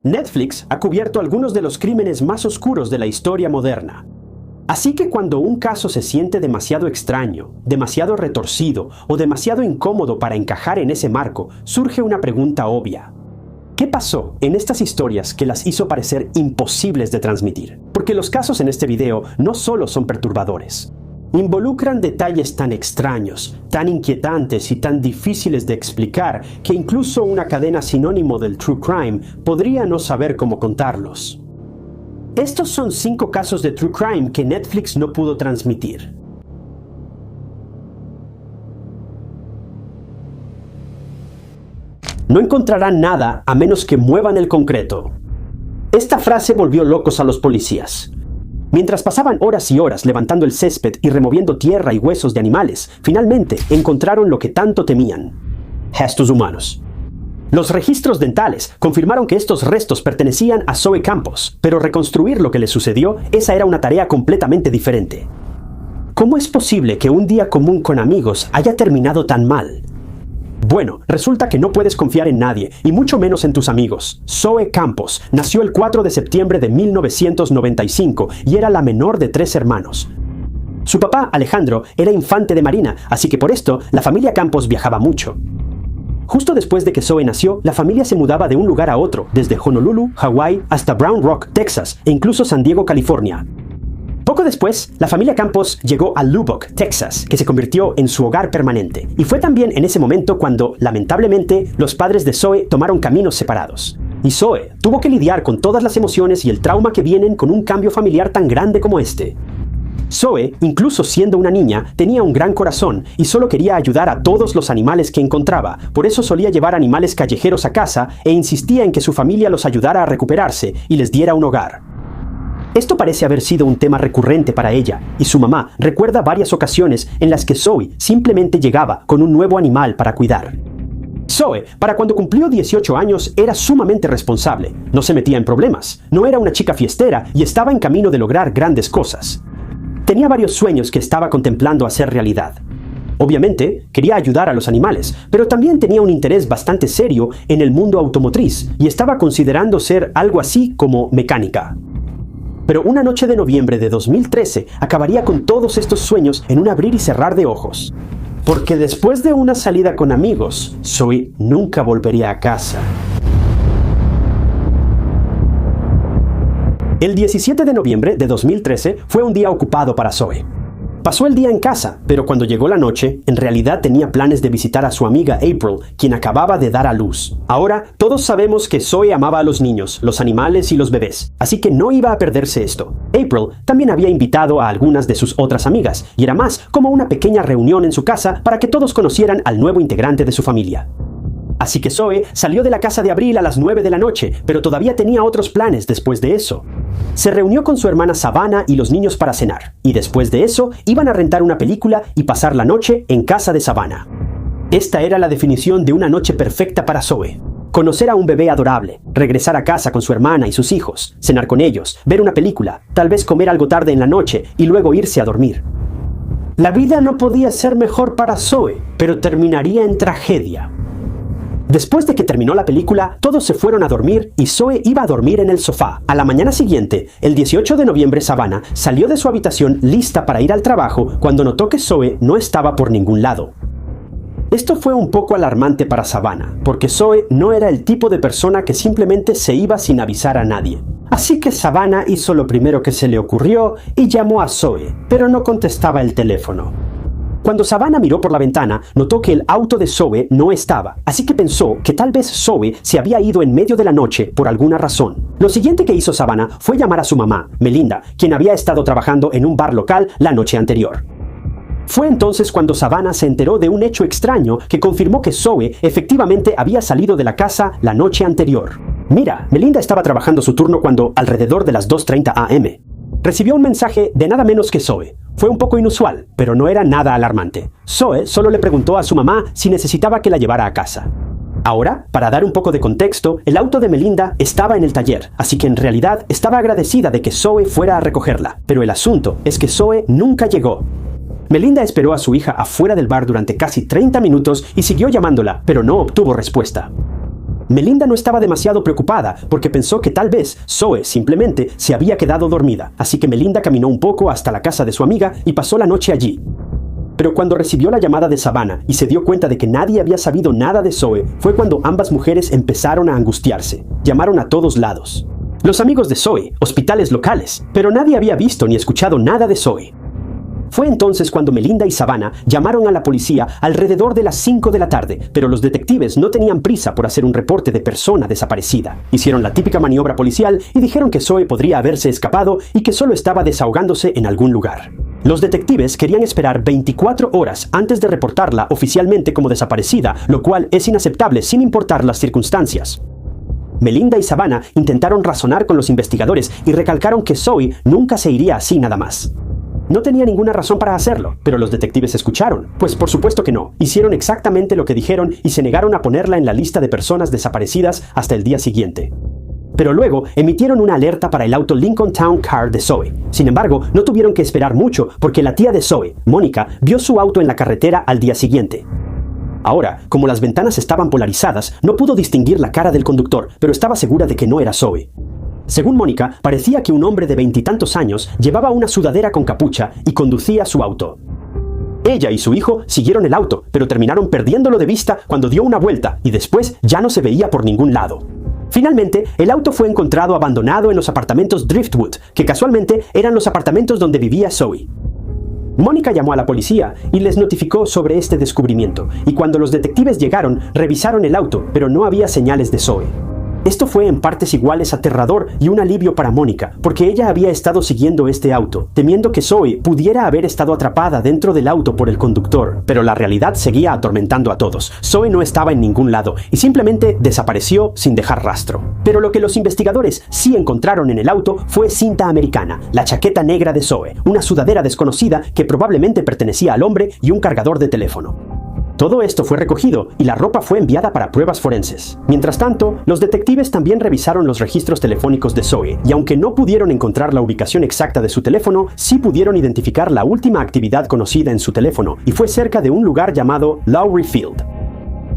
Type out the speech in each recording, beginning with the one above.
Netflix ha cubierto algunos de los crímenes más oscuros de la historia moderna. Así que cuando un caso se siente demasiado extraño, demasiado retorcido o demasiado incómodo para encajar en ese marco, surge una pregunta obvia. ¿Qué pasó en estas historias que las hizo parecer imposibles de transmitir? Porque los casos en este video no solo son perturbadores. Involucran detalles tan extraños, tan inquietantes y tan difíciles de explicar que incluso una cadena sinónimo del true crime podría no saber cómo contarlos. Estos son 5 casos de true crime que Netflix no pudo transmitir. No encontrarán nada a menos que muevan el concreto. Esta frase volvió locos a los policías. Mientras pasaban horas y horas levantando el césped y removiendo tierra y huesos de animales, finalmente encontraron lo que tanto temían: restos humanos. Los registros dentales confirmaron que estos restos pertenecían a Zoe Campos, pero reconstruir lo que le sucedió, esa era una tarea completamente diferente. ¿Cómo es posible que un día común con amigos haya terminado tan mal? Bueno, resulta que no puedes confiar en nadie, y mucho menos en tus amigos. Zoe Campos nació el 4 de septiembre de 1995 y era la menor de 3 hermanos. Su papá, Alejandro, era infante de marina, así que por esto la familia Campos viajaba mucho. Justo después de que Zoe nació, la familia se mudaba de un lugar a otro, desde Honolulu, Hawái, hasta Brown Rock, Texas, e incluso San Diego, California. Poco después, la familia Campos llegó a Lubbock, Texas, que se convirtió en su hogar permanente. Y fue también en ese momento cuando, lamentablemente, los padres de Zoe tomaron caminos separados. Y Zoe tuvo que lidiar con todas las emociones y el trauma que vienen con un cambio familiar tan grande como este. Zoe, incluso siendo una niña, tenía un gran corazón y solo quería ayudar a todos los animales que encontraba. Por eso solía llevar animales callejeros a casa e insistía en que su familia los ayudara a recuperarse y les diera un hogar. Esto parece haber sido un tema recurrente para ella, y su mamá recuerda varias ocasiones en las que Zoe simplemente llegaba con un nuevo animal para cuidar. Zoe, para cuando cumplió 18 años, era sumamente responsable, no se metía en problemas, no era una chica fiestera y estaba en camino de lograr grandes cosas. Tenía varios sueños que estaba contemplando hacer realidad. Obviamente, quería ayudar a los animales, pero también tenía un interés bastante serio en el mundo automotriz y estaba considerando ser algo así como mecánica. Pero una noche de noviembre de 2013 acabaría con todos estos sueños en un abrir y cerrar de ojos. Porque después de una salida con amigos, Zoe nunca volvería a casa. El 17 de noviembre de 2013 fue un día ocupado para Zoe. Pasó el día en casa, pero cuando llegó la noche, en realidad tenía planes de visitar a su amiga April, quien acababa de dar a luz. Ahora, todos sabemos que Zoe amaba a los niños, los animales y los bebés, así que no iba a perderse esto. April también había invitado a algunas de sus otras amigas, y era más como una pequeña reunión en su casa para que todos conocieran al nuevo integrante de su familia. Así que Zoe salió de la casa de Abril a las 9 de la noche, pero todavía tenía otros planes después de eso. Se reunió con su hermana Savannah y los niños para cenar, y después de eso iban a rentar una película y pasar la noche en casa de Savannah. Esta era la definición de una noche perfecta para Zoe. Conocer a un bebé adorable, regresar a casa con su hermana y sus hijos, cenar con ellos, ver una película, tal vez comer algo tarde en la noche y luego irse a dormir. La vida no podía ser mejor para Zoe, pero terminaría en tragedia. Después de que terminó la película, todos se fueron a dormir y Zoe iba a dormir en el sofá. A la mañana siguiente, el 18 de noviembre, Savannah salió de su habitación lista para ir al trabajo cuando notó que Zoe no estaba por ningún lado. Esto fue un poco alarmante para Savannah, porque Zoe no era el tipo de persona que simplemente se iba sin avisar a nadie. Así que Savannah hizo lo primero que se le ocurrió y llamó a Zoe, pero no contestaba el teléfono. Cuando Savannah miró por la ventana, notó que el auto de Zoe no estaba, así que pensó que tal vez Zoe se había ido en medio de la noche por alguna razón. Lo siguiente que hizo Savannah fue llamar a su mamá, Melinda, quien había estado trabajando en un bar local la noche anterior. Fue entonces cuando Savannah se enteró de un hecho extraño que confirmó que Zoe efectivamente había salido de la casa la noche anterior. Mira, Melinda estaba trabajando su turno cuando, alrededor de las 2:30 a.m., recibió un mensaje de nada menos que Zoe. Fue un poco inusual, pero no era nada alarmante. Zoe solo le preguntó a su mamá si necesitaba que la llevara a casa. Ahora, para dar un poco de contexto, el auto de Melinda estaba en el taller, así que en realidad estaba agradecida de que Zoe fuera a recogerla. Pero el asunto es que Zoe nunca llegó. Melinda esperó a su hija afuera del bar durante casi 30 minutos y siguió llamándola, pero no obtuvo respuesta. Melinda no estaba demasiado preocupada porque pensó que tal vez Zoe simplemente se había quedado dormida, así que Melinda caminó un poco hasta la casa de su amiga y pasó la noche allí. Pero cuando recibió la llamada de Savannah y se dio cuenta de que nadie había sabido nada de Zoe, fue cuando ambas mujeres empezaron a angustiarse. Llamaron a todos lados. Los amigos de Zoe, hospitales locales, pero nadie había visto ni escuchado nada de Zoe. Fue entonces cuando Melinda y Savannah llamaron a la policía alrededor de las 5 de la tarde, pero los detectives no tenían prisa por hacer un reporte de persona desaparecida. Hicieron la típica maniobra policial y dijeron que Zoe podría haberse escapado y que solo estaba desahogándose en algún lugar. Los detectives querían esperar 24 horas antes de reportarla oficialmente como desaparecida, lo cual es inaceptable sin importar las circunstancias. Melinda y Savannah intentaron razonar con los investigadores y recalcaron que Zoe nunca se iría así nada más. No tenía ninguna razón para hacerlo, pero los detectives escucharon. Pues por supuesto que no. Hicieron exactamente lo que dijeron y se negaron a ponerla en la lista de personas desaparecidas hasta el día siguiente. Pero luego emitieron una alerta para el auto Lincoln Town Car de Zoe. Sin embargo, no tuvieron que esperar mucho porque la tía de Zoe, Mónica, vio su auto en la carretera al día siguiente. Ahora, como las ventanas estaban polarizadas, no pudo distinguir la cara del conductor, pero estaba segura de que no era Zoe. Según Mónica, parecía que un hombre de 20 y tantos años llevaba una sudadera con capucha y conducía su auto. Ella y su hijo siguieron el auto, pero terminaron perdiéndolo de vista cuando dio una vuelta y después ya no se veía por ningún lado. Finalmente, el auto fue encontrado abandonado en los apartamentos Driftwood, que casualmente eran los apartamentos donde vivía Zoe. Mónica llamó a la policía y les notificó sobre este descubrimiento, y cuando los detectives llegaron, revisaron el auto, pero no había señales de Zoe. Esto fue en partes iguales aterrador y un alivio para Mónica, porque ella había estado siguiendo este auto, temiendo que Zoe pudiera haber estado atrapada dentro del auto por el conductor. Pero la realidad seguía atormentando a todos. Zoe no estaba en ningún lado y simplemente desapareció sin dejar rastro. Pero lo que los investigadores sí encontraron en el auto fue cinta americana, la chaqueta negra de Zoe, una sudadera desconocida que probablemente pertenecía al hombre y un cargador de teléfono. Todo esto fue recogido y la ropa fue enviada para pruebas forenses. Mientras tanto, los detectives también revisaron los registros telefónicos de Zoe, y aunque no pudieron encontrar la ubicación exacta de su teléfono, sí pudieron identificar la última actividad conocida en su teléfono, y fue cerca de un lugar llamado Lowry Field.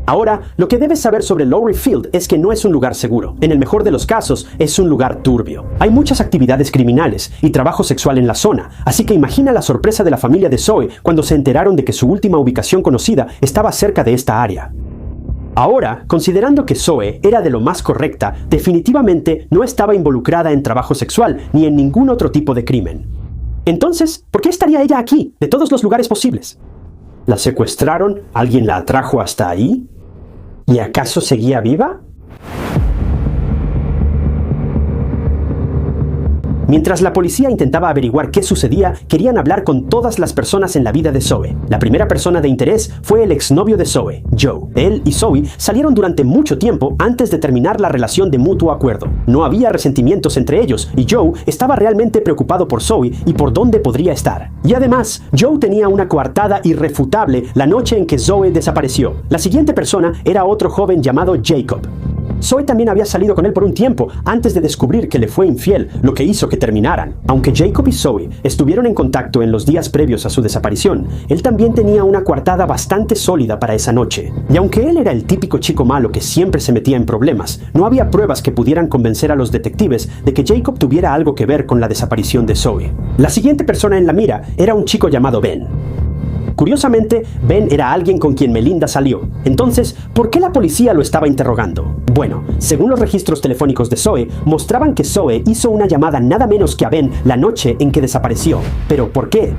Ahora, lo que debes saber sobre Lowry Field es que no es un lugar seguro. En el mejor de los casos, es un lugar turbio. Hay muchas actividades criminales y trabajo sexual en la zona, así que imagina la sorpresa de la familia de Zoe cuando se enteraron de que su última ubicación conocida estaba cerca de esta área. Ahora, considerando que Zoe era de lo más correcta, definitivamente no estaba involucrada en trabajo sexual ni en ningún otro tipo de crimen. Entonces, ¿por qué estaría ella aquí, de todos los lugares posibles? ¿La secuestraron? ¿Alguien la atrajo hasta ahí? ¿Y acaso seguía viva? Mientras la policía intentaba averiguar qué sucedía, querían hablar con todas las personas en la vida de Zoe. La primera persona de interés fue el exnovio de Zoe, Joe. Él y Zoe salieron durante mucho tiempo antes de terminar la relación de mutuo acuerdo. No había resentimientos entre ellos y Joe estaba realmente preocupado por Zoe y por dónde podría estar. Y además, Joe tenía una coartada irrefutable la noche en que Zoe desapareció. La siguiente persona era otro joven llamado Jacob. Zoe también había salido con él por un tiempo antes de descubrir que le fue infiel, lo que hizo que terminaran. Aunque Jacob y Zoe estuvieron en contacto en los días previos a su desaparición, él también tenía una coartada bastante sólida para esa noche. Y aunque él era el típico chico malo que siempre se metía en problemas, no había pruebas que pudieran convencer a los detectives de que Jacob tuviera algo que ver con la desaparición de Zoe. La siguiente persona en la mira era un chico llamado Ben. Curiosamente, Ben era alguien con quien Melinda salió. Entonces, ¿por qué la policía lo estaba interrogando? Bueno, según los registros telefónicos de Zoe, mostraban que Zoe hizo una llamada nada menos que a Ben la noche en que desapareció. ¿Pero por qué?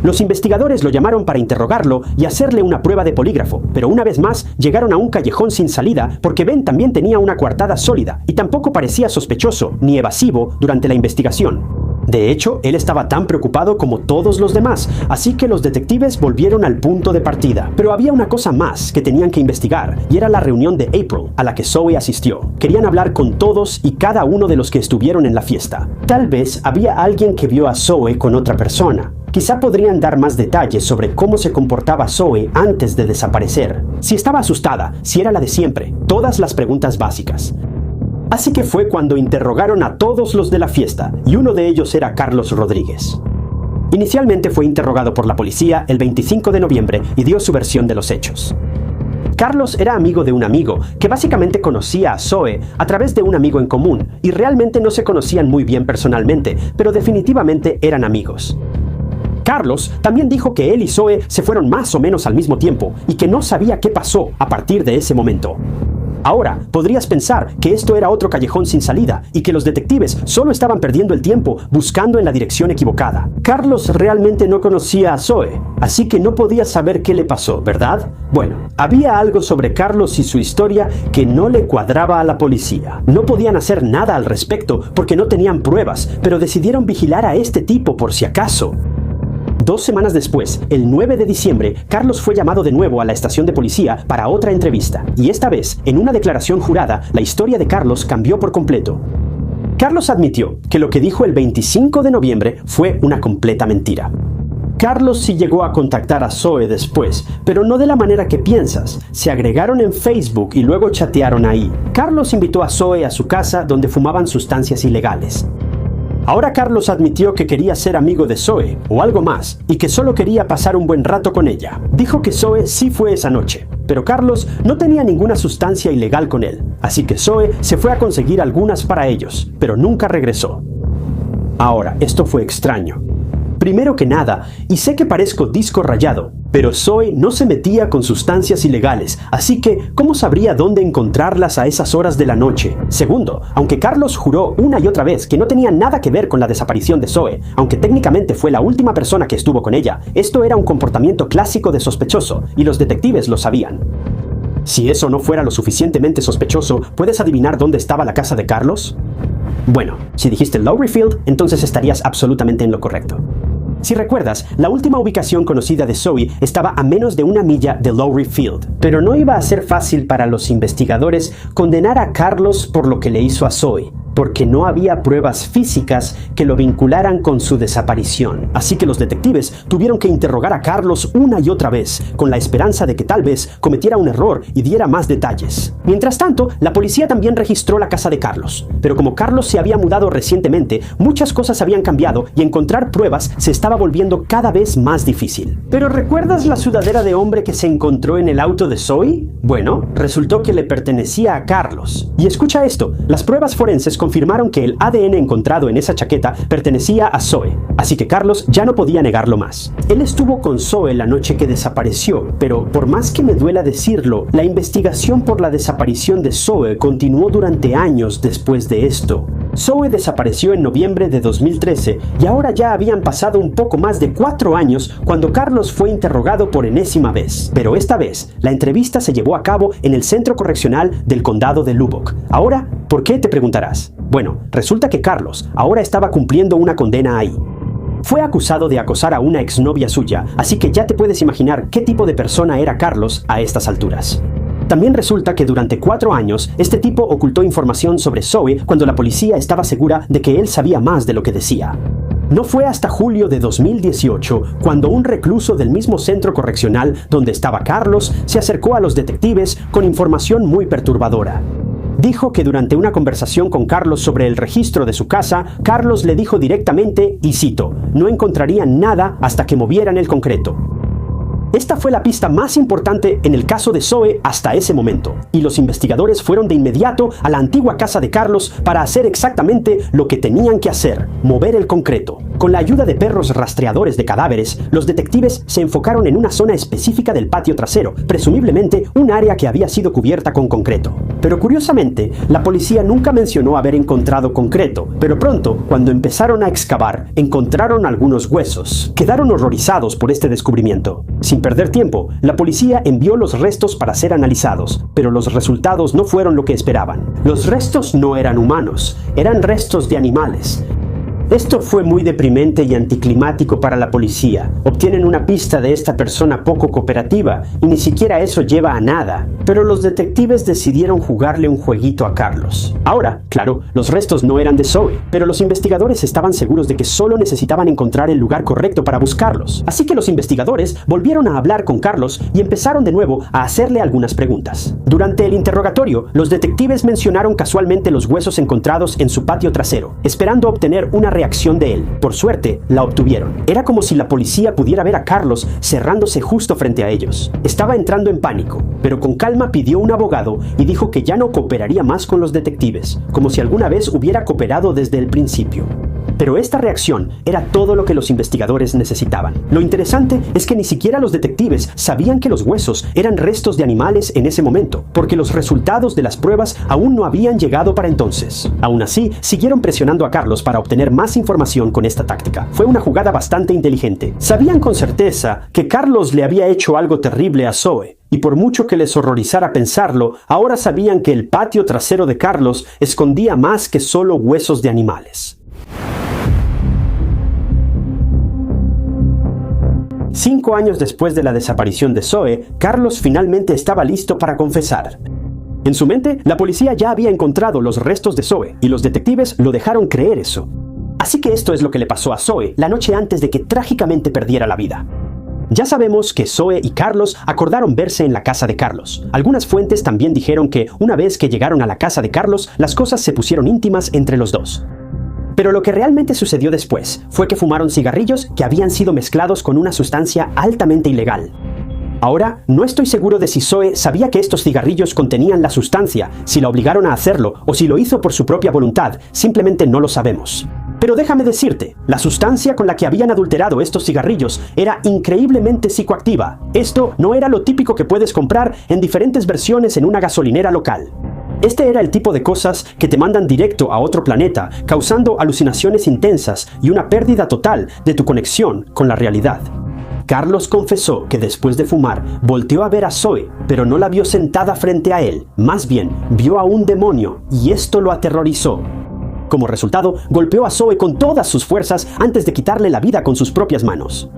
Los investigadores lo llamaron para interrogarlo y hacerle una prueba de polígrafo, pero una vez más llegaron a un callejón sin salida porque Ben también tenía una coartada sólida y tampoco parecía sospechoso ni evasivo durante la investigación. De hecho, él estaba tan preocupado como todos los demás, así que los detectives volvieron al punto de partida. Pero había una cosa más que tenían que investigar, y era la reunión de April, a la que Zoe asistió. Querían hablar con todos y cada uno de los que estuvieron en la fiesta. Tal vez había alguien que vio a Zoe con otra persona. Quizá podrían dar más detalles sobre cómo se comportaba Zoe antes de desaparecer. Si estaba asustada, si era la de siempre, todas las preguntas básicas. Así que fue cuando interrogaron a todos los de la fiesta, y uno de ellos era Carlos Rodríguez. Inicialmente fue interrogado por la policía el 25 de noviembre y dio su versión de los hechos. Carlos era amigo de un amigo, que básicamente conocía a Zoe a través de un amigo en común, y realmente no se conocían muy bien personalmente, pero definitivamente eran amigos. Carlos también dijo que él y Zoe se fueron más o menos al mismo tiempo, y que no sabía qué pasó a partir de ese momento. Ahora, podrías pensar que esto era otro callejón sin salida y que los detectives solo estaban perdiendo el tiempo buscando en la dirección equivocada. Carlos realmente no conocía a Zoe, así que no podía saber qué le pasó, ¿verdad? Bueno, había algo sobre Carlos y su historia que no le cuadraba a la policía. No podían hacer nada al respecto porque no tenían pruebas, pero decidieron vigilar a este tipo por si acaso. 2 semanas después, el 9 de diciembre, Carlos fue llamado de nuevo a la estación de policía para otra entrevista. Y esta vez, en una declaración jurada, la historia de Carlos cambió por completo. Carlos admitió que lo que dijo el 25 de noviembre fue una completa mentira. Carlos sí llegó a contactar a Zoe después, pero no de la manera que piensas. Se agregaron en Facebook y luego chatearon ahí. Carlos invitó a Zoe a su casa donde fumaban sustancias ilegales. Ahora Carlos admitió que quería ser amigo de Zoe, o algo más, y que solo quería pasar un buen rato con ella. Dijo que Zoe sí fue esa noche, pero Carlos no tenía ninguna sustancia ilegal con él, así que Zoe se fue a conseguir algunas para ellos, pero nunca regresó. Ahora, esto fue extraño. Primero que nada, y sé que parezco disco rayado, pero Zoe no se metía con sustancias ilegales, así que ¿cómo sabría dónde encontrarlas a esas horas de la noche? Segundo, aunque Carlos juró una y otra vez que no tenía nada que ver con la desaparición de Zoe, aunque técnicamente fue la última persona que estuvo con ella, esto era un comportamiento clásico de sospechoso, y los detectives lo sabían. Si eso no fuera lo suficientemente sospechoso, ¿puedes adivinar dónde estaba la casa de Carlos? Bueno, si dijiste Lowry Field, entonces estarías absolutamente en lo correcto. Si recuerdas, la última ubicación conocida de Zoe estaba a menos de 1 milla de Lowry Field, pero no iba a ser fácil para los investigadores condenar a Carlos por lo que le hizo a Zoe, porque no había pruebas físicas que lo vincularan con su desaparición. Así que los detectives tuvieron que interrogar a Carlos una y otra vez, con la esperanza de que tal vez cometiera un error y diera más detalles. Mientras tanto, la policía también registró la casa de Carlos, pero como Carlos se había mudado recientemente, muchas cosas habían cambiado y encontrar pruebas se estaba volviendo cada vez más difícil. ¿Pero recuerdas la sudadera de hombre que se encontró en el auto de Zoe? Bueno, resultó que le pertenecía a Carlos. Y escucha esto, las pruebas forenses confirmaron que el ADN encontrado en esa chaqueta pertenecía a Zoe, así que Carlos ya no podía negarlo más. Él estuvo con Zoe la noche que desapareció, pero por más que me duela decirlo, la investigación por la desaparición de Zoe continuó durante años después de esto. Zoe desapareció en noviembre de 2013 y ahora ya habían pasado un poco más de 4 años cuando Carlos fue interrogado por enésima vez. Pero esta vez, la entrevista se llevó a cabo en el Centro Correccional del Condado de Lubbock. Ahora, ¿por qué? Te preguntarás. Bueno, resulta que Carlos ahora estaba cumpliendo una condena ahí. Fue acusado de acosar a una exnovia suya, así que ya te puedes imaginar qué tipo de persona era Carlos a estas alturas. También resulta que durante 4 años, este tipo ocultó información sobre Zoe cuando la policía estaba segura de que él sabía más de lo que decía. No fue hasta julio de 2018 cuando un recluso del mismo centro correccional donde estaba Carlos se acercó a los detectives con información muy perturbadora. Dijo que durante una conversación con Carlos sobre el registro de su casa, Carlos le dijo directamente, y cito, "No encontrarían nada hasta que movieran el concreto". Esta fue la pista más importante en el caso de Zoe hasta ese momento, y los investigadores fueron de inmediato a la antigua casa de Carlos para hacer exactamente lo que tenían que hacer, mover el concreto. Con la ayuda de perros rastreadores de cadáveres, los detectives se enfocaron en una zona específica del patio trasero, presumiblemente un área que había sido cubierta con concreto. Pero curiosamente, la policía nunca mencionó haber encontrado concreto, pero pronto, cuando empezaron a excavar, encontraron algunos huesos. Quedaron horrorizados por este descubrimiento. Sin perder tiempo, la policía envió los restos para ser analizados, pero los resultados no fueron lo que esperaban. Los restos no eran humanos, eran restos de animales. Esto fue muy deprimente y anticlimático para la policía. Obtienen una pista de esta persona poco cooperativa y ni siquiera eso lleva a nada. Pero los detectives decidieron jugarle un jueguito a Carlos. Ahora, claro, los restos no eran de Zoe, pero los investigadores estaban seguros de que solo necesitaban encontrar el lugar correcto para buscarlos. Así que los investigadores volvieron a hablar con Carlos y empezaron de nuevo a hacerle algunas preguntas. Durante el interrogatorio, los detectives mencionaron casualmente los huesos encontrados en su patio trasero, esperando obtener una reacción de él. Por suerte, la obtuvieron. Era como si la policía pudiera ver a Carlos cerrándose justo frente a ellos. Estaba entrando en pánico, pero con calma pidió un abogado y dijo que ya no cooperaría más con los detectives, como si alguna vez hubiera cooperado desde el principio. Pero esta reacción era todo lo que los investigadores necesitaban. Lo interesante es que ni siquiera los detectives sabían que los huesos eran restos de animales en ese momento, porque los resultados de las pruebas aún no habían llegado para entonces. Aún así, siguieron presionando a Carlos para obtener más información con esta táctica. Fue una jugada bastante inteligente. Sabían con certeza que Carlos le había hecho algo terrible a Zoe, y por mucho que les horrorizara pensarlo, ahora sabían que el patio trasero de Carlos escondía más que solo huesos de animales. 5 años después de la desaparición de Zoe, Carlos finalmente estaba listo para confesar. En su mente, la policía ya había encontrado los restos de Zoe, y los detectives lo dejaron creer eso. Así que esto es lo que le pasó a Zoe la noche antes de que trágicamente perdiera la vida. Ya sabemos que Zoe y Carlos acordaron verse en la casa de Carlos. Algunas fuentes también dijeron que una vez que llegaron a la casa de Carlos, las cosas se pusieron íntimas entre los dos. Pero lo que realmente sucedió después fue que fumaron cigarrillos que habían sido mezclados con una sustancia altamente ilegal. Ahora, no estoy seguro de si Zoe sabía que estos cigarrillos contenían la sustancia, si la obligaron a hacerlo o si lo hizo por su propia voluntad, simplemente no lo sabemos. Pero déjame decirte, la sustancia con la que habían adulterado estos cigarrillos era increíblemente psicoactiva. Esto no era lo típico que puedes comprar en diferentes versiones en una gasolinera local. Este era el tipo de cosas que te mandan directo a otro planeta, causando alucinaciones intensas y una pérdida total de tu conexión con la realidad. Carlos confesó que después de fumar, volteó a ver a Zoe, pero no la vio sentada frente a él. Más bien, vio a un demonio, y esto lo aterrorizó. Como resultado, golpeó a Zoe con todas sus fuerzas antes de quitarle la vida con sus propias manos.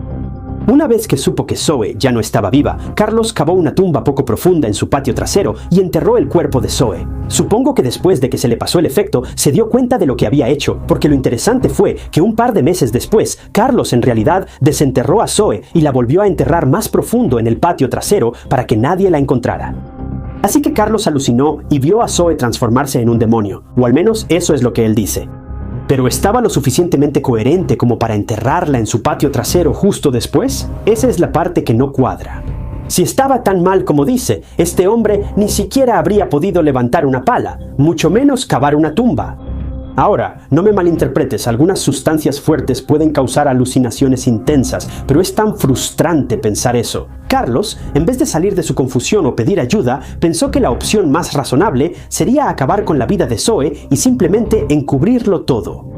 Una vez que supo que Zoe ya no estaba viva, Carlos cavó una tumba poco profunda en su patio trasero y enterró el cuerpo de Zoe. Supongo que después de que se le pasó el efecto, se dio cuenta de lo que había hecho, porque lo interesante fue que un par de meses después, Carlos en realidad desenterró a Zoe y la volvió a enterrar más profundo en el patio trasero para que nadie la encontrara. Así que Carlos alucinó y vio a Zoe transformarse en un demonio, o al menos eso es lo que él dice. ¿Pero estaba lo suficientemente coherente como para enterrarla en su patio trasero justo después? Esa es la parte que no cuadra. Si estaba tan mal como dice, este hombre ni siquiera habría podido levantar una pala, mucho menos cavar una tumba. Ahora, no me malinterpretes, algunas sustancias fuertes pueden causar alucinaciones intensas, pero es tan frustrante pensar eso. Carlos, en vez de salir de su confusión o pedir ayuda, pensó que la opción más razonable sería acabar con la vida de Zoe y simplemente encubrirlo todo.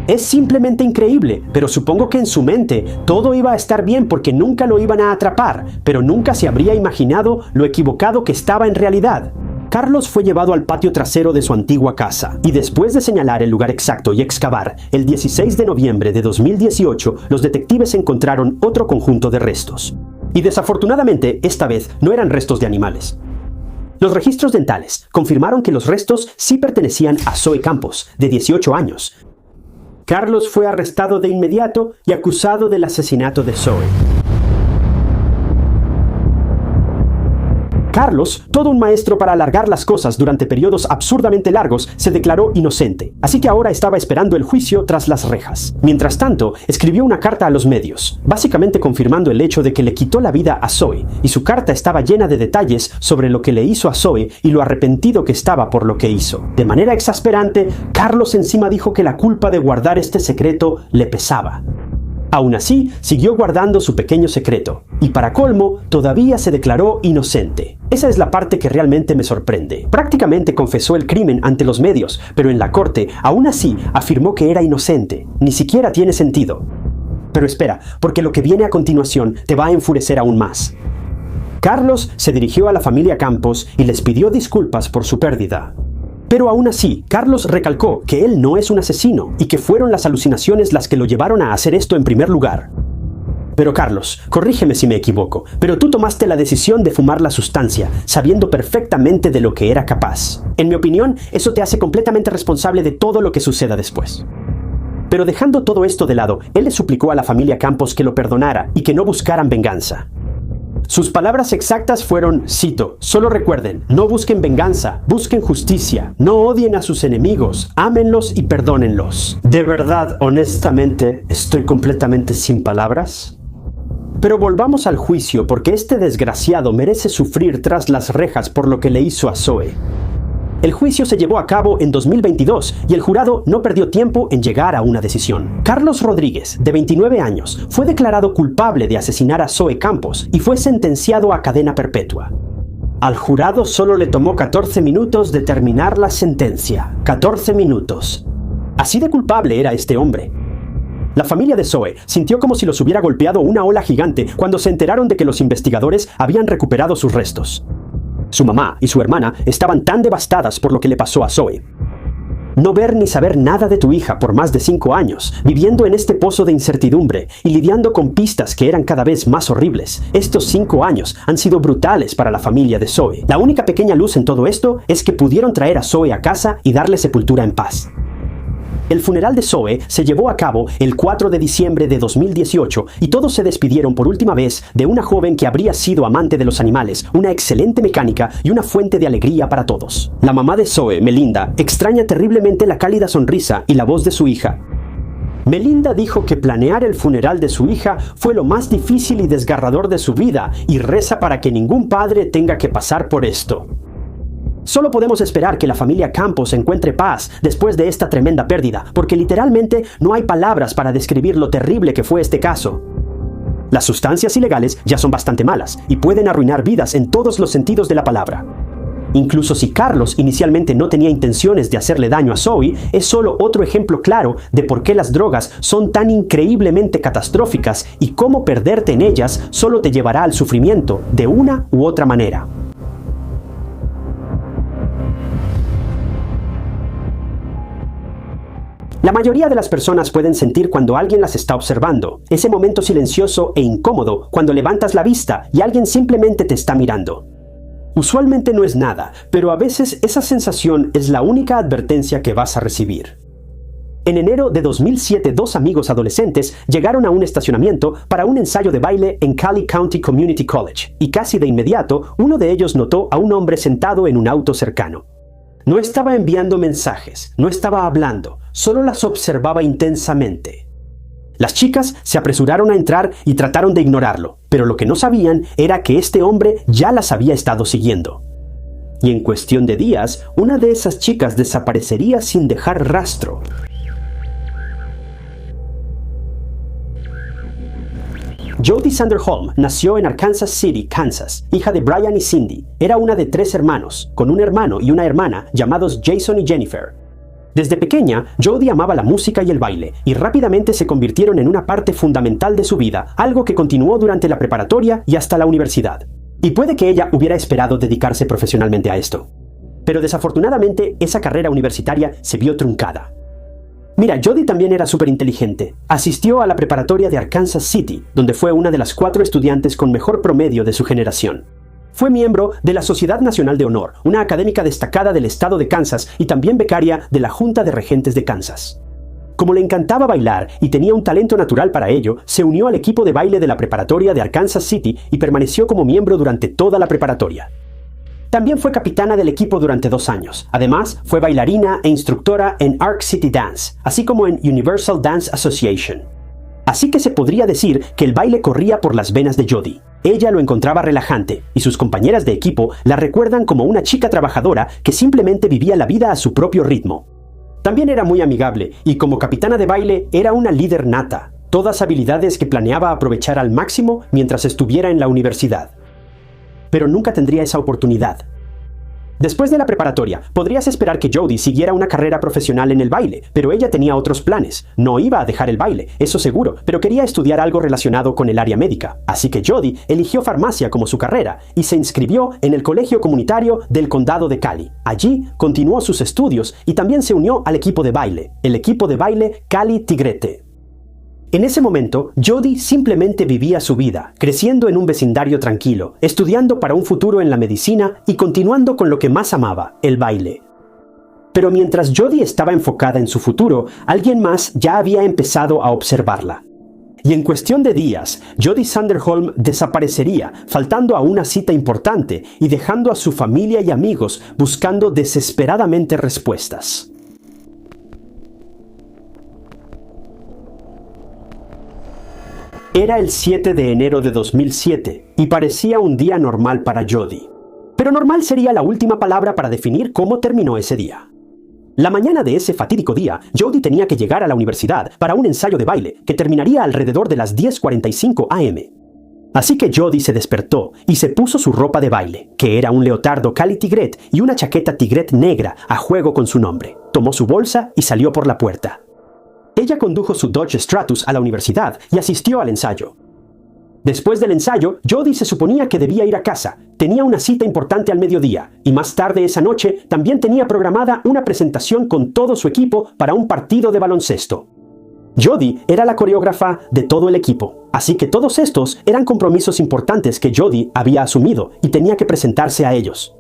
Es simplemente increíble, pero supongo que en su mente todo iba a estar bien porque nunca lo iban a atrapar, pero nunca se habría imaginado lo equivocado que estaba en realidad. Carlos fue llevado al patio trasero de su antigua casa, y después de señalar el lugar exacto y excavar, el 16 de noviembre de 2018, los detectives encontraron otro conjunto de restos. Y desafortunadamente, esta vez no eran restos de animales. Los registros dentales confirmaron que los restos sí pertenecían a Zoe Campos, de 18 años. Carlos fue arrestado de inmediato y acusado del asesinato de Zoe. Carlos, todo un maestro para alargar las cosas durante periodos absurdamente largos, se declaró inocente, así que ahora estaba esperando el juicio tras las rejas. Mientras tanto, escribió una carta a los medios, básicamente confirmando el hecho de que le quitó la vida a Zoe, y su carta estaba llena de detalles sobre lo que le hizo a Zoe y lo arrepentido que estaba por lo que hizo. De manera exasperante, Carlos encima dijo que la culpa de guardar este secreto le pesaba. Aún así, siguió guardando su pequeño secreto, y para colmo, todavía se declaró inocente. Esa es la parte que realmente me sorprende. Prácticamente confesó el crimen ante los medios, pero en la corte, aún así, afirmó que era inocente. Ni siquiera tiene sentido. Pero espera, porque lo que viene a continuación te va a enfurecer aún más. Carlos se dirigió a la familia Campos y les pidió disculpas por su pérdida. Pero aún así, Carlos recalcó que él no es un asesino y que fueron las alucinaciones las que lo llevaron a hacer esto en primer lugar. Pero Carlos, corrígeme si me equivoco, pero tú tomaste la decisión de fumar la sustancia, sabiendo perfectamente de lo que era capaz. En mi opinión, eso te hace completamente responsable de todo lo que suceda después. Pero dejando todo esto de lado, él le suplicó a la familia Campos que lo perdonara y que no buscaran venganza. Sus palabras exactas fueron, cito, «Solo recuerden, no busquen venganza, busquen justicia, no odien a sus enemigos, ámenlos y perdónenlos». De verdad, honestamente, estoy completamente sin palabras. Pero volvamos al juicio, porque este desgraciado merece sufrir tras las rejas por lo que le hizo a Zoe. El juicio se llevó a cabo en 2022 y el jurado no perdió tiempo en llegar a una decisión. Carlos Rodríguez, de 29 años, fue declarado culpable de asesinar a Zoe Campos y fue sentenciado a cadena perpetua. Al jurado solo le tomó 14 minutos determinar la sentencia. 14 minutos. Así de culpable era este hombre. La familia de Zoe sintió como si los hubiera golpeado una ola gigante cuando se enteraron de que los investigadores habían recuperado sus restos. Su mamá y su hermana estaban tan devastadas por lo que le pasó a Zoe. No ver ni saber nada de tu hija por más de 5 años, viviendo en este pozo de incertidumbre y lidiando con pistas que eran cada vez más horribles. Estos 5 años han sido brutales para la familia de Zoe. La única pequeña luz en todo esto es que pudieron traer a Zoe a casa y darle sepultura en paz. El funeral de Zoe se llevó a cabo el 4 de diciembre de 2018 y todos se despidieron por última vez de una joven que habría sido amante de los animales, una excelente mecánica y una fuente de alegría para todos. La mamá de Zoe, Melinda, extraña terriblemente la cálida sonrisa y la voz de su hija. Melinda dijo que planear el funeral de su hija fue lo más difícil y desgarrador de su vida y reza para que ningún padre tenga que pasar por esto. Solo podemos esperar que la familia Campos encuentre paz después de esta tremenda pérdida, porque literalmente no hay palabras para describir lo terrible que fue este caso. Las sustancias ilegales ya son bastante malas y pueden arruinar vidas en todos los sentidos de la palabra. Incluso si Carlos inicialmente no tenía intenciones de hacerle daño a Zoe, es solo otro ejemplo claro de por qué las drogas son tan increíblemente catastróficas y cómo perderte en ellas solo te llevará al sufrimiento de una u otra manera. La mayoría de las personas pueden sentir cuando alguien las está observando, ese momento silencioso e incómodo cuando levantas la vista y alguien simplemente te está mirando. Usualmente no es nada, pero a veces esa sensación es la única advertencia que vas a recibir. En enero de 2007, 2 amigos adolescentes llegaron a un estacionamiento para un ensayo de baile en Cali County Community College, y casi de inmediato uno de ellos notó a un hombre sentado en un auto cercano. No estaba enviando mensajes, no estaba hablando, solo las observaba intensamente. Las chicas se apresuraron a entrar y trataron de ignorarlo, pero lo que no sabían era que este hombre ya las había estado siguiendo. Y en cuestión de días, una de esas chicas desaparecería sin dejar rastro. Jody Sanderholm nació en Arkansas City, Kansas, hija de Brian y Cindy. Era una de 3 hermanos, con un hermano y una hermana llamados Jason y Jennifer. Desde pequeña, Jody amaba la música y el baile, y rápidamente se convirtieron en una parte fundamental de su vida, algo que continuó durante la preparatoria y hasta la universidad. Y puede que ella hubiera esperado dedicarse profesionalmente a esto. Pero desafortunadamente, esa carrera universitaria se vio truncada. Mira, Jody también era súper inteligente. Asistió a la preparatoria de Arkansas City, donde fue una de las 4 estudiantes con mejor promedio de su generación. Fue miembro de la Sociedad Nacional de Honor, una académica destacada del estado de Kansas y también becaria de la Junta de Regentes de Kansas. Como le encantaba bailar y tenía un talento natural para ello, se unió al equipo de baile de la preparatoria de Arkansas City y permaneció como miembro durante toda la preparatoria. También fue capitana del equipo durante 2 años. Además, fue bailarina e instructora en Ark City Dance, así como en Universal Dance Association. Así que se podría decir que el baile corría por las venas de Jody. Ella lo encontraba relajante, y sus compañeras de equipo la recuerdan como una chica trabajadora que simplemente vivía la vida a su propio ritmo. También era muy amigable, y como capitana de baile era una líder nata, todas habilidades que planeaba aprovechar al máximo mientras estuviera en la universidad. Pero nunca tendría esa oportunidad. Después de la preparatoria, podrías esperar que Jody siguiera una carrera profesional en el baile, pero ella tenía otros planes. No iba a dejar el baile, eso seguro, pero quería estudiar algo relacionado con el área médica. Así que Jody eligió farmacia como su carrera y se inscribió en el Colegio Comunitario del Condado de Cali. Allí continuó sus estudios y también se unió al equipo de baile, el equipo de baile Cali Tigrete. En ese momento, Jody simplemente vivía su vida, creciendo en un vecindario tranquilo, estudiando para un futuro en la medicina y continuando con lo que más amaba, el baile. Pero mientras Jody estaba enfocada en su futuro, alguien más ya había empezado a observarla. Y en cuestión de días, Jody Sanderholm desaparecería, faltando a una cita importante y dejando a su familia y amigos buscando desesperadamente respuestas. Era el 7 de enero de 2007 y parecía un día normal para Jody. Pero normal sería la última palabra para definir cómo terminó ese día. La mañana de ese fatídico día, Jody tenía que llegar a la universidad para un ensayo de baile que terminaría alrededor de las 10:45 am. Así que Jody se despertó y se puso su ropa de baile, que era un leotardo Cali Tigret y una chaqueta Tigret negra a juego con su nombre. Tomó su bolsa y salió por la puerta. Ella condujo su Dodge Stratus a la universidad y asistió al ensayo. Después del ensayo, Jody se suponía que debía ir a casa. Tenía una cita importante al mediodía y más tarde esa noche también tenía programada una presentación con todo su equipo para un partido de baloncesto. Jody era la coreógrafa de todo el equipo, así que todos estos eran compromisos importantes que Jody había asumido y tenía que presentarse a ellos.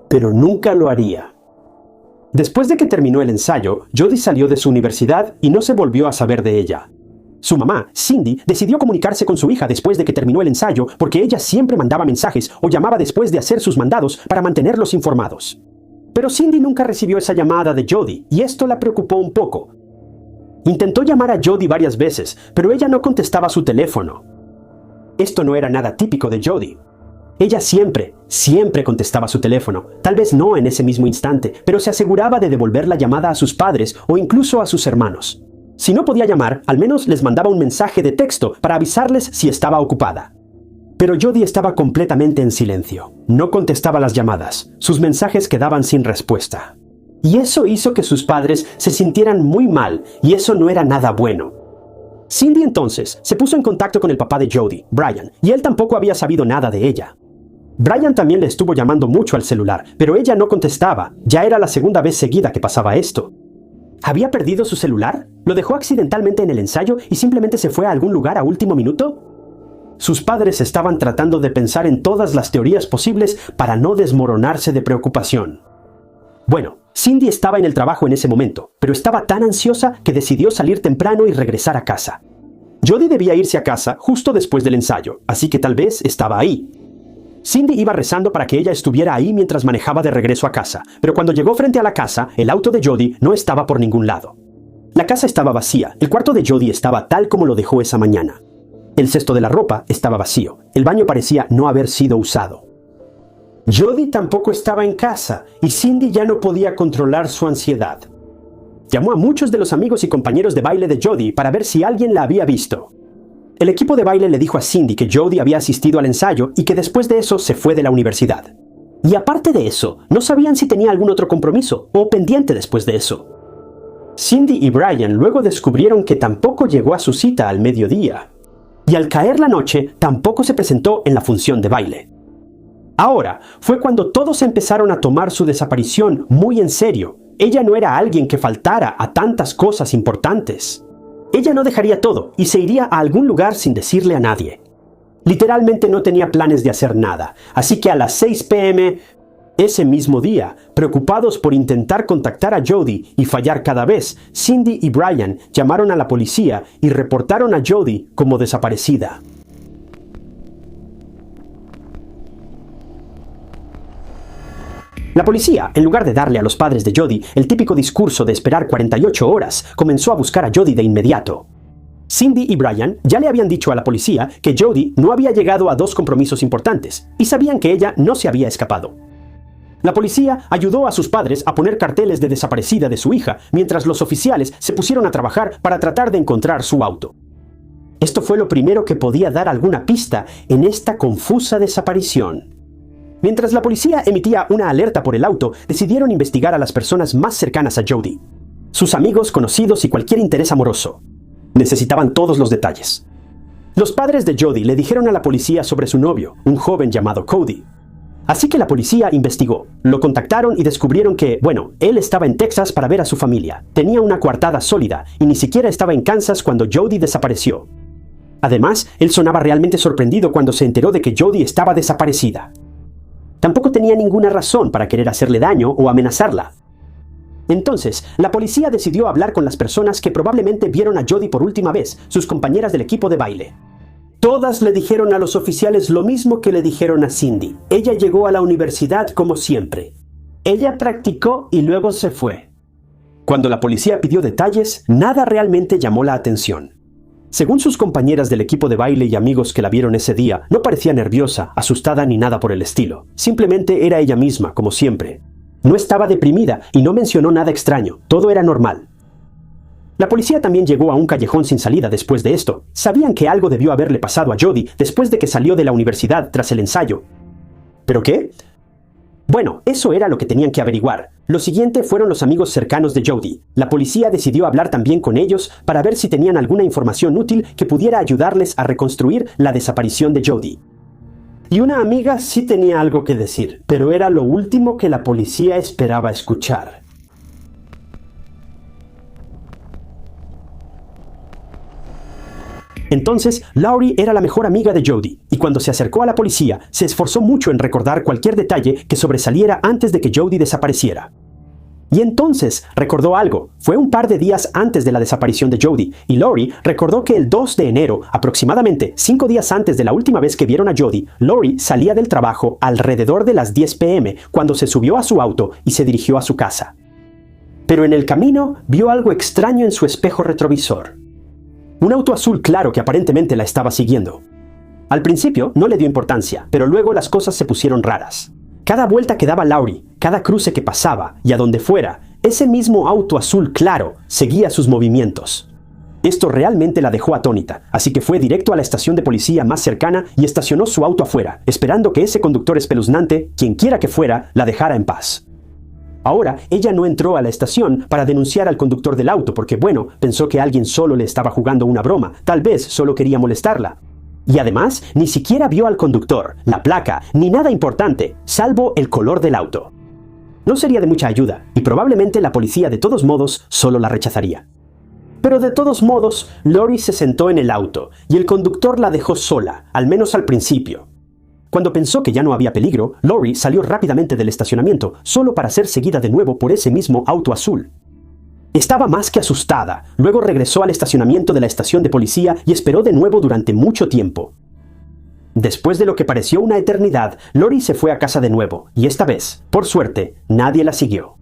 Pero nunca lo haría. Después de que terminó el ensayo, Jody salió de su universidad y no se volvió a saber de ella. Su mamá, Cindy, decidió comunicarse con su hija después de que terminó el ensayo porque ella siempre mandaba mensajes o llamaba después de hacer sus mandados para mantenerlos informados. Pero Cindy nunca recibió esa llamada de Jody y esto la preocupó un poco. Intentó llamar a Jody varias veces, pero ella no contestaba su teléfono. Esto no era nada típico de Jody. Ella siempre contestaba su teléfono, tal vez no en ese mismo instante, pero se aseguraba de devolver la llamada a sus padres o incluso a sus hermanos. Si no podía llamar, al menos les mandaba un mensaje de texto para avisarles si estaba ocupada. Pero Jody estaba completamente en silencio. No contestaba las llamadas. Sus mensajes quedaban sin respuesta. Y eso hizo que sus padres se sintieran muy mal, y eso no era nada bueno. Cindy entonces se puso en contacto con el papá de Jody, Brian, y él tampoco había sabido nada de ella. Brian también le estuvo llamando mucho al celular, pero ella no contestaba. Ya era la segunda vez seguida que pasaba esto. ¿Había perdido su celular? ¿Lo dejó accidentalmente en el ensayo y simplemente se fue a algún lugar a último minuto? Sus padres estaban tratando de pensar en todas las teorías posibles para no desmoronarse de preocupación. Bueno, Cindy estaba en el trabajo en ese momento, pero estaba tan ansiosa que decidió salir temprano y regresar a casa. Jody debía irse a casa justo después del ensayo, así que tal vez estaba ahí. Cindy iba rezando para que ella estuviera ahí mientras manejaba de regreso a casa, pero cuando llegó frente a la casa, el auto de Jody no estaba por ningún lado. La casa estaba vacía, el cuarto de Jody estaba tal como lo dejó esa mañana. El cesto de la ropa estaba vacío, el baño parecía no haber sido usado. Jody tampoco estaba en casa y Cindy ya no podía controlar su ansiedad. Llamó a muchos de los amigos y compañeros de baile de Jody para ver si alguien la había visto. El equipo de baile le dijo a Cindy que Jody había asistido al ensayo y que después de eso se fue de la universidad. Y aparte de eso, no sabían si tenía algún otro compromiso o pendiente después de eso. Cindy y Brian luego descubrieron que tampoco llegó a su cita al mediodía. Y al caer la noche, tampoco se presentó en la función de baile. Ahora fue cuando todos empezaron a tomar su desaparición muy en serio. Ella no era alguien que faltara a tantas cosas importantes. Ella no dejaría todo y se iría a algún lugar sin decirle a nadie. Literalmente no tenía planes de hacer nada, así que a las 6 p.m. ese mismo día, preocupados por intentar contactar a Jody y fallar cada vez, Cindy y Brian llamaron a la policía y reportaron a Jody como desaparecida. La policía, en lugar de darle a los padres de Jody el típico discurso de esperar 48 horas, comenzó a buscar a Jody de inmediato. Cindy y Brian ya le habían dicho a la policía que Jody no había llegado a 2 compromisos importantes y sabían que ella no se había escapado. La policía ayudó a sus padres a poner carteles de desaparecida de su hija mientras los oficiales se pusieron a trabajar para tratar de encontrar su auto. Esto fue lo primero que podía dar alguna pista en esta confusa desaparición. Mientras la policía emitía una alerta por el auto, decidieron investigar a las personas más cercanas a Jody. Sus amigos, conocidos y cualquier interés amoroso. Necesitaban todos los detalles. Los padres de Jody le dijeron a la policía sobre su novio, un joven llamado Cody. Así que la policía investigó. Lo contactaron y descubrieron que, él estaba en Texas para ver a su familia. Tenía una coartada sólida y ni siquiera estaba en Kansas cuando Jody desapareció. Además, él sonaba realmente sorprendido cuando se enteró de que Jody estaba desaparecida. Tampoco tenía ninguna razón para querer hacerle daño o amenazarla. Entonces, la policía decidió hablar con las personas que probablemente vieron a Jodi por última vez, sus compañeras del equipo de baile. Todas le dijeron a los oficiales lo mismo que le dijeron a Cindy. Ella llegó a la universidad como siempre. Ella practicó y luego se fue. Cuando la policía pidió detalles, nada realmente llamó la atención. Según sus compañeras del equipo de baile y amigos que la vieron ese día, no parecía nerviosa, asustada ni nada por el estilo. Simplemente era ella misma, como siempre. No estaba deprimida y no mencionó nada extraño. Todo era normal. La policía también llegó a un callejón sin salida después de esto. Sabían que algo debió haberle pasado a Jodi después de que salió de la universidad tras el ensayo. ¿Pero qué? Bueno, eso era lo que tenían que averiguar. Lo siguiente fueron los amigos cercanos de Jodi. La policía decidió hablar también con ellos para ver si tenían alguna información útil que pudiera ayudarles a reconstruir la desaparición de Jodi. Y una amiga sí tenía algo que decir, pero era lo último que la policía esperaba escuchar. Entonces, Laurie era la mejor amiga de Jodi, y cuando se acercó a la policía, se esforzó mucho en recordar cualquier detalle que sobresaliera antes de que Jodi desapareciera. Y entonces recordó algo. Fue un par de días antes de la desaparición de Jodi, y Laurie recordó que el 2 de enero, aproximadamente 5 días antes de la última vez que vieron a Jodi, Laurie salía del trabajo alrededor de las 10 p.m. cuando se subió a su auto y se dirigió a su casa. Pero en el camino vio algo extraño en su espejo retrovisor. Un auto azul claro que aparentemente la estaba siguiendo. Al principio no le dio importancia, pero luego las cosas se pusieron raras. Cada vuelta que daba Laurie, cada cruce que pasaba y a donde fuera, ese mismo auto azul claro seguía sus movimientos. Esto realmente la dejó atónita, así que fue directo a la estación de policía más cercana y estacionó su auto afuera, esperando que ese conductor espeluznante, quien quiera que fuera, la dejara en paz. Ahora, ella no entró a la estación para denunciar al conductor del auto porque, bueno, pensó que alguien solo le estaba jugando una broma, tal vez solo quería molestarla. Y además, ni siquiera vio al conductor, la placa, ni nada importante, salvo el color del auto. No sería de mucha ayuda, y probablemente la policía de todos modos solo la rechazaría. Pero de todos modos, Laurie se sentó en el auto, y el conductor la dejó sola, al menos al principio. Cuando pensó que ya no había peligro, Laurie salió rápidamente del estacionamiento, solo para ser seguida de nuevo por ese mismo auto azul. Estaba más que asustada. Luego regresó al estacionamiento de la estación de policía y esperó de nuevo durante mucho tiempo. Después de lo que pareció una eternidad, Laurie se fue a casa de nuevo, y esta vez, por suerte, nadie la siguió.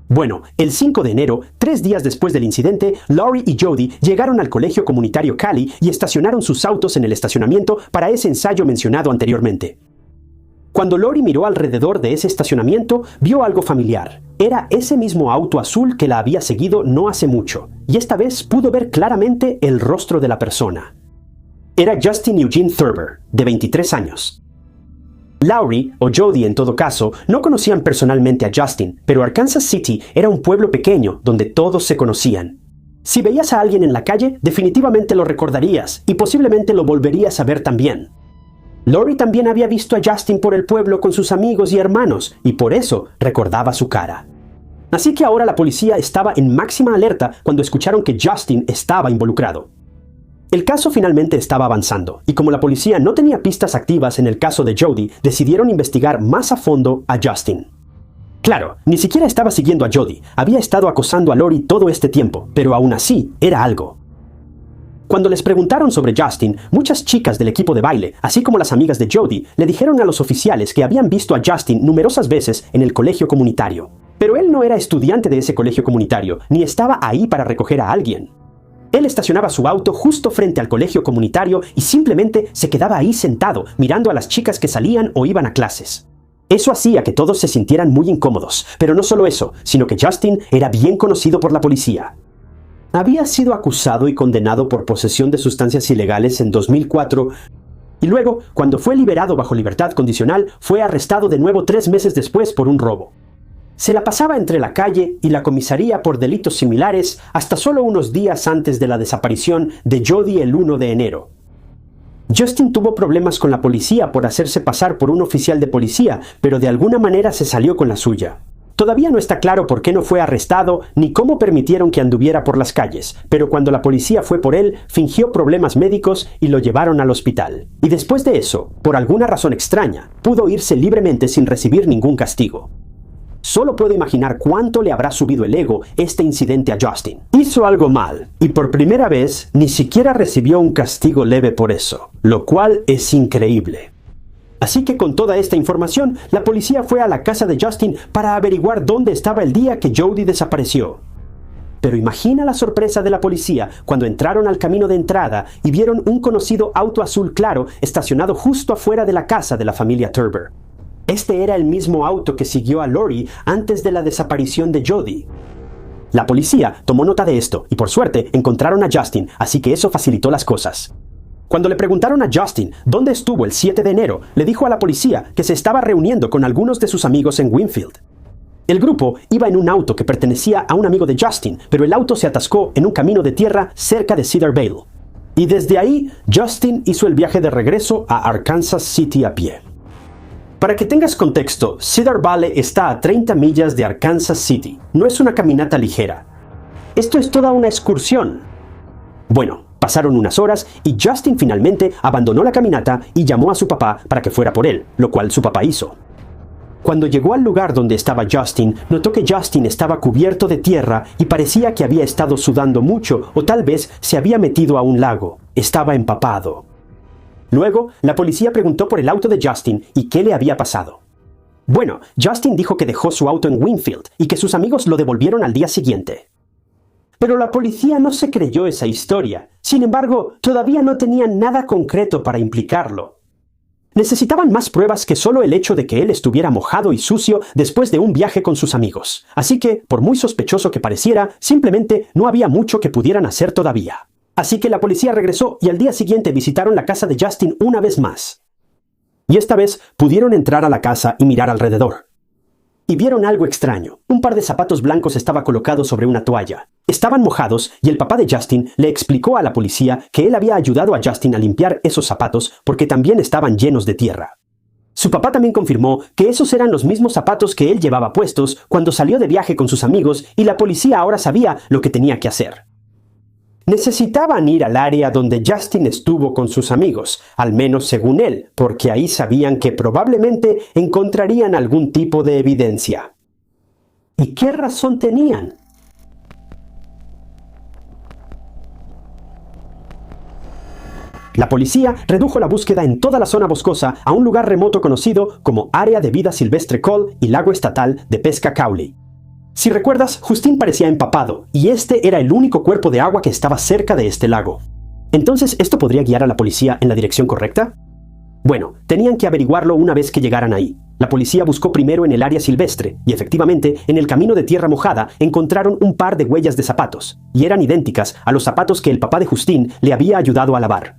Bueno, el 5 de enero, 3 días después del incidente, Laurie y Jodi llegaron al colegio comunitario Cali y estacionaron sus autos en el estacionamiento para ese ensayo mencionado anteriormente. Cuando Laurie miró alrededor de ese estacionamiento, vio algo familiar. Era ese mismo auto azul que la había seguido no hace mucho, y esta vez pudo ver claramente el rostro de la persona. Era Justin Eugene Thurber, de 23 años. Laurie, o Jodi en todo caso, no conocían personalmente a Justin, pero Arkansas City era un pueblo pequeño donde todos se conocían. Si veías a alguien en la calle, definitivamente lo recordarías, y posiblemente lo volverías a ver también. Laurie también había visto a Justin por el pueblo con sus amigos y hermanos, y por eso recordaba su cara. Así que ahora la policía estaba en máxima alerta cuando escucharon que Justin estaba involucrado. El caso finalmente estaba avanzando, y como la policía no tenía pistas activas en el caso de Jodi, decidieron investigar más a fondo a Justin. Claro, ni siquiera estaba siguiendo a Jodi, había estado acosando a Laurie todo este tiempo, pero aún así era algo. Cuando les preguntaron sobre Justin, muchas chicas del equipo de baile, así como las amigas de Jodi, le dijeron a los oficiales que habían visto a Justin numerosas veces en el colegio comunitario. Pero él no era estudiante de ese colegio comunitario, ni estaba ahí para recoger a alguien. Él estacionaba su auto justo frente al colegio comunitario y simplemente se quedaba ahí sentado, mirando a las chicas que salían o iban a clases. Eso hacía que todos se sintieran muy incómodos, pero no solo eso, sino que Justin era bien conocido por la policía. Había sido acusado y condenado por posesión de sustancias ilegales en 2004 y luego, cuando fue liberado bajo libertad condicional, fue arrestado de nuevo 3 meses después por un robo. Se la pasaba entre la calle y la comisaría por delitos similares hasta solo unos días antes de la desaparición de Jodi el 1 de enero. Justin tuvo problemas con la policía por hacerse pasar por un oficial de policía, pero de alguna manera se salió con la suya. Todavía no está claro por qué no fue arrestado ni cómo permitieron que anduviera por las calles, pero cuando la policía fue por él, fingió problemas médicos y lo llevaron al hospital. Y después de eso, por alguna razón extraña, pudo irse libremente sin recibir ningún castigo. Solo puedo imaginar cuánto le habrá subido el ego este incidente a Justin. Hizo algo mal, y por primera vez ni siquiera recibió un castigo leve por eso, lo cual es increíble. Así que con toda esta información, la policía fue a la casa de Justin para averiguar dónde estaba el día que Jody desapareció. Pero imagina la sorpresa de la policía cuando entraron al camino de entrada y vieron un conocido auto azul claro estacionado justo afuera de la casa de la familia Turber. Este era el mismo auto que siguió a Lori antes de la desaparición de Jody. La policía tomó nota de esto y por suerte encontraron a Justin, así que eso facilitó las cosas. Cuando le preguntaron a Justin dónde estuvo el 7 de enero, le dijo a la policía que se estaba reuniendo con algunos de sus amigos en Winfield. El grupo iba en un auto que pertenecía a un amigo de Justin, pero el auto se atascó en un camino de tierra cerca de Cedar Vale. Y desde ahí, Justin hizo el viaje de regreso a Arkansas City a pie. Para que tengas contexto, Cedar Valley está a 30 millas de Arkansas City. No es una caminata ligera. Esto es toda una excursión. Bueno, pasaron unas horas y Justin finalmente abandonó la caminata y llamó a su papá para que fuera por él, lo cual su papá hizo. Cuando llegó al lugar donde estaba Justin, notó que Justin estaba cubierto de tierra y parecía que había estado sudando mucho o tal vez se había metido a un lago. Estaba empapado. Luego, la policía preguntó por el auto de Justin y qué le había pasado. Bueno, Justin dijo que dejó su auto en Winfield y que sus amigos lo devolvieron al día siguiente. Pero la policía no se creyó esa historia. Sin embargo, todavía no tenían nada concreto para implicarlo. Necesitaban más pruebas que solo el hecho de que él estuviera mojado y sucio después de un viaje con sus amigos. Así que, por muy sospechoso que pareciera, simplemente no había mucho que pudieran hacer todavía. Así que la policía regresó y al día siguiente visitaron la casa de Justin una vez más. Y esta vez pudieron entrar a la casa y mirar alrededor. Y vieron algo extraño. Un par de zapatos blancos estaba colocado sobre una toalla. Estaban mojados y el papá de Justin le explicó a la policía que él había ayudado a Justin a limpiar esos zapatos porque también estaban llenos de tierra. Su papá también confirmó que esos eran los mismos zapatos que él llevaba puestos cuando salió de viaje con sus amigos y la policía ahora sabía lo que tenía que hacer. Necesitaban ir al área donde Justin estuvo con sus amigos, al menos según él, porque ahí sabían que probablemente encontrarían algún tipo de evidencia. ¿Y qué razón tenían? La policía redujo la búsqueda en toda la zona boscosa a un lugar remoto conocido como Área de Vida Silvestre Cole y Lago Estatal de Pesca Cowley. Si recuerdas, Justin parecía empapado, y este era el único cuerpo de agua que estaba cerca de este lago. Entonces, ¿esto podría guiar a la policía en la dirección correcta? Bueno, tenían que averiguarlo una vez que llegaran ahí. La policía buscó primero en el área silvestre, y efectivamente, en el camino de tierra mojada, encontraron un par de huellas de zapatos, y eran idénticas a los zapatos que el papá de Justin le había ayudado a lavar.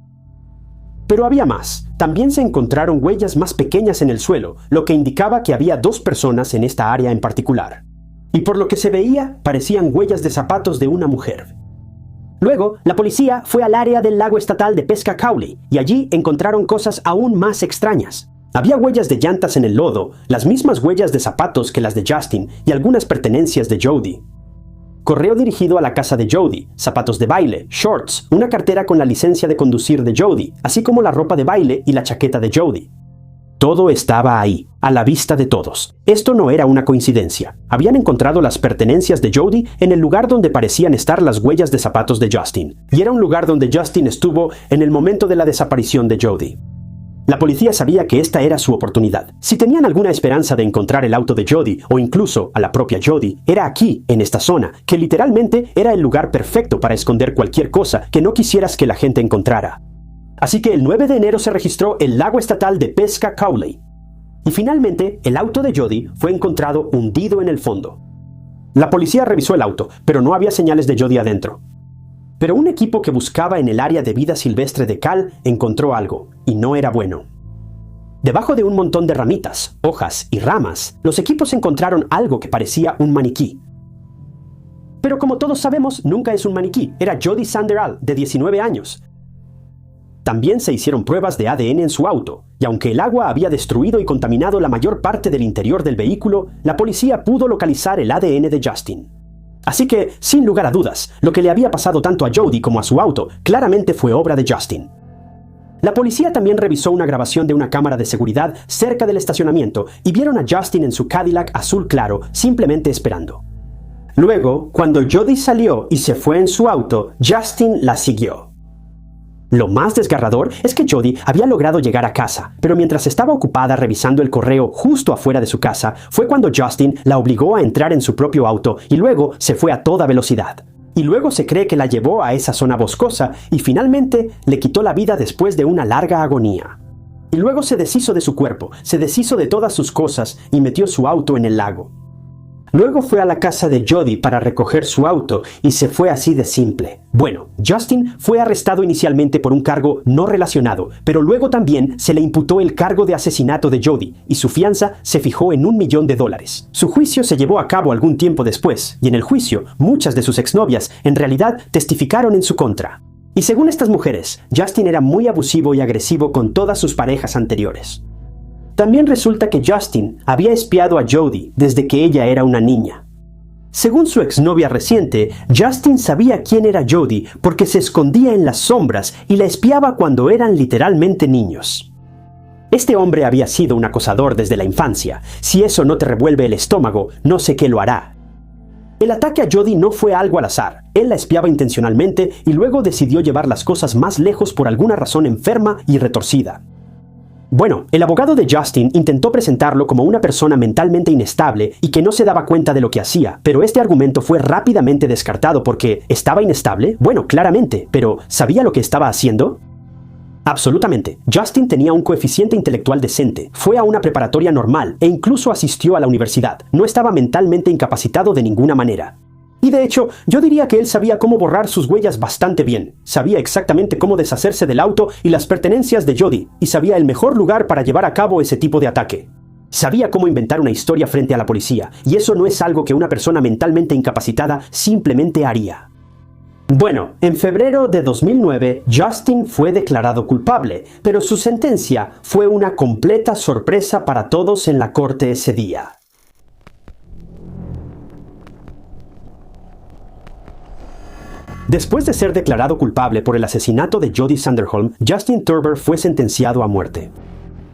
Pero había más. También se encontraron huellas más pequeñas en el suelo, lo que indicaba que había dos personas en esta área en particular. Y por lo que se veía, parecían huellas de zapatos de una mujer. Luego, la policía fue al área del lago estatal de Pesca Cowley, y allí encontraron cosas aún más extrañas. Había huellas de llantas en el lodo, las mismas huellas de zapatos que las de Justin, y algunas pertenencias de Jody. Correo dirigido a la casa de Jody, zapatos de baile, shorts, una cartera con la licencia de conducir de Jody, así como la ropa de baile y la chaqueta de Jody. Todo estaba ahí, a la vista de todos. Esto no era una coincidencia. Habían encontrado las pertenencias de Jody en el lugar donde parecían estar las huellas de zapatos de Justin. Y era un lugar donde Justin estuvo en el momento de la desaparición de Jody. La policía sabía que esta era su oportunidad. Si tenían alguna esperanza de encontrar el auto de Jody, o incluso a la propia Jody, era aquí, en esta zona, que literalmente era el lugar perfecto para esconder cualquier cosa que no quisieras que la gente encontrara. Así que el 9 de enero se registró el lago estatal de Pesca Cowley. Y finalmente, el auto de Jody fue encontrado hundido en el fondo. La policía revisó el auto, pero no había señales de Jody adentro. Pero un equipo que buscaba en el área de vida silvestre de Cal encontró algo, y no era bueno. Debajo de un montón de ramitas, hojas y ramas, los equipos encontraron algo que parecía un maniquí. Pero como todos sabemos, nunca es un maniquí, era Jody Sanderal, de 19 años. También se hicieron pruebas de ADN en su auto, y aunque el agua había destruido y contaminado la mayor parte del interior del vehículo, la policía pudo localizar el ADN de Justin. Así que, sin lugar a dudas, lo que le había pasado tanto a Jody como a su auto claramente fue obra de Justin. La policía también revisó una grabación de una cámara de seguridad cerca del estacionamiento y vieron a Justin en su Cadillac azul claro, simplemente esperando. Luego, cuando Jodi salió y se fue en su auto, Justin la siguió. Lo más desgarrador es que Jodi había logrado llegar a casa, pero mientras estaba ocupada revisando el correo justo afuera de su casa, fue cuando Justin la obligó a entrar en su propio auto y luego se fue a toda velocidad. Y luego se cree que la llevó a esa zona boscosa y finalmente le quitó la vida después de una larga agonía. Y luego se deshizo de su cuerpo, se deshizo de todas sus cosas y metió su auto en el lago. Luego fue a la casa de Jodi para recoger su auto y se fue así de simple. Bueno, Justin fue arrestado inicialmente por un cargo no relacionado, pero luego también se le imputó el cargo de asesinato de Jodi y su fianza se fijó en $1 millón. Su juicio se llevó a cabo algún tiempo después y en el juicio muchas de sus exnovias en realidad testificaron en su contra. Y según estas mujeres, Justin era muy abusivo y agresivo con todas sus parejas anteriores. También resulta que Justin había espiado a Jodi desde que ella era una niña. Según su exnovia reciente, Justin sabía quién era Jodi porque se escondía en las sombras y la espiaba cuando eran literalmente niños. Este hombre había sido un acosador desde la infancia. Si eso no te revuelve el estómago, no sé qué lo hará. El ataque a Jodi no fue algo al azar. Él la espiaba intencionalmente y luego decidió llevar las cosas más lejos por alguna razón enferma y retorcida. Bueno, el abogado de Justin intentó presentarlo como una persona mentalmente inestable y que no se daba cuenta de lo que hacía, pero este argumento fue rápidamente descartado porque ¿estaba inestable? Bueno, claramente, pero ¿sabía lo que estaba haciendo? Absolutamente. Justin tenía un coeficiente intelectual decente, fue a una preparatoria normal e incluso asistió a la universidad. No estaba mentalmente incapacitado de ninguna manera. Y de hecho, yo diría que él sabía cómo borrar sus huellas bastante bien. Sabía exactamente cómo deshacerse del auto y las pertenencias de Jodi, y sabía el mejor lugar para llevar a cabo ese tipo de ataque. Sabía cómo inventar una historia frente a la policía, y eso no es algo que una persona mentalmente incapacitada simplemente haría. Bueno, en febrero de 2009, Justin fue declarado culpable, pero su sentencia fue una completa sorpresa para todos en la corte ese día. Después de ser declarado culpable por el asesinato de Jodi Sanderholm, Justin Turber fue sentenciado a muerte.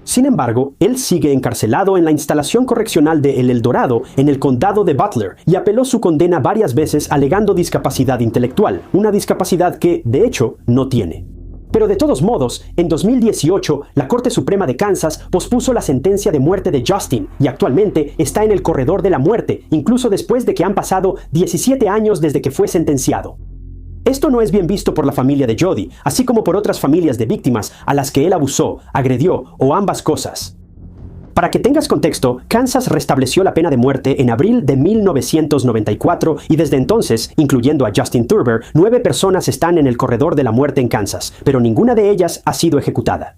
Sin embargo, él sigue encarcelado en la instalación correccional de El Eldorado en el condado de Butler y apeló su condena varias veces alegando discapacidad intelectual, una discapacidad que, de hecho, no tiene. Pero de todos modos, en 2018, la Corte Suprema de Kansas pospuso la sentencia de muerte de Justin y actualmente está en el corredor de la muerte, incluso después de que han pasado 17 años desde que fue sentenciado. Esto no es bien visto por la familia de Jodi, así como por otras familias de víctimas a las que él abusó, agredió o ambas cosas. Para que tengas contexto, Kansas restableció la pena de muerte en abril de 1994 y desde entonces, incluyendo a Justin Turber, 9 personas están en el corredor de la muerte en Kansas, pero ninguna de ellas ha sido ejecutada.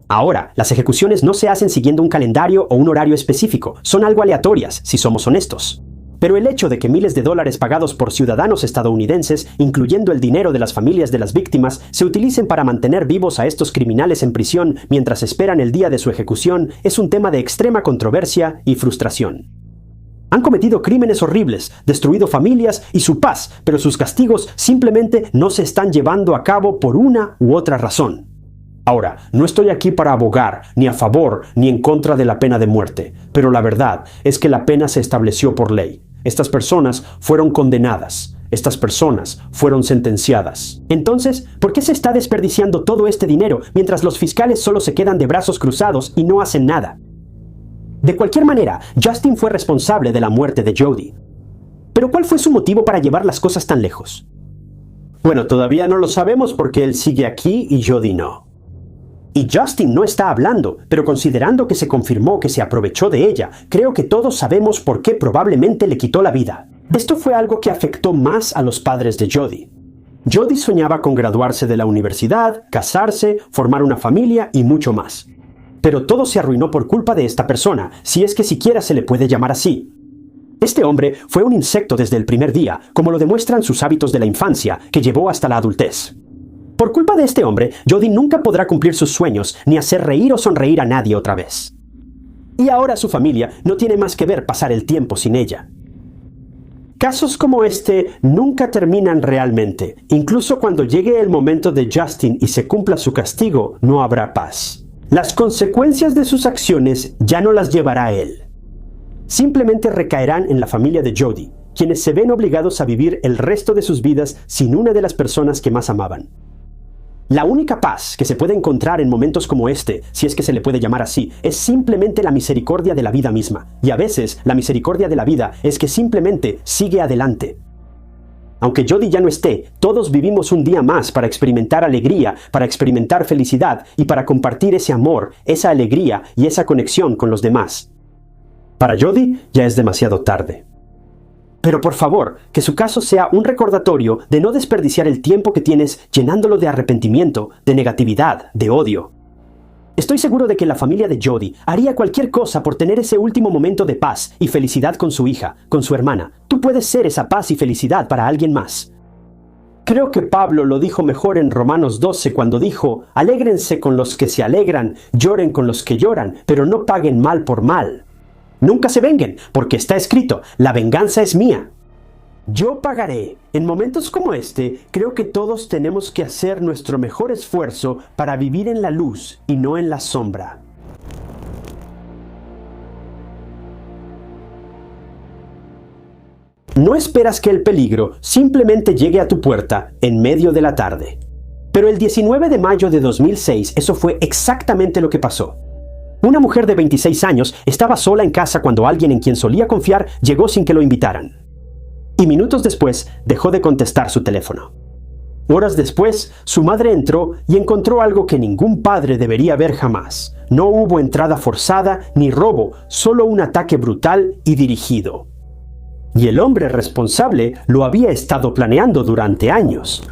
Ahora, las ejecuciones no se hacen siguiendo un calendario o un horario específico, son algo aleatorias, si somos honestos. Pero el hecho de que miles de dólares pagados por ciudadanos estadounidenses, incluyendo el dinero de las familias de las víctimas, se utilicen para mantener vivos a estos criminales en prisión mientras esperan el día de su ejecución, es un tema de extrema controversia y frustración. Han cometido crímenes horribles, destruido familias y su paz, pero sus castigos simplemente no se están llevando a cabo por una u otra razón. Ahora, no estoy aquí para abogar ni a favor ni en contra de la pena de muerte, pero la verdad es que la pena se estableció por ley. Estas personas fueron condenadas. Estas personas fueron sentenciadas. Entonces, ¿por qué se está desperdiciando todo este dinero mientras los fiscales solo se quedan de brazos cruzados y no hacen nada? De cualquier manera, Justin fue responsable de la muerte de Jodi. Pero ¿cuál fue su motivo para llevar las cosas tan lejos? Bueno, todavía no lo sabemos porque él sigue aquí y Jodi no. Y Justin no está hablando, pero considerando que se confirmó que se aprovechó de ella, creo que todos sabemos por qué probablemente le quitó la vida. Esto fue algo que afectó más a los padres de Jodi. Jodi soñaba con graduarse de la universidad, casarse, formar una familia y mucho más. Pero todo se arruinó por culpa de esta persona, si es que siquiera se le puede llamar así. Este hombre fue un insecto desde el primer día, como lo demuestran sus hábitos de la infancia, que llevó hasta la adultez. Por culpa de este hombre, Jodi nunca podrá cumplir sus sueños ni hacer reír o sonreír a nadie otra vez. Y ahora su familia no tiene más que ver pasar el tiempo sin ella. Casos como este nunca terminan realmente. Incluso cuando llegue el momento de Justin y se cumpla su castigo, no habrá paz. Las consecuencias de sus acciones ya no las llevará él. Simplemente recaerán en la familia de Jody, quienes se ven obligados a vivir el resto de sus vidas sin una de las personas que más amaban. La única paz que se puede encontrar en momentos como este, si es que se le puede llamar así, es simplemente la misericordia de la vida misma. Y a veces, la misericordia de la vida es que simplemente sigue adelante. Aunque Jody ya no esté, todos vivimos un día más para experimentar alegría, para experimentar felicidad y para compartir ese amor, esa alegría y esa conexión con los demás. Para Jody ya es demasiado tarde. Pero por favor, que su caso sea un recordatorio de no desperdiciar el tiempo que tienes llenándolo de arrepentimiento, de negatividad, de odio. Estoy seguro de que la familia de Jody haría cualquier cosa por tener ese último momento de paz y felicidad con su hija, con su hermana. Tú puedes ser esa paz y felicidad para alguien más. Creo que Pablo lo dijo mejor en Romanos 12 cuando dijo: «Alégrense con los que se alegran, lloren con los que lloran, pero no paguen mal por mal». Nunca se venguen, porque está escrito: «La venganza es mía. Yo pagaré». En momentos como este, creo que todos tenemos que hacer nuestro mejor esfuerzo para vivir en la luz y no en la sombra. No esperas que el peligro simplemente llegue a tu puerta en medio de la tarde. Pero el 19 de mayo de 2006, eso fue exactamente lo que pasó. Una mujer de 26 años estaba sola en casa cuando alguien en quien solía confiar llegó sin que lo invitaran. Y minutos después dejó de contestar su teléfono. Horas después, su madre entró y encontró algo que ningún padre debería ver jamás. No hubo entrada forzada ni robo, solo un ataque brutal y dirigido. Y el hombre responsable lo había estado planeando durante años.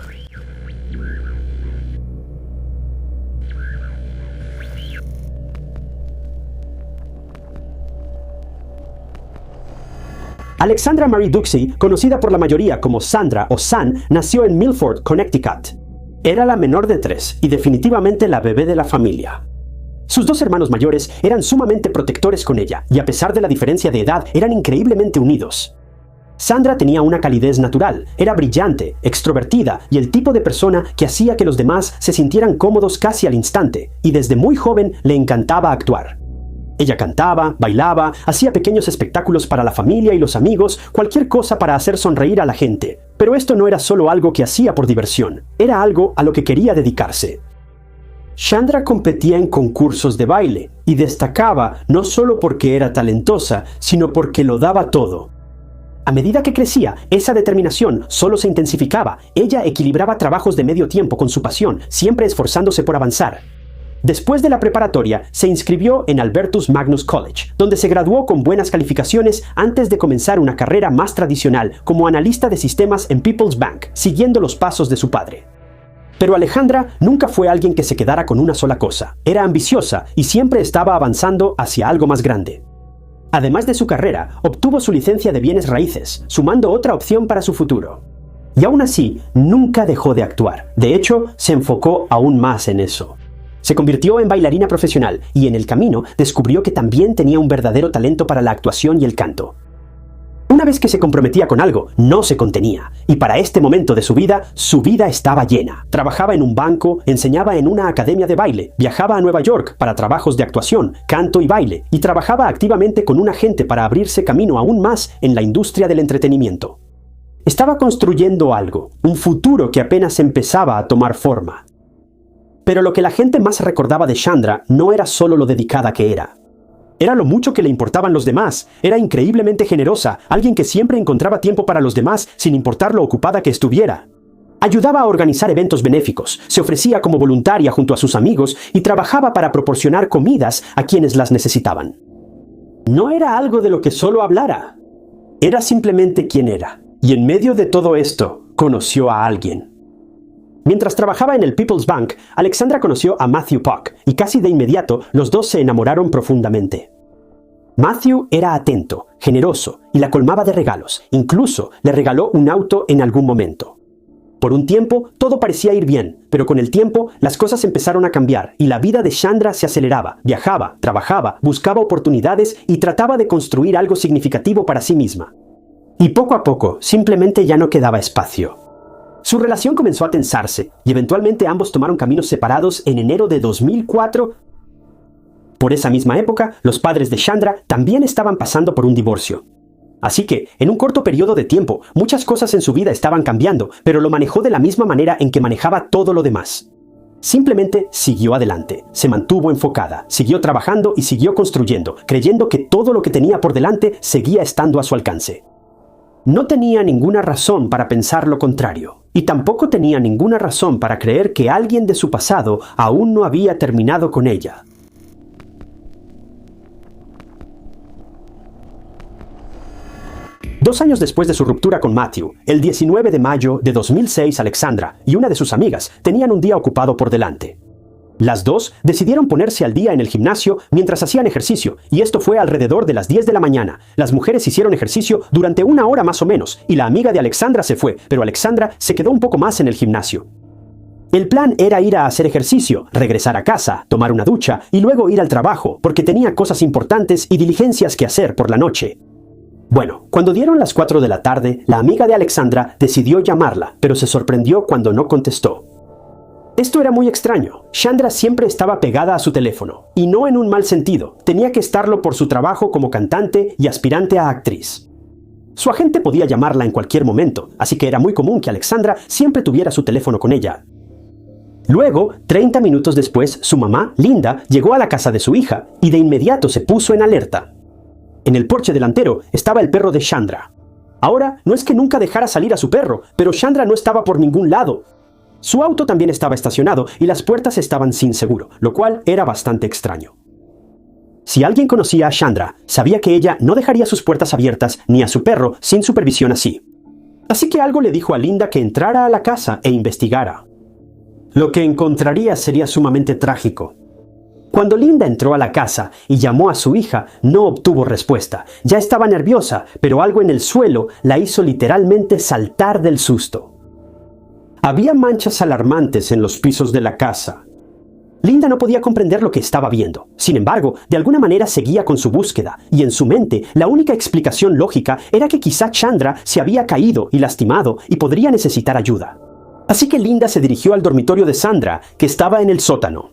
Alexandra Marie Duxey, conocida por la mayoría como Sandra o San, nació en Milford, Connecticut. Era la menor de 3 y definitivamente la bebé de la familia. Sus 2 hermanos mayores eran sumamente protectores con ella y a pesar de la diferencia de edad eran increíblemente unidos. Sandra tenía una calidez natural, era brillante, extrovertida y el tipo de persona que hacía que los demás se sintieran cómodos casi al instante, y desde muy joven le encantaba actuar. Ella cantaba, bailaba, hacía pequeños espectáculos para la familia y los amigos, cualquier cosa para hacer sonreír a la gente. Pero esto no era solo algo que hacía por diversión, era algo a lo que quería dedicarse. Sandra competía en concursos de baile y destacaba no solo porque era talentosa, sino porque lo daba todo. A medida que crecía, esa determinación solo se intensificaba. Ella equilibraba trabajos de medio tiempo con su pasión, siempre esforzándose por avanzar. Después de la preparatoria, se inscribió en Albertus Magnus College, donde se graduó con buenas calificaciones antes de comenzar una carrera más tradicional como analista de sistemas en People's Bank, siguiendo los pasos de su padre. Pero Alejandra nunca fue alguien que se quedara con una sola cosa. Era ambiciosa y siempre estaba avanzando hacia algo más grande. Además de su carrera, obtuvo su licencia de bienes raíces, sumando otra opción para su futuro. Y aún así, nunca dejó de actuar. De hecho, se enfocó aún más en eso. Se convirtió en bailarina profesional y en el camino descubrió que también tenía un verdadero talento para la actuación y el canto. Una vez que se comprometía con algo, no se contenía, y para este momento de su vida estaba llena. Trabajaba en un banco, enseñaba en una academia de baile, viajaba a Nueva York para trabajos de actuación, canto y baile, y trabajaba activamente con un agente para abrirse camino aún más en la industria del entretenimiento. Estaba construyendo algo, un futuro que apenas empezaba a tomar forma. Pero lo que la gente más recordaba de Sandra no era solo lo dedicada que era. Era lo mucho que le importaban los demás. Era increíblemente generosa, alguien que siempre encontraba tiempo para los demás sin importar lo ocupada que estuviera. Ayudaba a organizar eventos benéficos, se ofrecía como voluntaria junto a sus amigos y trabajaba para proporcionar comidas a quienes las necesitaban. No era algo de lo que solo hablara. Era simplemente quien era. Y en medio de todo esto, conoció a alguien. Mientras trabajaba en el People's Bank, Alexandra conoció a Matthew Puck, y casi de inmediato los dos se enamoraron profundamente. Matthew era atento, generoso, y la colmaba de regalos. Incluso le regaló un auto en algún momento. Por un tiempo, todo parecía ir bien, pero con el tiempo, las cosas empezaron a cambiar, y la vida de Sandra se aceleraba. Viajaba, trabajaba, buscaba oportunidades y trataba de construir algo significativo para sí misma. Y poco a poco, simplemente ya no quedaba espacio. Su relación comenzó a tensarse y eventualmente ambos tomaron caminos separados en enero de 2004. Por esa misma época, los padres de Chandra también estaban pasando por un divorcio. Así que, en un corto periodo de tiempo, muchas cosas en su vida estaban cambiando, pero lo manejó de la misma manera en que manejaba todo lo demás. Simplemente siguió adelante, se mantuvo enfocada, siguió trabajando y siguió construyendo, creyendo que todo lo que tenía por delante seguía estando a su alcance. No tenía ninguna razón para pensar lo contrario, y tampoco tenía ninguna razón para creer que alguien de su pasado aún no había terminado con ella. Dos años después de su ruptura con Matthew, el 19 de mayo de 2006, Alexandra y una de sus amigas tenían un día ocupado por delante. Las dos decidieron ponerse al día en el gimnasio mientras hacían ejercicio, y esto fue alrededor de las 10 de la mañana. Las mujeres hicieron ejercicio durante una hora más o menos, y la amiga de Alexandra se fue, pero Alexandra se quedó un poco más en el gimnasio. El plan era ir a hacer ejercicio, regresar a casa, tomar una ducha y luego ir al trabajo, porque tenía cosas importantes y diligencias que hacer por la noche. Bueno, cuando dieron las 4 de la tarde, la amiga de Alexandra decidió llamarla, pero se sorprendió cuando no contestó. Esto era muy extraño. Chandra siempre estaba pegada a su teléfono, y no en un mal sentido. Tenía que estarlo por su trabajo como cantante y aspirante a actriz. Su agente podía llamarla en cualquier momento, así que era muy común que Alexandra siempre tuviera su teléfono con ella. Luego, 30 minutos después, su mamá, Linda, llegó a la casa de su hija, y de inmediato se puso en alerta. En el porche delantero estaba el perro de Chandra. Ahora, no es que nunca dejara salir a su perro, pero Chandra no estaba por ningún lado. Su auto también estaba estacionado y las puertas estaban sin seguro, lo cual era bastante extraño. Si alguien conocía a Chandra, sabía que ella no dejaría sus puertas abiertas ni a su perro sin supervisión así. Así que algo le dijo a Linda que entrara a la casa e investigara. Lo que encontraría sería sumamente trágico. Cuando Linda entró a la casa y llamó a su hija, no obtuvo respuesta. Ya estaba nerviosa, pero algo en el suelo la hizo literalmente saltar del susto. Había manchas alarmantes en los pisos de la casa. Linda no podía comprender lo que estaba viendo. Sin embargo, de alguna manera seguía con su búsqueda, y en su mente la única explicación lógica era que quizá Chandra se había caído y lastimado y podría necesitar ayuda. Así que Linda se dirigió al dormitorio de Sandra, que estaba en el sótano.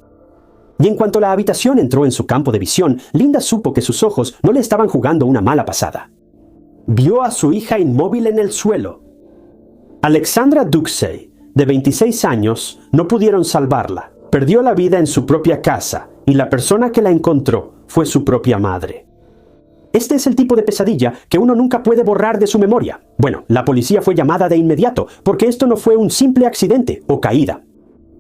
Y en cuanto la habitación entró en su campo de visión, Linda supo que sus ojos no le estaban jugando una mala pasada. Vio a su hija inmóvil en el suelo. Alexandra Duxey, de 26 años, no pudieron salvarla. Perdió la vida en su propia casa, y la persona que la encontró fue su propia madre. Este es el tipo de pesadilla que uno nunca puede borrar de su memoria. Bueno, la policía fue llamada de inmediato, porque esto no fue un simple accidente o caída.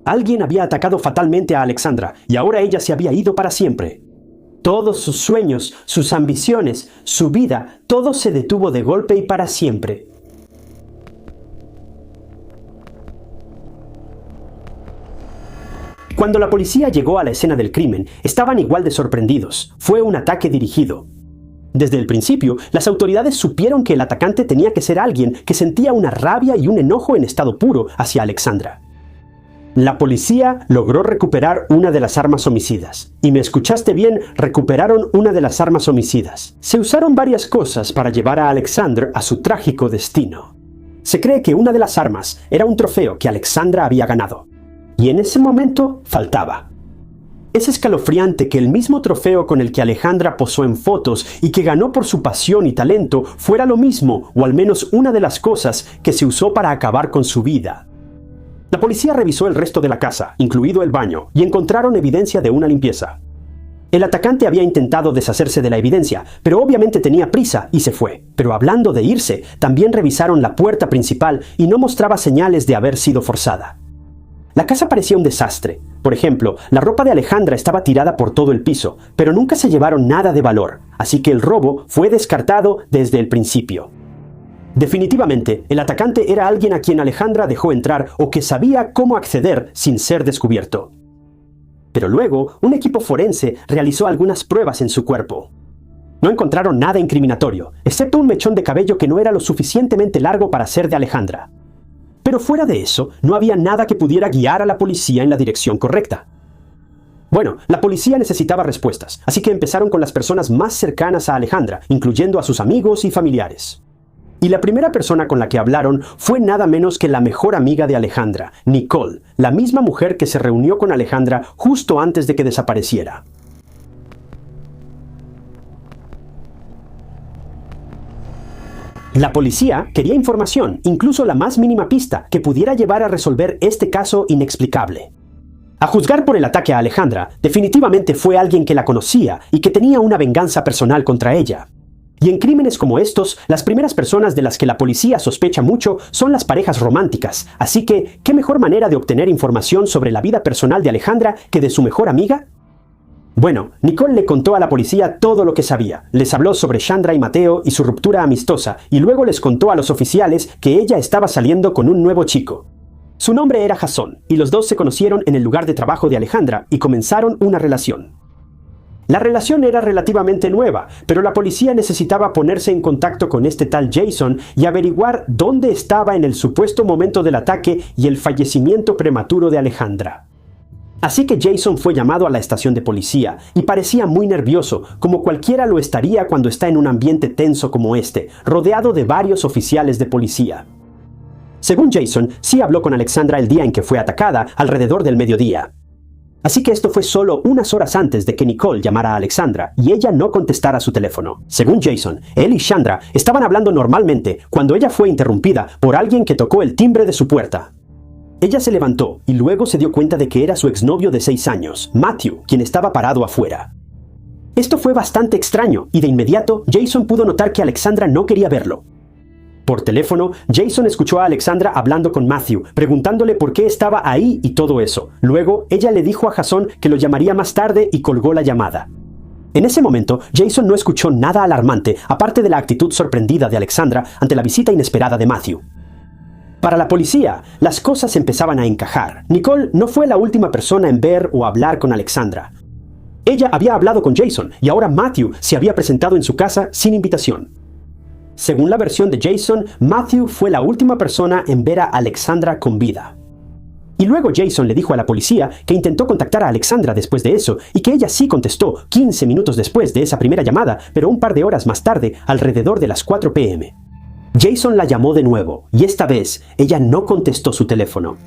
Alguien había atacado fatalmente a Alexandra, y ahora ella se había ido para siempre. Todos sus sueños, sus ambiciones, su vida, todo se detuvo de golpe y para siempre. Cuando la policía llegó a la escena del crimen, estaban igual de sorprendidos. Fue un ataque dirigido. Desde el principio, las autoridades supieron que el atacante tenía que ser alguien que sentía una rabia y un enojo en estado puro hacia Alexandra. La policía logró recuperar una de las armas homicidas. Y me escuchaste bien, recuperaron una de las armas homicidas. Se usaron varias cosas para llevar a Alexandra a su trágico destino. Se cree que una de las armas era un trofeo que Alexandra había ganado. Y en ese momento faltaba. Es escalofriante que el mismo trofeo con el que Alejandra posó en fotos y que ganó por su pasión y talento fuera lo mismo, o al menos una de las cosas que se usó para acabar con su vida. La policía revisó el resto de la casa, incluido el baño, y encontraron evidencia de una limpieza. El atacante había intentado deshacerse de la evidencia, pero obviamente tenía prisa y se fue. Pero hablando de irse, también revisaron la puerta principal y no mostraba señales de haber sido forzada. La casa parecía un desastre. Por ejemplo, la ropa de Alejandra estaba tirada por todo el piso, pero nunca se llevaron nada de valor, así que el robo fue descartado desde el principio. Definitivamente, el atacante era alguien a quien Alejandra dejó entrar o que sabía cómo acceder sin ser descubierto. Pero luego, un equipo forense realizó algunas pruebas en su cuerpo. No encontraron nada incriminatorio, excepto un mechón de cabello que no era lo suficientemente largo para ser de Alejandra. Pero fuera de eso, no había nada que pudiera guiar a la policía en la dirección correcta. Bueno, la policía necesitaba respuestas, así que empezaron con las personas más cercanas a Alejandra, incluyendo a sus amigos y familiares. Y la primera persona con la que hablaron fue nada menos que la mejor amiga de Alejandra, Nicole, la misma mujer que se reunió con Alejandra justo antes de que desapareciera. La policía quería información, incluso la más mínima pista, que pudiera llevar a resolver este caso inexplicable. A juzgar por el ataque a Alejandra, definitivamente fue alguien que la conocía y que tenía una venganza personal contra ella. Y en crímenes como estos, las primeras personas de las que la policía sospecha mucho son las parejas románticas, así que, ¿qué mejor manera de obtener información sobre la vida personal de Alejandra que de su mejor amiga? Bueno, Nicole le contó a la policía todo lo que sabía. Les habló sobre Chandra y Mateo y su ruptura amistosa, y luego les contó a los oficiales que ella estaba saliendo con un nuevo chico. Su nombre era Jason, y los dos se conocieron en el lugar de trabajo de Alejandra y comenzaron una relación. La relación era relativamente nueva, pero la policía necesitaba ponerse en contacto con este tal Jason y averiguar dónde estaba en el supuesto momento del ataque y el fallecimiento prematuro de Alejandra. Así que Jason fue llamado a la estación de policía y parecía muy nervioso, como cualquiera lo estaría cuando está en un ambiente tenso como este, rodeado de varios oficiales de policía. Según Jason, sí habló con Alexandra el día en que fue atacada, alrededor del mediodía. Así que esto fue solo unas horas antes de que Nicole llamara a Alexandra y ella no contestara su teléfono. Según Jason, él y Chandra estaban hablando normalmente cuando ella fue interrumpida por alguien que tocó el timbre de su puerta. Ella se levantó y luego se dio cuenta de que era su exnovio de 6 años, Matthew, quien estaba parado afuera. Esto fue bastante extraño y de inmediato Jason pudo notar que Alexandra no quería verlo. Por teléfono, Jason escuchó a Alexandra hablando con Matthew, preguntándole por qué estaba ahí y todo eso. Luego, ella le dijo a Jason que lo llamaría más tarde y colgó la llamada. En ese momento, Jason no escuchó nada alarmante, aparte de la actitud sorprendida de Alexandra ante la visita inesperada de Matthew. Para la policía, las cosas empezaban a encajar. Nicole no fue la última persona en ver o hablar con Alexandra. Ella había hablado con Jason y ahora Matthew se había presentado en su casa sin invitación. Según la versión de Jason, Matthew fue la última persona en ver a Alexandra con vida. Y luego Jason le dijo a la policía que intentó contactar a Alexandra después de eso y que ella sí contestó 15 minutos después de esa primera llamada, pero un par de horas más tarde, alrededor de las 4 p.m. Jason la llamó de nuevo y esta vez ella no contestó su teléfono.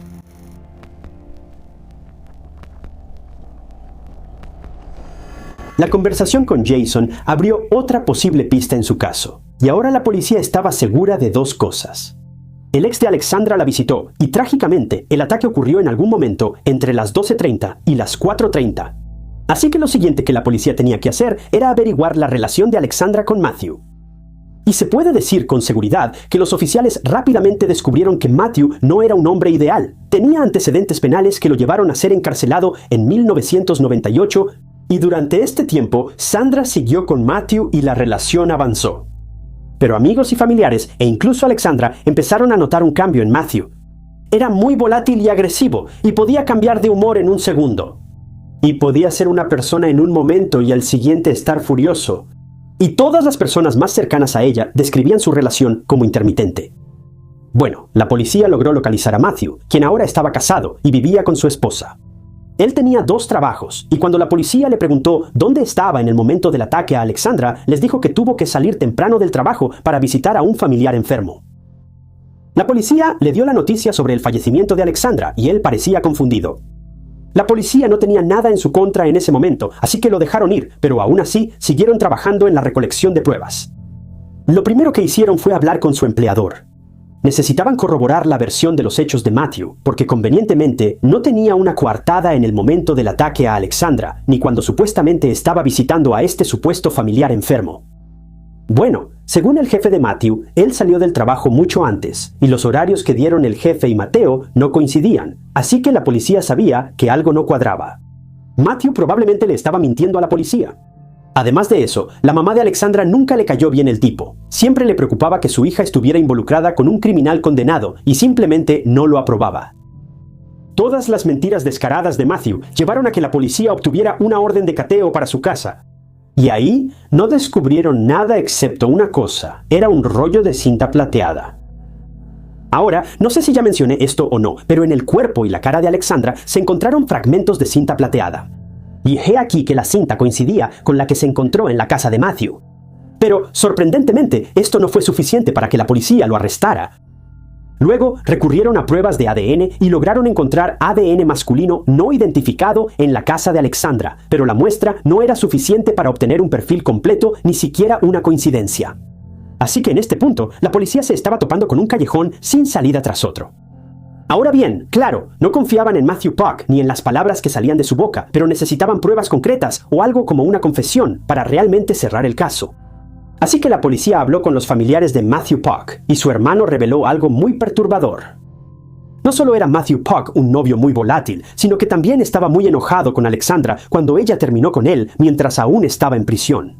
La conversación con Jason abrió otra posible pista en su caso, y ahora la policía estaba segura de dos cosas. El ex de Alexandra la visitó, y trágicamente el ataque ocurrió en algún momento entre las 12:30 y las 4:30. Así que lo siguiente que la policía tenía que hacer era averiguar la relación de Alexandra con Matthew. Y se puede decir con seguridad que los oficiales rápidamente descubrieron que Matthew no era un hombre ideal. Tenía antecedentes penales que lo llevaron a ser encarcelado en 1998, y durante este tiempo, Sandra siguió con Matthew y la relación avanzó. Pero amigos y familiares, e incluso Alexandra, empezaron a notar un cambio en Matthew. Era muy volátil y agresivo, y podía cambiar de humor en un segundo. Y podía ser una persona en un momento y al siguiente estar furioso. Y todas las personas más cercanas a ella describían su relación como intermitente. Bueno, la policía logró localizar a Matthew, quien ahora estaba casado y vivía con su esposa. Él tenía 2 trabajos, y cuando la policía le preguntó dónde estaba en el momento del ataque a Alexandra, les dijo que tuvo que salir temprano del trabajo para visitar a un familiar enfermo. La policía le dio la noticia sobre el fallecimiento de Alexandra, y él parecía confundido. La policía no tenía nada en su contra en ese momento, así que lo dejaron ir, pero aún así siguieron trabajando en la recolección de pruebas. Lo primero que hicieron fue hablar con su empleador. Necesitaban corroborar la versión de los hechos de Matthew, porque convenientemente no tenía una coartada en el momento del ataque a Alexandra, ni cuando supuestamente estaba visitando a este supuesto familiar enfermo. Bueno, según el jefe de Matthew, él salió del trabajo mucho antes, y los horarios que dieron el jefe y Mateo no coincidían, así que la policía sabía que algo no cuadraba. Matthew probablemente le estaba mintiendo a la policía. Además de eso, la mamá de Alexandra nunca le cayó bien el tipo. Siempre le preocupaba que su hija estuviera involucrada con un criminal condenado y simplemente no lo aprobaba. Todas las mentiras descaradas de Matthew llevaron a que la policía obtuviera una orden de cateo para su casa. Y ahí no descubrieron nada excepto una cosa: era un rollo de cinta plateada. Ahora, no sé si ya mencioné esto o no, pero en el cuerpo y la cara de Alexandra se encontraron fragmentos de cinta plateada. Y he aquí que la cinta coincidía con la que se encontró en la casa de Matthew. Pero, sorprendentemente, esto no fue suficiente para que la policía lo arrestara. Luego recurrieron a pruebas de ADN y lograron encontrar ADN masculino no identificado en la casa de Alexandra, pero la muestra no era suficiente para obtener un perfil completo, ni siquiera una coincidencia. Así que en este punto, la policía se estaba topando con un callejón sin salida tras otro. Ahora bien, claro, no confiaban en Matthew Puck ni en las palabras que salían de su boca, pero necesitaban pruebas concretas o algo como una confesión para realmente cerrar el caso. Así que la policía habló con los familiares de Matthew Puck y su hermano reveló algo muy perturbador. No solo era Matthew Puck un novio muy volátil, sino que también estaba muy enojado con Alexandra cuando ella terminó con él mientras aún estaba en prisión.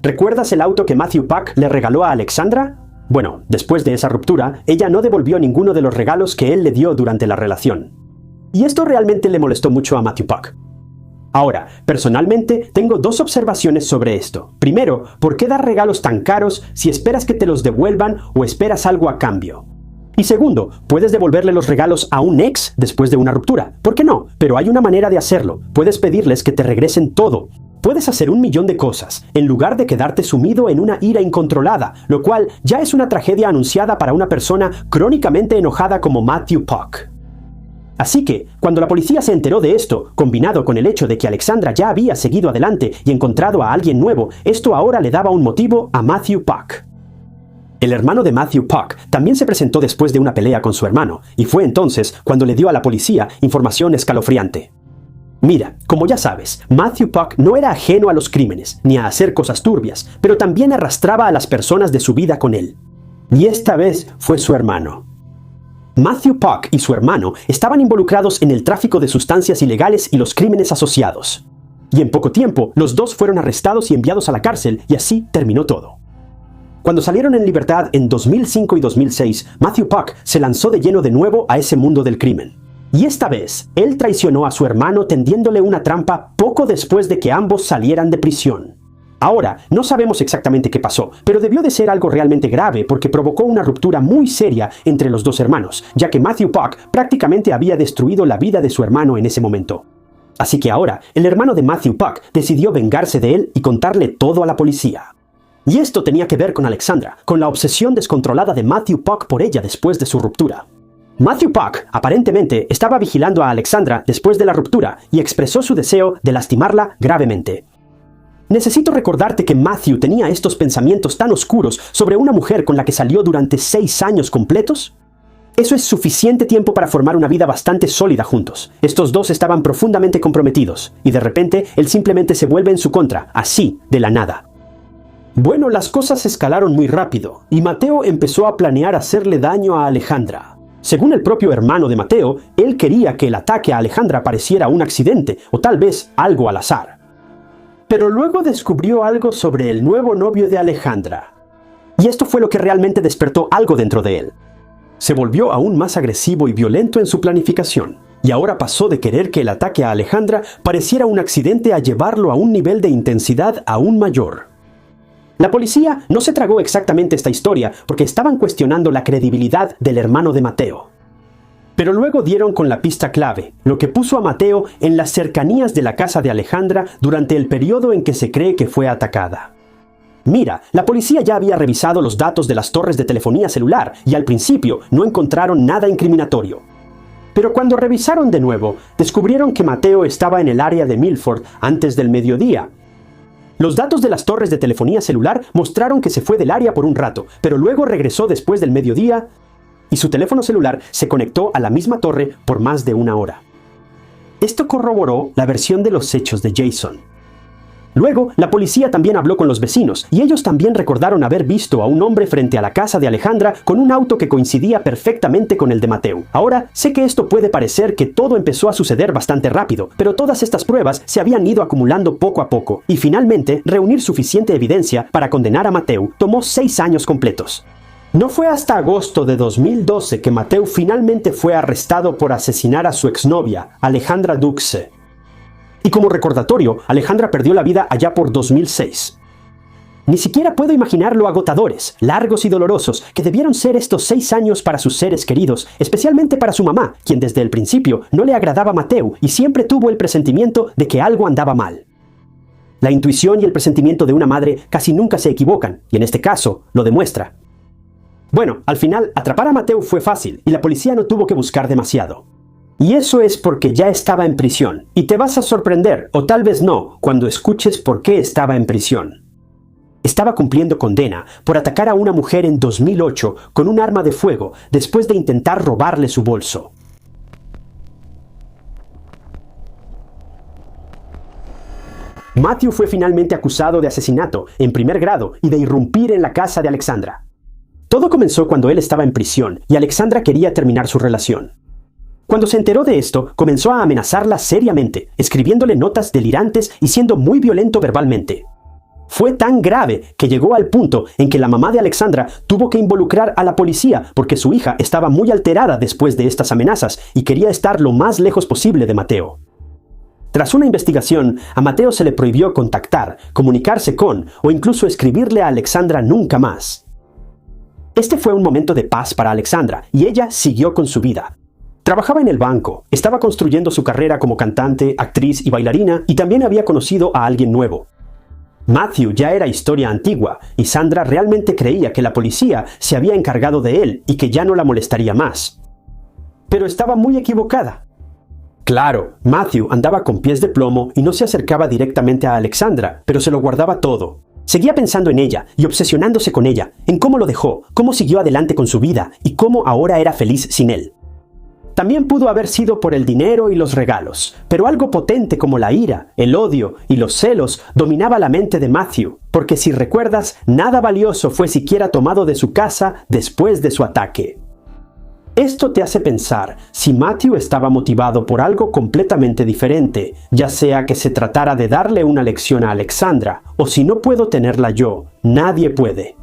¿Recuerdas el auto que Matthew Puck le regaló a Alexandra? Bueno, después de esa ruptura, ella no devolvió ninguno de los regalos que él le dio durante la relación. Y esto realmente le molestó mucho a Matthew Puck. Ahora, personalmente, tengo dos observaciones sobre esto. Primero, ¿por qué dar regalos tan caros si esperas que te los devuelvan o esperas algo a cambio? Y segundo, ¿puedes devolverle los regalos a un ex después de una ruptura? ¿Por qué no? Pero hay una manera de hacerlo. Puedes pedirles que te regresen todo. Puedes hacer 1.000.000 de cosas, en lugar de quedarte sumido en una ira incontrolada, lo cual ya es una tragedia anunciada para una persona crónicamente enojada como Matthew Puck. Así que, cuando la policía se enteró de esto, combinado con el hecho de que Alexandra ya había seguido adelante y encontrado a alguien nuevo, esto ahora le daba un motivo a Matthew Puck. El hermano de Matthew Puck también se presentó después de una pelea con su hermano, y fue entonces cuando le dio a la policía información escalofriante. Mira, como ya sabes, Matthew Puck no era ajeno a los crímenes, ni a hacer cosas turbias, pero también arrastraba a las personas de su vida con él. Y esta vez fue su hermano. Matthew Puck y su hermano estaban involucrados en el tráfico de sustancias ilegales y los crímenes asociados. Y en poco tiempo, los dos fueron arrestados y enviados a la cárcel, y así terminó todo. Cuando salieron en libertad en 2005 y 2006, Matthew Puck se lanzó de lleno de nuevo a ese mundo del crimen. Y esta vez, él traicionó a su hermano tendiéndole una trampa poco después de que ambos salieran de prisión. Ahora, no sabemos exactamente qué pasó, pero debió de ser algo realmente grave porque provocó una ruptura muy seria entre los dos hermanos, ya que Matthew Puck prácticamente había destruido la vida de su hermano en ese momento. Así que ahora, el hermano de Matthew Puck decidió vengarse de él y contarle todo a la policía. Y esto tenía que ver con Alexandra, con la obsesión descontrolada de Matthew Puck por ella después de su ruptura. Matthew Puck, aparentemente, estaba vigilando a Alexandra después de la ruptura y expresó su deseo de lastimarla gravemente. Necesito recordarte que Matthew tenía estos pensamientos tan oscuros sobre una mujer con la que salió durante 6 años completos. Eso es suficiente tiempo para formar una vida bastante sólida juntos. Estos dos estaban profundamente comprometidos, y de repente él simplemente se vuelve en su contra, así, de la nada. Bueno, las cosas escalaron muy rápido, y Mateo empezó a planear hacerle daño a Alejandra. Según el propio hermano de Mateo, él quería que el ataque a Alejandra pareciera un accidente, o tal vez algo al azar. Pero luego descubrió algo sobre el nuevo novio de Alejandra. Y esto fue lo que realmente despertó algo dentro de él. Se volvió aún más agresivo y violento en su planificación. Y ahora pasó de querer que el ataque a Alejandra pareciera un accidente a llevarlo a un nivel de intensidad aún mayor. La policía no se tragó exactamente esta historia porque estaban cuestionando la credibilidad del hermano de Mateo. Pero luego dieron con la pista clave, lo que puso a Mateo en las cercanías de la casa de Alejandra durante el periodo en que se cree que fue atacada. Mira, la policía ya había revisado los datos de las torres de telefonía celular y al principio no encontraron nada incriminatorio. Pero cuando revisaron de nuevo, descubrieron que Mateo estaba en el área de Milford antes del mediodía. Los datos de las torres de telefonía celular mostraron que se fue del área por un rato, pero luego regresó después del mediodía y su teléfono celular se conectó a la misma torre por más de 1 hora. Esto corroboró la versión de los hechos de Jason. Luego, la policía también habló con los vecinos, y ellos también recordaron haber visto a un hombre frente a la casa de Alejandra con un auto que coincidía perfectamente con el de Mateo. Ahora, sé que esto puede parecer que todo empezó a suceder bastante rápido, pero todas estas pruebas se habían ido acumulando poco a poco, y finalmente, reunir suficiente evidencia para condenar a Mateo tomó 6 años completos. No fue hasta agosto de 2012 que Mateo finalmente fue arrestado por asesinar a su exnovia, Alejandra Duxe. Y como recordatorio, Alejandra perdió la vida allá por 2006. Ni siquiera puedo imaginar lo agotadores, largos y dolorosos que debieron ser estos 6 años para sus seres queridos, especialmente para su mamá, quien desde el principio no le agradaba a Mateo y siempre tuvo el presentimiento de que algo andaba mal. La intuición y el presentimiento de una madre casi nunca se equivocan, y en este caso lo demuestra. Bueno, al final, atrapar a Mateo fue fácil, y la policía no tuvo que buscar demasiado. Y eso es porque ya estaba en prisión, y te vas a sorprender, o tal vez no, cuando escuches por qué estaba en prisión. Estaba cumpliendo condena por atacar a una mujer en 2008 con un arma de fuego después de intentar robarle su bolso. Matthew fue finalmente acusado de asesinato en primer grado y de irrumpir en la casa de Alexandra. Todo comenzó cuando él estaba en prisión y Alexandra quería terminar su relación. Cuando se enteró de esto, comenzó a amenazarla seriamente, escribiéndole notas delirantes y siendo muy violento verbalmente. Fue tan grave que llegó al punto en que la mamá de Alexandra tuvo que involucrar a la policía porque su hija estaba muy alterada después de estas amenazas y quería estar lo más lejos posible de Mateo. Tras una investigación, a Mateo se le prohibió contactar, comunicarse con o incluso escribirle a Alexandra nunca más. Este fue un momento de paz para Alexandra y ella siguió con su vida. Trabajaba en el banco, estaba construyendo su carrera como cantante, actriz y bailarina y también había conocido a alguien nuevo. Matthew ya era historia antigua y Sandra realmente creía que la policía se había encargado de él y que ya no la molestaría más. Pero estaba muy equivocada. Claro, Matthew andaba con pies de plomo y no se acercaba directamente a Alexandra, pero se lo guardaba todo. Seguía pensando en ella y obsesionándose con ella, en cómo lo dejó, cómo siguió adelante con su vida y cómo ahora era feliz sin él. También pudo haber sido por el dinero y los regalos, pero algo potente como la ira, el odio y los celos dominaba la mente de Matthew, porque si recuerdas, nada valioso fue siquiera tomado de su casa después de su ataque. Esto te hace pensar si Matthew estaba motivado por algo completamente diferente, ya sea que se tratara de darle una lección a Alexandra, o si no puedo tenerla yo, nadie puede.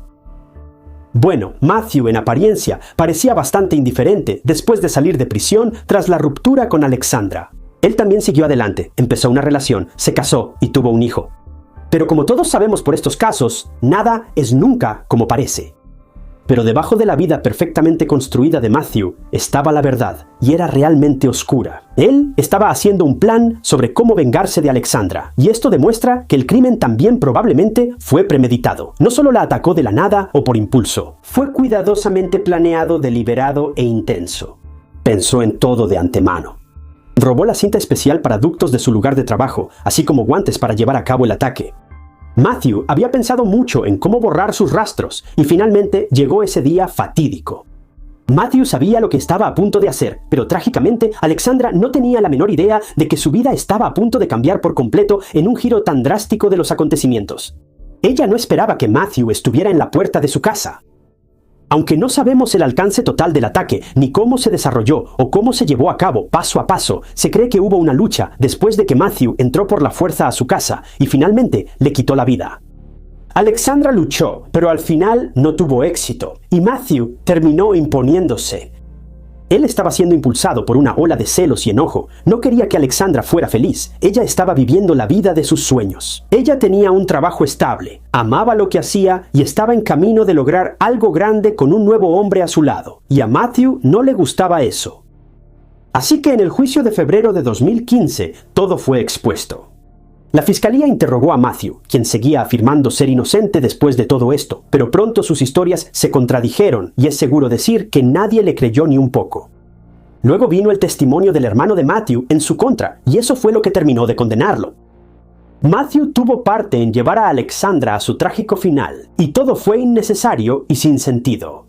Bueno, Matthew en apariencia parecía bastante indiferente después de salir de prisión tras la ruptura con Alexandra. Él también siguió adelante, empezó una relación, se casó y tuvo un hijo. Pero como todos sabemos por estos casos, nada es nunca como parece. Pero debajo de la vida perfectamente construida de Matthew estaba la verdad, y era realmente oscura. Él estaba haciendo un plan sobre cómo vengarse de Alexandra, y esto demuestra que el crimen también probablemente fue premeditado. No solo la atacó de la nada o por impulso, fue cuidadosamente planeado, deliberado e intenso. Pensó en todo de antemano. Robó la cinta especial para ductos de su lugar de trabajo, así como guantes para llevar a cabo el ataque. Matthew había pensado mucho en cómo borrar sus rastros y finalmente llegó ese día fatídico. Matthew sabía lo que estaba a punto de hacer, pero trágicamente Alexandra no tenía la menor idea de que su vida estaba a punto de cambiar por completo en un giro tan drástico de los acontecimientos. Ella no esperaba que Matthew estuviera en la puerta de su casa. Aunque no sabemos el alcance total del ataque, ni cómo se desarrolló o cómo se llevó a cabo paso a paso, se cree que hubo una lucha después de que Matthew entró por la fuerza a su casa y finalmente le quitó la vida. Alexandra luchó, pero al final no tuvo éxito, y Matthew terminó imponiéndose. Él estaba siendo impulsado por una ola de celos y enojo. No quería que Alexandra fuera feliz. Ella estaba viviendo la vida de sus sueños. Ella tenía un trabajo estable, amaba lo que hacía y estaba en camino de lograr algo grande con un nuevo hombre a su lado. Y a Matthew no le gustaba eso. Así que en el juicio de febrero de 2015, todo fue expuesto. La fiscalía interrogó a Matthew, quien seguía afirmando ser inocente después de todo esto, pero pronto sus historias se contradijeron y es seguro decir que nadie le creyó ni un poco. Luego vino el testimonio del hermano de Matthew en su contra, y eso fue lo que terminó de condenarlo. Matthew tuvo parte en llevar a Alexandra a su trágico final, y todo fue innecesario y sin sentido.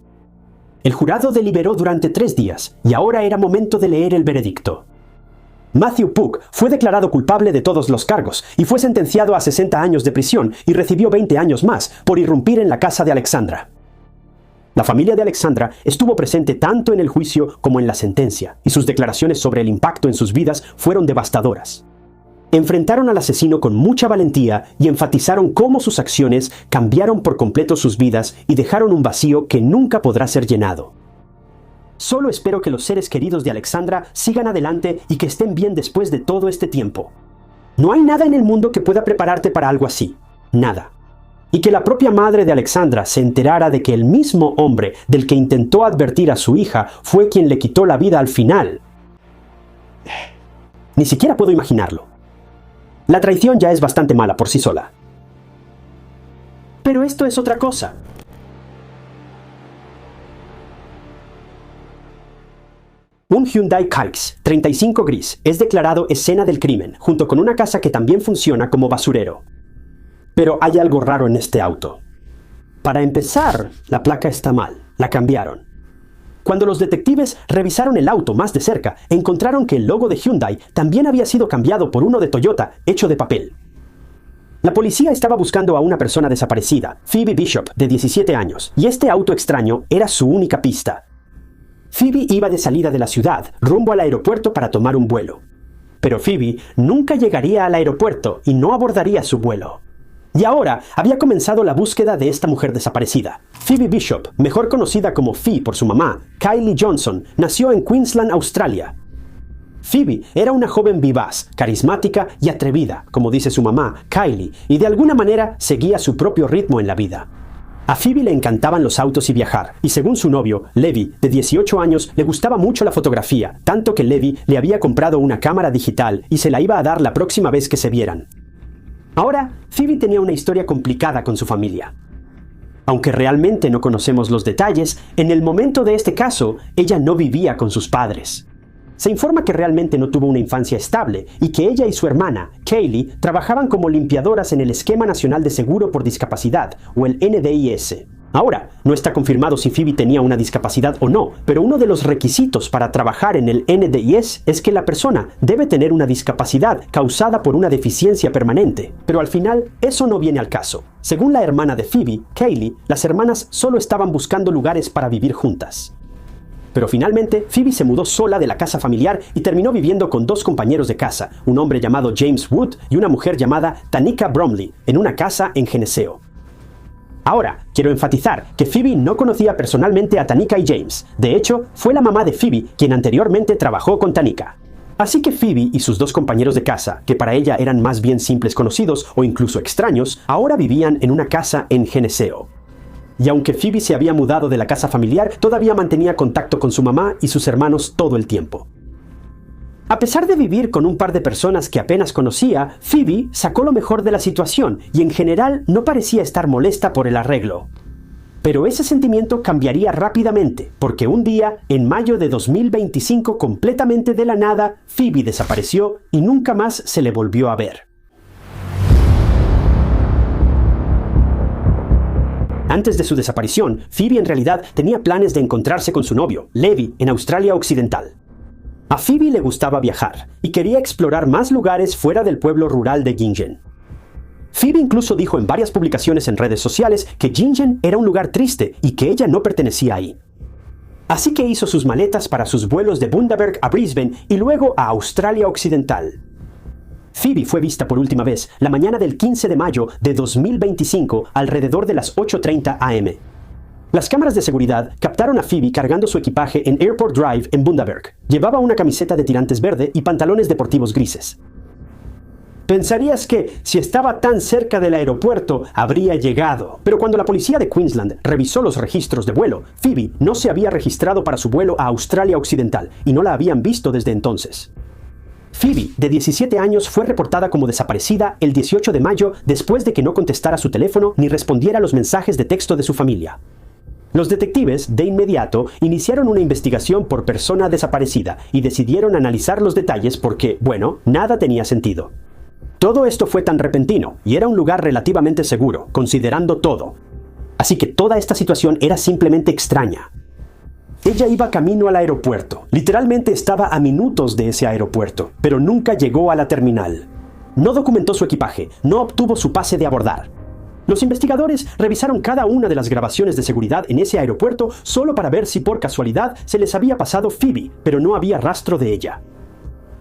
El jurado deliberó durante 3 días, y ahora era momento de leer el veredicto. Matthew Puck fue declarado culpable de todos los cargos y fue sentenciado a 60 años de prisión y recibió 20 años más por irrumpir en la casa de Alexandra. La familia de Alexandra estuvo presente tanto en el juicio como en la sentencia, y sus declaraciones sobre el impacto en sus vidas fueron devastadoras. Enfrentaron al asesino con mucha valentía y enfatizaron cómo sus acciones cambiaron por completo sus vidas y dejaron un vacío que nunca podrá ser llenado. Solo espero que los seres queridos de Alexandra sigan adelante y que estén bien después de todo este tiempo. No hay nada en el mundo que pueda prepararte para algo así. Nada. Y que la propia madre de Alexandra se enterara de que el mismo hombre del que intentó advertir a su hija fue quien le quitó la vida al final. Ni siquiera puedo imaginarlo. La traición ya es bastante mala por sí sola. Pero esto es otra cosa. Un Hyundai Kicks 35 gris es declarado escena del crimen, junto con una casa que también funciona como basurero. Pero hay algo raro en este auto. Para empezar, la placa está mal, la cambiaron. Cuando los detectives revisaron el auto más de cerca, encontraron que el logo de Hyundai también había sido cambiado por uno de Toyota, hecho de papel. La policía estaba buscando a una persona desaparecida, Phoebe Bishop, de 17 años, y este auto extraño era su única pista. Phoebe iba de salida de la ciudad, rumbo al aeropuerto para tomar un vuelo. Pero Phoebe nunca llegaría al aeropuerto y no abordaría su vuelo. Y ahora había comenzado la búsqueda de esta mujer desaparecida. Phoebe Bishop, mejor conocida como Phi por su mamá, Kylie Johnson, nació en Queensland, Australia. Phoebe era una joven vivaz, carismática y atrevida, como dice su mamá, Kylie, y de alguna manera seguía su propio ritmo en la vida. A Phoebe le encantaban los autos y viajar, y según su novio, Levi, de 18 años, le gustaba mucho la fotografía, tanto que Levi le había comprado una cámara digital y se la iba a dar la próxima vez que se vieran. Ahora, Phoebe tenía una historia complicada con su familia. Aunque realmente no conocemos los detalles, en el momento de este caso, ella no vivía con sus padres. Se informa que realmente no tuvo una infancia estable y que ella y su hermana, Kaylee, trabajaban como limpiadoras en el Esquema Nacional de Seguro por Discapacidad, o el NDIS. Ahora, no está confirmado si Phoebe tenía una discapacidad o no, pero uno de los requisitos para trabajar en el NDIS es que la persona debe tener una discapacidad causada por una deficiencia permanente. Pero al final, eso no viene al caso. Según la hermana de Phoebe, Kaylee, las hermanas solo estaban buscando lugares para vivir juntas. Pero finalmente, Phoebe se mudó sola de la casa familiar y terminó viviendo con dos compañeros de casa, un hombre llamado James Wood y una mujer llamada Tanika Bromley, en una casa en Geneseo. Ahora, quiero enfatizar que Phoebe no conocía personalmente a Tanika y James. De hecho, fue la mamá de Phoebe quien anteriormente trabajó con Tanika. Así que Phoebe y sus dos compañeros de casa, que para ella eran más bien simples conocidos o incluso extraños, ahora vivían en una casa en Geneseo. Y aunque Phoebe se había mudado de la casa familiar, todavía mantenía contacto con su mamá y sus hermanos todo el tiempo. A pesar de vivir con un par de personas que apenas conocía, Phoebe sacó lo mejor de la situación y en general no parecía estar molesta por el arreglo. Pero ese sentimiento cambiaría rápidamente, porque un día, en mayo de 2025, completamente de la nada, Phoebe desapareció y nunca más se le volvió a ver. Antes de su desaparición, Phoebe en realidad tenía planes de encontrarse con su novio, Levi, en Australia Occidental. A Phoebe le gustaba viajar y quería explorar más lugares fuera del pueblo rural de Gingen. Phoebe incluso dijo en varias publicaciones en redes sociales que Gingen era un lugar triste y que ella no pertenecía ahí. Así que hizo sus maletas para sus vuelos de Bundaberg a Brisbane y luego a Australia Occidental. Phoebe fue vista por última vez la mañana del 15 de mayo de 2025 alrededor de las 8:30 am. Las cámaras de seguridad captaron a Phoebe cargando su equipaje en Airport Drive en Bundaberg. Llevaba una camiseta de tirantes verde y pantalones deportivos grises. Pensarías que, si estaba tan cerca del aeropuerto, habría llegado. Pero cuando la policía de Queensland revisó los registros de vuelo, Phoebe no se había registrado para su vuelo a Australia Occidental y no la habían visto desde entonces. Phoebe, de 17 años, fue reportada como desaparecida el 18 de mayo después de que no contestara su teléfono ni respondiera a los mensajes de texto de su familia. Los detectives, de inmediato, iniciaron una investigación por persona desaparecida y decidieron analizar los detalles porque, bueno, nada tenía sentido. Todo esto fue tan repentino y era un lugar relativamente seguro, considerando todo. Así que toda esta situación era simplemente extraña. Ella iba camino al aeropuerto. Literalmente estaba a minutos de ese aeropuerto, pero nunca llegó a la terminal. No documentó su equipaje, no obtuvo su pase de abordar. Los investigadores revisaron cada una de las grabaciones de seguridad en ese aeropuerto solo para ver si por casualidad se les había pasado Phoebe, pero no había rastro de ella.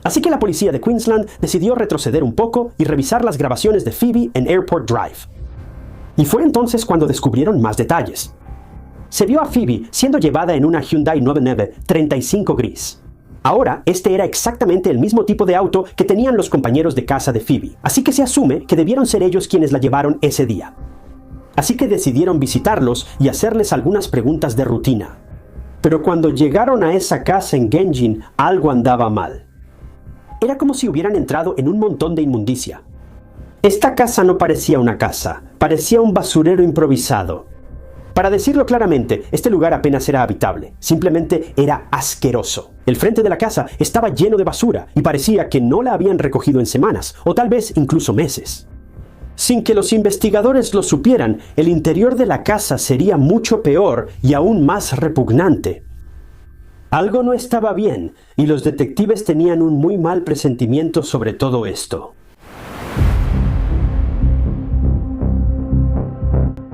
Así que la policía de Queensland decidió retroceder un poco y revisar las grabaciones de Phoebe en Airport Drive. Y fue entonces cuando descubrieron más detalles. Se vio a Phoebe siendo llevada en una Hyundai 99 35 gris. Ahora, este era exactamente el mismo tipo de auto que tenían los compañeros de casa de Phoebe, así que se asume que debieron ser ellos quienes la llevaron ese día. Así que decidieron visitarlos y hacerles algunas preguntas de rutina. Pero cuando llegaron a esa casa en Gingen, algo andaba mal. Era como si hubieran entrado en un montón de inmundicia. Esta casa no parecía una casa, parecía un basurero improvisado. Para decirlo claramente, este lugar apenas era habitable, simplemente era asqueroso. El frente de la casa estaba lleno de basura y parecía que no la habían recogido en semanas, o tal vez incluso meses. Sin que los investigadores lo supieran, el interior de la casa sería mucho peor y aún más repugnante. Algo no estaba bien, y los detectives tenían un muy mal presentimiento sobre todo esto.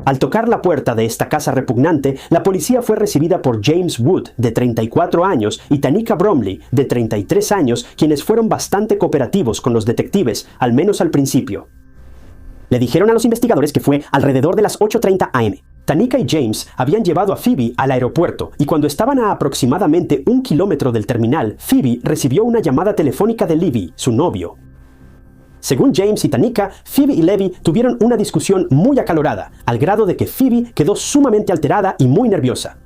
Al tocar la puerta de esta casa repugnante, la policía fue recibida por James Wood, de 34 años, y Tanika Bromley, de 33 años, quienes fueron bastante cooperativos con los detectives, al menos al principio. Le dijeron a los investigadores que fue alrededor de las 8:30 am. Tanika y James habían llevado a Phoebe al aeropuerto, y cuando estaban a aproximadamente 1 kilómetro del terminal, Phoebe recibió una llamada telefónica de Levi, su novio. Según James y Tanika, Phoebe y Levi tuvieron una discusión muy acalorada, al grado de que Phoebe quedó sumamente alterada y muy nerviosa.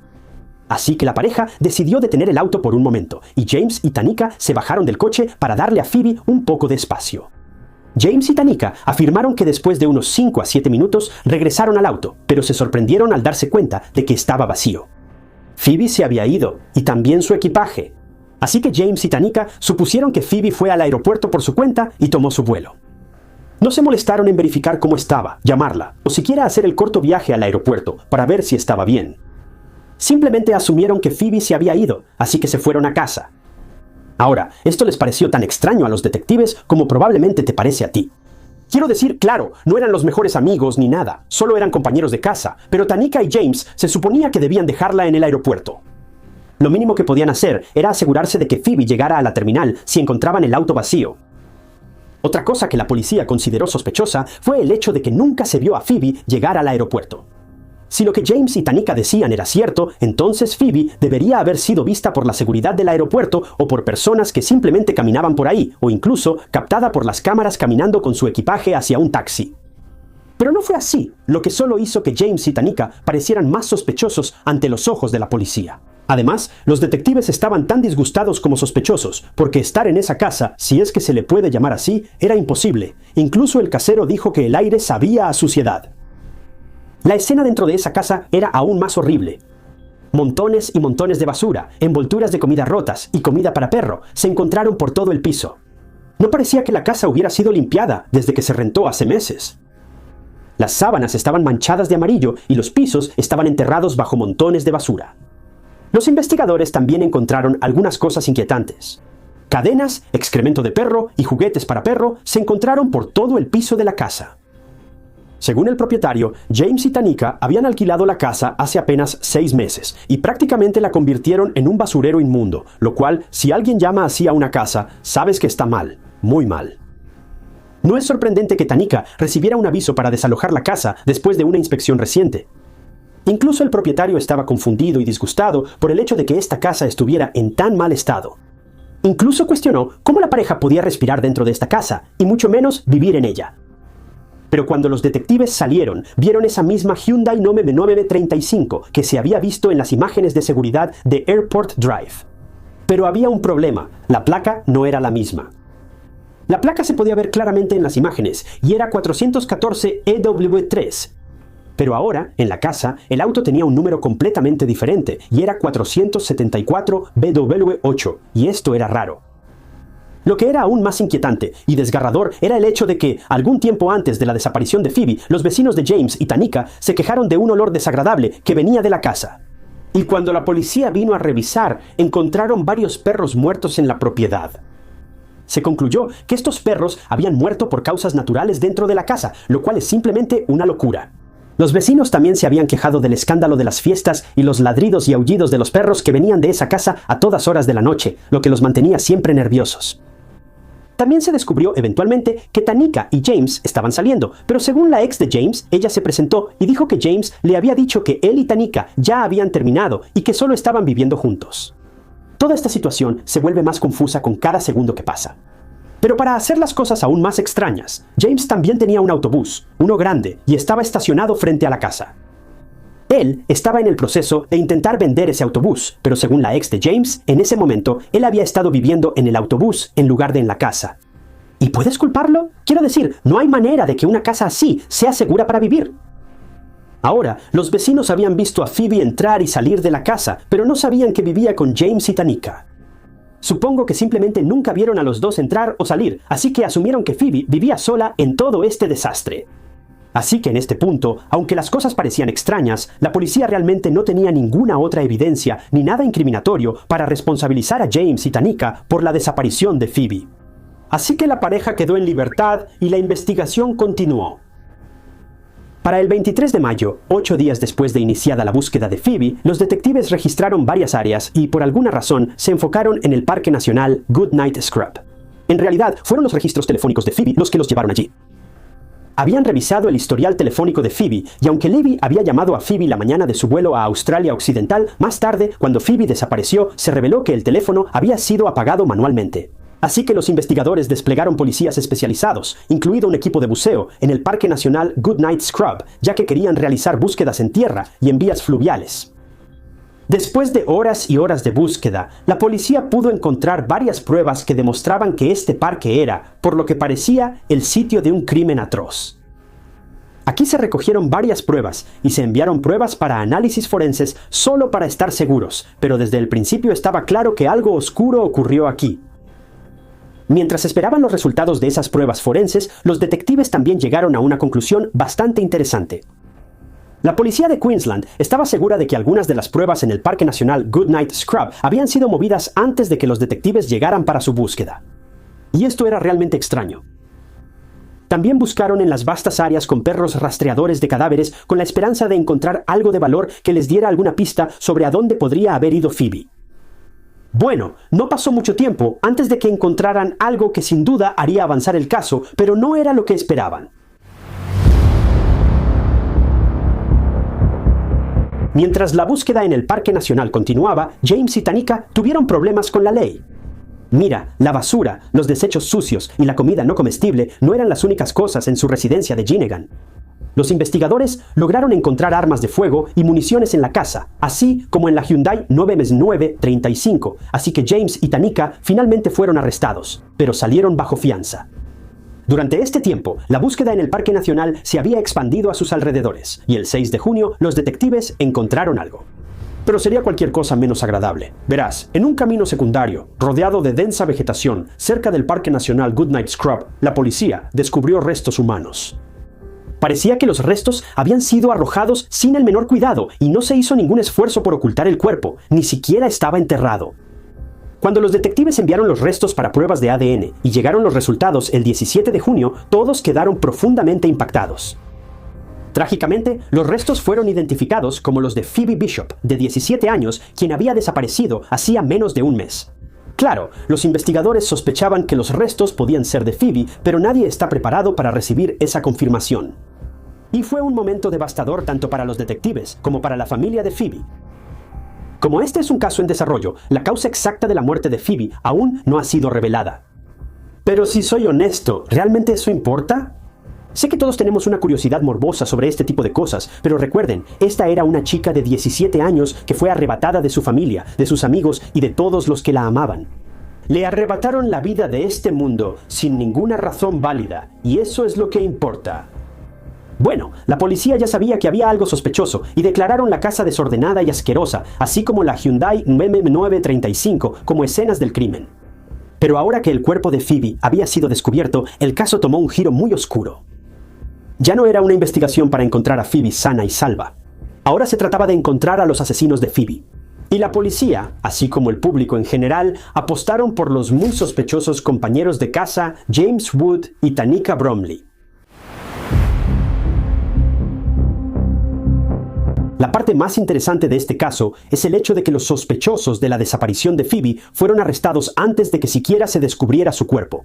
Así que la pareja decidió detener el auto por un momento, y James y Tanika se bajaron del coche para darle a Phoebe un poco de espacio. James y Tanika afirmaron que después de unos 5 a 7 minutos regresaron al auto, pero se sorprendieron al darse cuenta de que estaba vacío. Phoebe se había ido, y también su equipaje. Así que James y Tanika supusieron que Phoebe fue al aeropuerto por su cuenta y tomó su vuelo. No se molestaron en verificar cómo estaba, llamarla, o siquiera hacer el corto viaje al aeropuerto para ver si estaba bien. Simplemente asumieron que Phoebe se había ido, así que se fueron a casa. Ahora, esto les pareció tan extraño a los detectives como probablemente te parece a ti. Quiero decir, claro, no eran los mejores amigos ni nada, solo eran compañeros de casa, pero Tanika y James se suponía que debían dejarla en el aeropuerto. Lo mínimo que podían hacer era asegurarse de que Phoebe llegara a la terminal si encontraban el auto vacío. Otra cosa que la policía consideró sospechosa fue el hecho de que nunca se vio a Phoebe llegar al aeropuerto. Si lo que James y Tanika decían era cierto, entonces Phoebe debería haber sido vista por la seguridad del aeropuerto o por personas que simplemente caminaban por ahí, o incluso captada por las cámaras caminando con su equipaje hacia un taxi. Pero no fue así, lo que solo hizo que James y Tanika parecieran más sospechosos ante los ojos de la policía. Además, los detectives estaban tan disgustados como sospechosos, porque estar en esa casa, si es que se le puede llamar así, era imposible. Incluso el casero dijo que el aire sabía a suciedad. La escena dentro de esa casa era aún más horrible. Montones y montones de basura, envolturas de comida rotas y comida para perro se encontraron por todo el piso. No parecía que la casa hubiera sido limpiada desde que se rentó hace meses. Las sábanas estaban manchadas de amarillo y los pisos estaban enterrados bajo montones de basura. Los investigadores también encontraron algunas cosas inquietantes. Cadenas, excremento de perro y juguetes para perro se encontraron por todo el piso de la casa. Según el propietario, James y Tanika habían alquilado la casa hace apenas 6 meses y prácticamente la convirtieron en un basurero inmundo, lo cual, si alguien llama así a una casa, sabes que está mal, muy mal. No es sorprendente que Tanika recibiera un aviso para desalojar la casa después de una inspección reciente. Incluso el propietario estaba confundido y disgustado por el hecho de que esta casa estuviera en tan mal estado. Incluso cuestionó cómo la pareja podía respirar dentro de esta casa, y mucho menos vivir en ella. Pero cuando los detectives salieron, vieron esa misma Hyundai 935 que se había visto en las imágenes de seguridad de Airport Drive. Pero había un problema, la placa no era la misma. La placa se podía ver claramente en las imágenes, y era 414 EW3. Pero ahora, en la casa, el auto tenía un número completamente diferente, y era 474 BW8, y esto era raro. Lo que era aún más inquietante y desgarrador era el hecho de que, algún tiempo antes de la desaparición de Phoebe, los vecinos de James y Tanika se quejaron de un olor desagradable que venía de la casa. Y cuando la policía vino a revisar, encontraron varios perros muertos en la propiedad. Se concluyó que estos perros habían muerto por causas naturales dentro de la casa, lo cual es simplemente una locura. Los vecinos también se habían quejado del escándalo de las fiestas y los ladridos y aullidos de los perros que venían de esa casa a todas horas de la noche, lo que los mantenía siempre nerviosos. También se descubrió eventualmente que Tanika y James estaban saliendo, pero según la ex de James, ella se presentó y dijo que James le había dicho que él y Tanika ya habían terminado y que solo estaban viviendo juntos. Toda esta situación se vuelve más confusa con cada segundo que pasa. Pero para hacer las cosas aún más extrañas, James también tenía un autobús, uno grande, y estaba estacionado frente a la casa. Él estaba en el proceso de intentar vender ese autobús, pero según la ex de James, en ese momento él había estado viviendo en el autobús en lugar de en la casa. ¿Y puedes culparlo? Quiero decir, no hay manera de que una casa así sea segura para vivir. Ahora, los vecinos habían visto a Phoebe entrar y salir de la casa, pero no sabían que vivía con James y Tanika. Supongo que simplemente nunca vieron a los dos entrar o salir, así que asumieron que Phoebe vivía sola en todo este desastre. Así que en este punto, aunque las cosas parecían extrañas, la policía realmente no tenía ninguna otra evidencia ni nada incriminatorio para responsabilizar a James y Tanika por la desaparición de Phoebe. Así que la pareja quedó en libertad y la investigación continuó. Para el 23 de mayo, 8 días después de iniciada la búsqueda de Phoebe, los detectives registraron varias áreas y por alguna razón se enfocaron en el Parque Nacional Goodnight Scrub. En realidad, fueron los registros telefónicos de Phoebe los que los llevaron allí. Habían revisado el historial telefónico de Phoebe y aunque Libby había llamado a Phoebe la mañana de su vuelo a Australia Occidental, más tarde, cuando Phoebe desapareció, se reveló que el teléfono había sido apagado manualmente. Así que los investigadores desplegaron policías especializados, incluido un equipo de buceo, en el Parque Nacional Goodnight Scrub, ya que querían realizar búsquedas en tierra y en vías fluviales. Después de horas y horas de búsqueda, la policía pudo encontrar varias pruebas que demostraban que este parque era, por lo que parecía, el sitio de un crimen atroz. Aquí se recogieron varias pruebas y se enviaron pruebas para análisis forenses solo para estar seguros, pero desde el principio estaba claro que algo oscuro ocurrió aquí. Mientras esperaban los resultados de esas pruebas forenses, los detectives también llegaron a una conclusión bastante interesante. La policía de Queensland estaba segura de que algunas de las pruebas en el Parque Nacional Goodnight Scrub habían sido movidas antes de que los detectives llegaran para su búsqueda. Y esto era realmente extraño. También buscaron en las vastas áreas con perros rastreadores de cadáveres con la esperanza de encontrar algo de valor que les diera alguna pista sobre a dónde podría haber ido Phoebe. Bueno, no pasó mucho tiempo antes de que encontraran algo que sin duda haría avanzar el caso, pero no era lo que esperaban. Mientras la búsqueda en el Parque Nacional continuaba, James y Tanika tuvieron problemas con la ley. Mira, la basura, los desechos sucios y la comida no comestible no eran las únicas cosas en su residencia de Ginnigan. Los investigadores lograron encontrar armas de fuego y municiones en la casa, así como en la Hyundai 935, así que James y Tanika finalmente fueron arrestados, pero salieron bajo fianza. Durante este tiempo, la búsqueda en el Parque Nacional se había expandido a sus alrededores, y el 6 de junio los detectives encontraron algo. Pero sería cualquier cosa menos agradable. Verás, en un camino secundario, rodeado de densa vegetación, cerca del Parque Nacional Goodnight Scrub, la policía descubrió restos humanos. Parecía que los restos habían sido arrojados sin el menor cuidado y no se hizo ningún esfuerzo por ocultar el cuerpo, ni siquiera estaba enterrado. Cuando los detectives enviaron los restos para pruebas de ADN y llegaron los resultados el 17 de junio, todos quedaron profundamente impactados. Trágicamente, los restos fueron identificados como los de Phoebe Bishop, de 17 años, quien había desaparecido hacía menos de un mes. Claro, los investigadores sospechaban que los restos podían ser de Phoebe, pero nadie está preparado para recibir esa confirmación. Y fue un momento devastador tanto para los detectives como para la familia de Phoebe. Como este es un caso en desarrollo, la causa exacta de la muerte de Phoebe aún no ha sido revelada. Pero si soy honesto, ¿realmente eso importa? Sé que todos tenemos una curiosidad morbosa sobre este tipo de cosas, pero recuerden, esta era una chica de 17 años que fue arrebatada de su familia, de sus amigos y de todos los que la amaban. Le arrebataron la vida de este mundo sin ninguna razón válida, y eso es lo que importa. Bueno, la policía ya sabía que había algo sospechoso y declararon la casa desordenada y asquerosa, así como la Hyundai 935 como escenas del crimen. Pero ahora que el cuerpo de Phoebe había sido descubierto, el caso tomó un giro muy oscuro. Ya no era una investigación para encontrar a Phoebe sana y salva. Ahora se trataba de encontrar a los asesinos de Phoebe. Y la policía, así como el público en general, apostaron por los muy sospechosos compañeros de casa James Wood y Tanika Bromley. La parte más interesante de este caso es el hecho de que los sospechosos de la desaparición de Phoebe fueron arrestados antes de que siquiera se descubriera su cuerpo.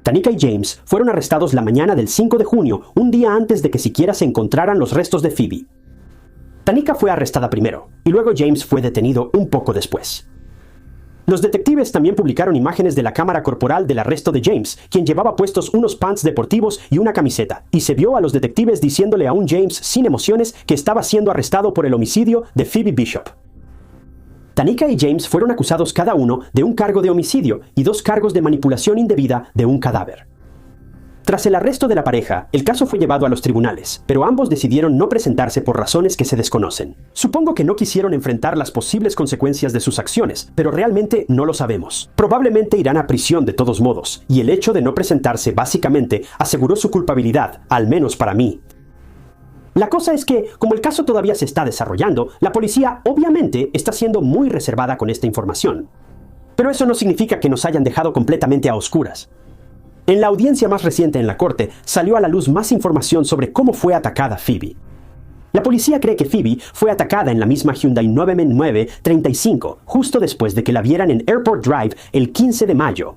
Tanika y James fueron arrestados la mañana del 5 de junio, un día antes de que siquiera se encontraran los restos de Phoebe. Tanika fue arrestada primero, y luego James fue detenido un poco después. Los detectives también publicaron imágenes de la cámara corporal del arresto de James, quien llevaba puestos unos pants deportivos y una camiseta, y se vio a los detectives diciéndole a un James sin emociones que estaba siendo arrestado por el homicidio de Phoebe Bishop. Tanika y James fueron acusados cada uno de un cargo de homicidio y 2 cargos de manipulación indebida de un cadáver. Tras el arresto de la pareja, el caso fue llevado a los tribunales, pero ambos decidieron no presentarse por razones que se desconocen. Supongo que no quisieron enfrentar las posibles consecuencias de sus acciones, pero realmente no lo sabemos. Probablemente irán a prisión de todos modos, y el hecho de no presentarse básicamente aseguró su culpabilidad, al menos para mí. La cosa es que, como el caso todavía se está desarrollando, la policía obviamente está siendo muy reservada con esta información. Pero eso no significa que nos hayan dejado completamente a oscuras. En la audiencia más reciente en la corte, salió a la luz más información sobre cómo fue atacada Phoebe. La policía cree que Phoebe fue atacada en la misma Hyundai 935 justo después de que la vieran en Airport Drive el 15 de mayo.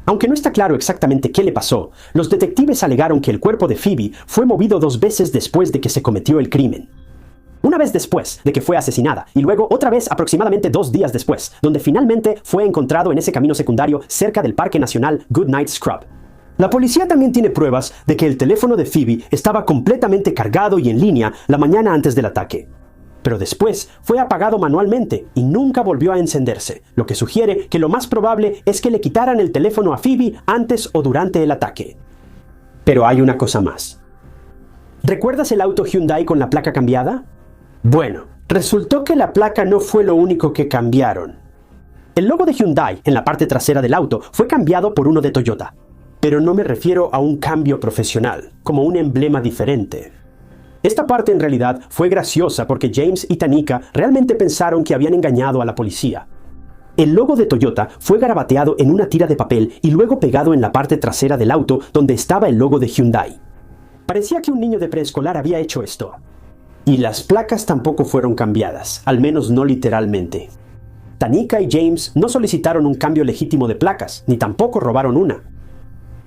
Aunque no está claro exactamente qué le pasó, los detectives alegaron que el cuerpo de Phoebe fue movido 2 veces después de que se cometió el crimen. Una vez después de que fue asesinada, y luego otra vez aproximadamente 2 días después, donde finalmente fue encontrado en ese camino secundario cerca del Parque Nacional Goodnight Scrub. La policía también tiene pruebas de que el teléfono de Phoebe estaba completamente cargado y en línea la mañana antes del ataque. Pero después fue apagado manualmente y nunca volvió a encenderse, lo que sugiere que lo más probable es que le quitaran el teléfono a Phoebe antes o durante el ataque. Pero hay una cosa más. ¿Recuerdas el auto Hyundai con la placa cambiada? Bueno, resultó que la placa no fue lo único que cambiaron. El logo de Hyundai en la parte trasera del auto fue cambiado por uno de Toyota. Pero no me refiero a un cambio profesional, como un emblema diferente. Esta parte en realidad fue graciosa porque James y Tanika realmente pensaron que habían engañado a la policía. El logo de Toyota fue garabateado en una tira de papel y luego pegado en la parte trasera del auto donde estaba el logo de Hyundai. Parecía que un niño de preescolar había hecho esto. Y las placas tampoco fueron cambiadas, al menos no literalmente. Tanika y James no solicitaron un cambio legítimo de placas, ni tampoco robaron una.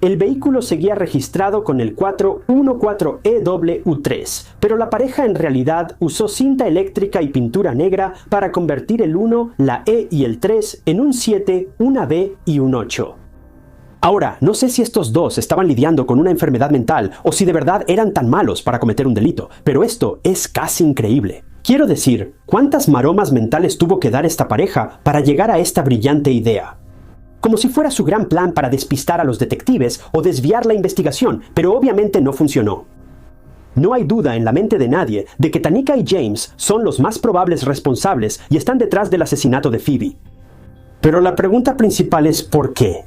El vehículo seguía registrado con el 414EW3, pero la pareja en realidad usó cinta eléctrica y pintura negra para convertir el 1, la E y el 3 en un 7, una B y un 8. Ahora, no sé si estos dos estaban lidiando con una enfermedad mental o si de verdad eran tan malos para cometer un delito, pero esto es casi increíble. Quiero decir, ¿cuántas maromas mentales tuvo que dar esta pareja para llegar a esta brillante idea? Como si fuera su gran plan para despistar a los detectives o desviar la investigación, pero obviamente no funcionó. No hay duda en la mente de nadie de que Tanika y James son los más probables responsables y están detrás del asesinato de Phoebe. Pero la pregunta principal es ¿por qué?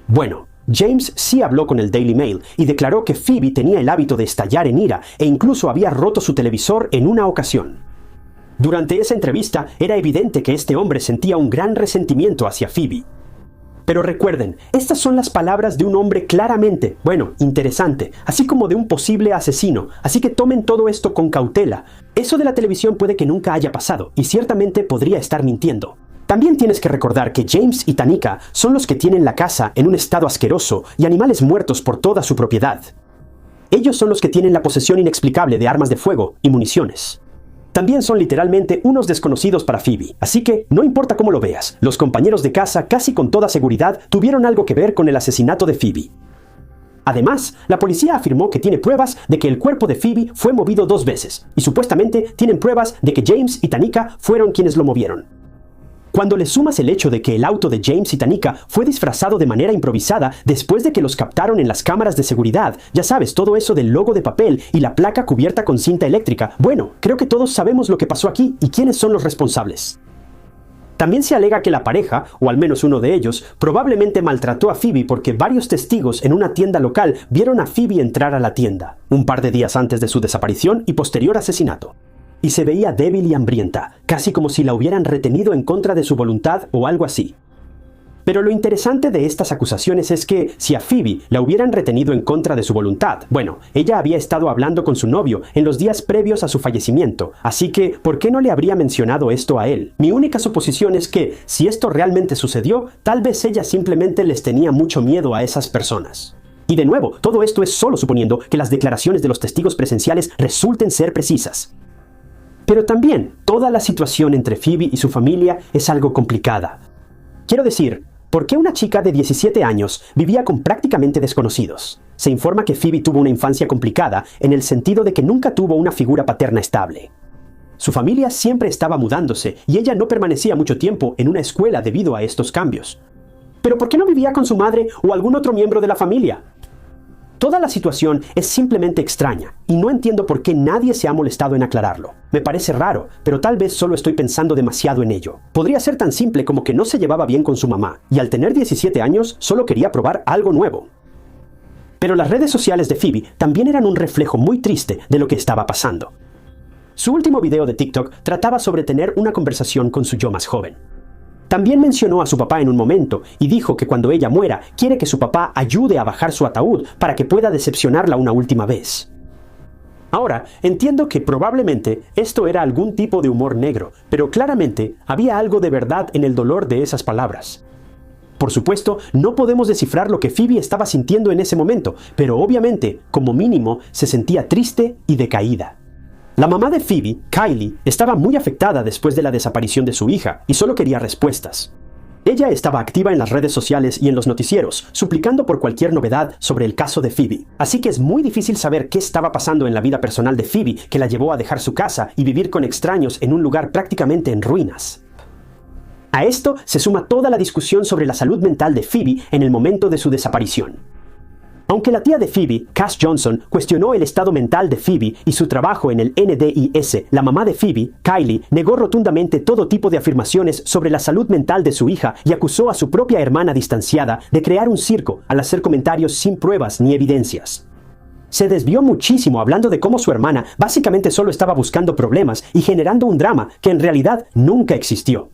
Bueno, James sí habló con el Daily Mail y declaró que Phoebe tenía el hábito de estallar en ira e incluso había roto su televisor en una ocasión. Durante esa entrevista era evidente que este hombre sentía un gran resentimiento hacia Phoebe. Pero recuerden, estas son las palabras de un hombre claramente, interesante, así como de un posible asesino, así que tomen todo esto con cautela. Eso de la televisión puede que nunca haya pasado, y ciertamente podría estar mintiendo. También tienes que recordar que James y Tanika son los que tienen la casa en un estado asqueroso y animales muertos por toda su propiedad. Ellos son los que tienen la posesión inexplicable de armas de fuego y municiones. También son literalmente unos desconocidos para Phoebe, así que no importa cómo lo veas, los compañeros de casa casi con toda seguridad tuvieron algo que ver con el asesinato de Phoebe. Además, la policía afirmó que tiene pruebas de que el cuerpo de Phoebe fue movido 2 veces, y supuestamente tienen pruebas de que James y Tanika fueron quienes lo movieron. Cuando le sumas el hecho de que el auto de James y Tanika fue disfrazado de manera improvisada después de que los captaron en las cámaras de seguridad, ya sabes, todo eso del logo de papel y la placa cubierta con cinta eléctrica, creo que todos sabemos lo que pasó aquí y quiénes son los responsables. También se alega que la pareja, o al menos uno de ellos, probablemente maltrató a Phoebe porque varios testigos en una tienda local vieron a Phoebe entrar a la tienda, un par de días antes de su desaparición y posterior asesinato. Y se veía débil y hambrienta, casi como si la hubieran retenido en contra de su voluntad o algo así. Pero lo interesante de estas acusaciones es que si a Phoebe la hubieran retenido en contra de su voluntad, ella había estado hablando con su novio en los días previos a su fallecimiento, así que ¿por qué no le habría mencionado esto a él? Mi única suposición es que, si esto realmente sucedió, tal vez ella simplemente les tenía mucho miedo a esas personas. Y de nuevo, todo esto es solo suponiendo que las declaraciones de los testigos presenciales resulten ser precisas. Pero también, toda la situación entre Phoebe y su familia es algo complicada. Quiero decir, ¿por qué una chica de 17 años vivía con prácticamente desconocidos? Se informa que Phoebe tuvo una infancia complicada en el sentido de que nunca tuvo una figura paterna estable. Su familia siempre estaba mudándose y ella no permanecía mucho tiempo en una escuela debido a estos cambios. ¿Pero por qué no vivía con su madre o algún otro miembro de la familia? Toda la situación es simplemente extraña y no entiendo por qué nadie se ha molestado en aclararlo. Me parece raro, pero tal vez solo estoy pensando demasiado en ello. Podría ser tan simple como que no se llevaba bien con su mamá y al tener 17 años solo quería probar algo nuevo. Pero las redes sociales de Phoebe también eran un reflejo muy triste de lo que estaba pasando. Su último video de TikTok trataba sobre tener una conversación con su yo más joven. También mencionó a su papá en un momento y dijo que cuando ella muera quiere que su papá ayude a bajar su ataúd para que pueda decepcionarla una última vez. Ahora, entiendo que probablemente esto era algún tipo de humor negro, pero claramente había algo de verdad en el dolor de esas palabras. Por supuesto, no podemos descifrar lo que Phoebe estaba sintiendo en ese momento, pero obviamente, como mínimo, se sentía triste y decaída. La mamá de Phoebe, Kylie, estaba muy afectada después de la desaparición de su hija y solo quería respuestas. Ella estaba activa en las redes sociales y en los noticieros, suplicando por cualquier novedad sobre el caso de Phoebe. Así que es muy difícil saber qué estaba pasando en la vida personal de Phoebe que la llevó a dejar su casa y vivir con extraños en un lugar prácticamente en ruinas. A esto se suma toda la discusión sobre la salud mental de Phoebe en el momento de su desaparición. Aunque la tía de Phoebe, Cass Johnson, cuestionó el estado mental de Phoebe y su trabajo en el NDIS, la mamá de Phoebe, Kylie, negó rotundamente todo tipo de afirmaciones sobre la salud mental de su hija y acusó a su propia hermana distanciada de crear un circo al hacer comentarios sin pruebas ni evidencias. Se desvió muchísimo hablando de cómo su hermana básicamente solo estaba buscando problemas y generando un drama que en realidad nunca existió.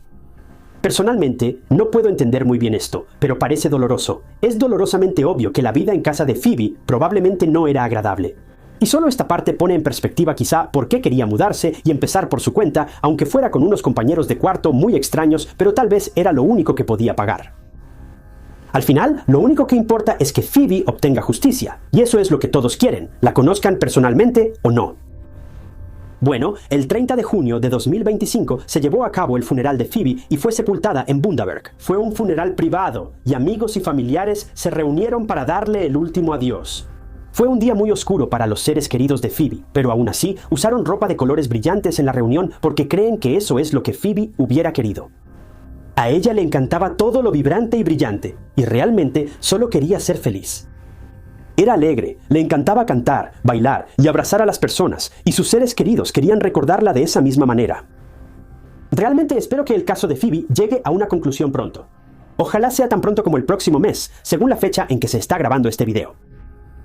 Personalmente, no puedo entender muy bien esto, pero parece doloroso. Es dolorosamente obvio que la vida en casa de Phoebe probablemente no era agradable. Y solo esta parte pone en perspectiva quizá por qué quería mudarse y empezar por su cuenta, aunque fuera con unos compañeros de cuarto muy extraños, pero tal vez era lo único que podía pagar. Al final, lo único que importa es que Phoebe obtenga justicia, y eso es lo que todos quieren, la conozcan personalmente o no. Bueno, el 30 de junio de 2025 se llevó a cabo el funeral de Phoebe y fue sepultada en Bundaberg. Fue un funeral privado y amigos y familiares se reunieron para darle el último adiós. Fue un día muy oscuro para los seres queridos de Phoebe, pero aún así usaron ropa de colores brillantes en la reunión porque creen que eso es lo que Phoebe hubiera querido. A ella le encantaba todo lo vibrante y brillante, y realmente solo quería ser feliz. Era alegre, le encantaba cantar, bailar y abrazar a las personas, y sus seres queridos querían recordarla de esa misma manera. Realmente espero que el caso de Phoebe llegue a una conclusión pronto. Ojalá sea tan pronto como el próximo mes, según la fecha en que se está grabando este video.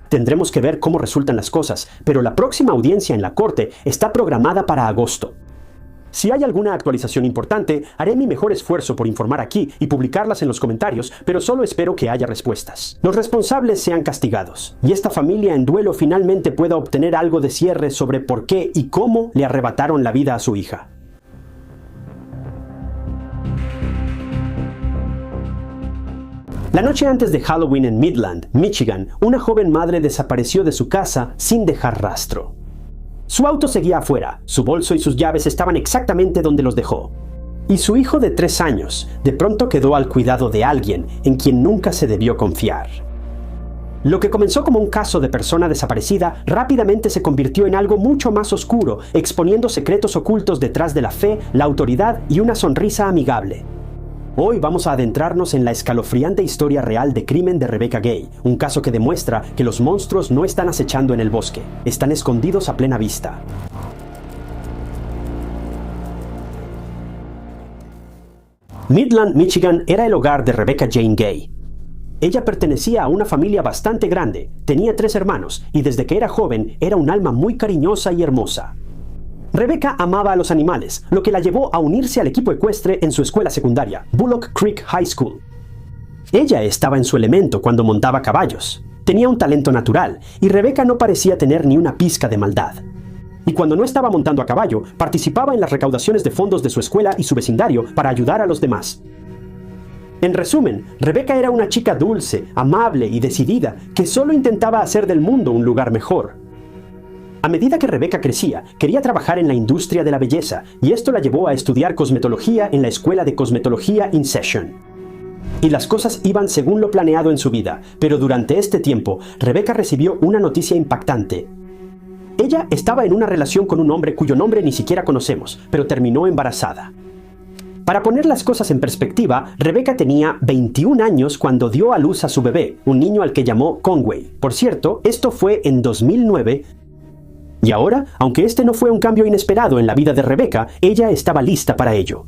Tendremos que ver cómo resultan las cosas, pero la próxima audiencia en la corte está programada para agosto. Si hay alguna actualización importante, haré mi mejor esfuerzo por informar aquí y publicarlas en los comentarios, pero solo espero que haya respuestas. Los responsables sean castigados, y esta familia en duelo finalmente pueda obtener algo de cierre sobre por qué y cómo le arrebataron la vida a su hija. La noche antes de Halloween en Midland, Michigan, una joven madre desapareció de su casa sin dejar rastro. Su auto seguía afuera, su bolso y sus llaves estaban exactamente donde los dejó. Y su hijo de 3 años de pronto quedó al cuidado de alguien en quien nunca se debió confiar. Lo que comenzó como un caso de persona desaparecida rápidamente se convirtió en algo mucho más oscuro, exponiendo secretos ocultos detrás de la fe, la autoridad y una sonrisa amigable. Hoy vamos a adentrarnos en la escalofriante historia real de crimen de Rebecca Gay, un caso que demuestra que los monstruos no están acechando en el bosque, están escondidos a plena vista. Midland, Michigan era el hogar de Rebecca Jane Gay. Ella pertenecía a una familia bastante grande, tenía 3 hermanos y desde que era joven era un alma muy cariñosa y hermosa. Rebecca amaba a los animales, lo que la llevó a unirse al equipo ecuestre en su escuela secundaria, Bullock Creek High School. Ella estaba en su elemento cuando montaba caballos. Tenía un talento natural, y Rebecca no parecía tener ni una pizca de maldad. Y cuando no estaba montando a caballo, participaba en las recaudaciones de fondos de su escuela y su vecindario para ayudar a los demás. En resumen, Rebecca era una chica dulce, amable y decidida que solo intentaba hacer del mundo un lugar mejor. A medida que Rebecca crecía, quería trabajar en la industria de la belleza, y esto la llevó a estudiar cosmetología en la escuela de cosmetología In Session. Y las cosas iban según lo planeado en su vida, pero durante este tiempo, Rebecca recibió una noticia impactante. Ella estaba en una relación con un hombre cuyo nombre ni siquiera conocemos, pero terminó embarazada. Para poner las cosas en perspectiva, Rebecca tenía 21 años cuando dio a luz a su bebé, un niño al que llamó Conway. Por cierto, esto fue en 2009. Y ahora, aunque este no fue un cambio inesperado en la vida de Rebecca, ella estaba lista para ello.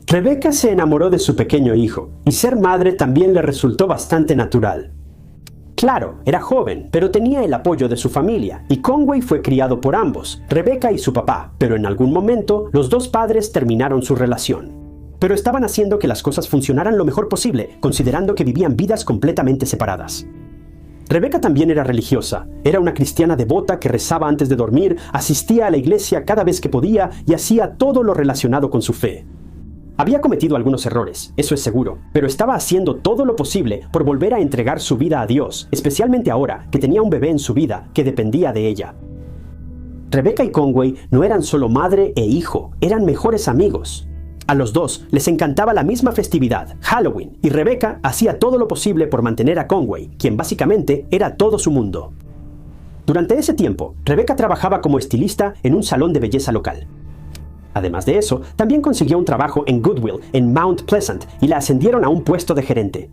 Rebecca se enamoró de su pequeño hijo, y ser madre también le resultó bastante natural. Claro, era joven, pero tenía el apoyo de su familia, y Conway fue criado por ambos, Rebecca y su papá, pero en algún momento los dos padres terminaron su relación. Pero estaban haciendo que las cosas funcionaran lo mejor posible, considerando que vivían vidas completamente separadas. Rebecca también era religiosa. Era una cristiana devota que rezaba antes de dormir, asistía a la iglesia cada vez que podía y hacía todo lo relacionado con su fe. Había cometido algunos errores, eso es seguro, pero estaba haciendo todo lo posible por volver a entregar su vida a Dios, especialmente ahora que tenía un bebé en su vida que dependía de ella. Rebecca y Conway no eran solo madre e hijo, eran mejores amigos. A los dos les encantaba la misma festividad, Halloween, y Rebecca hacía todo lo posible por mantener a Conway, quien básicamente era todo su mundo. Durante ese tiempo, Rebecca trabajaba como estilista en un salón de belleza local. Además de eso, también consiguió un trabajo en Goodwill, en Mount Pleasant, y la ascendieron a un puesto de gerente.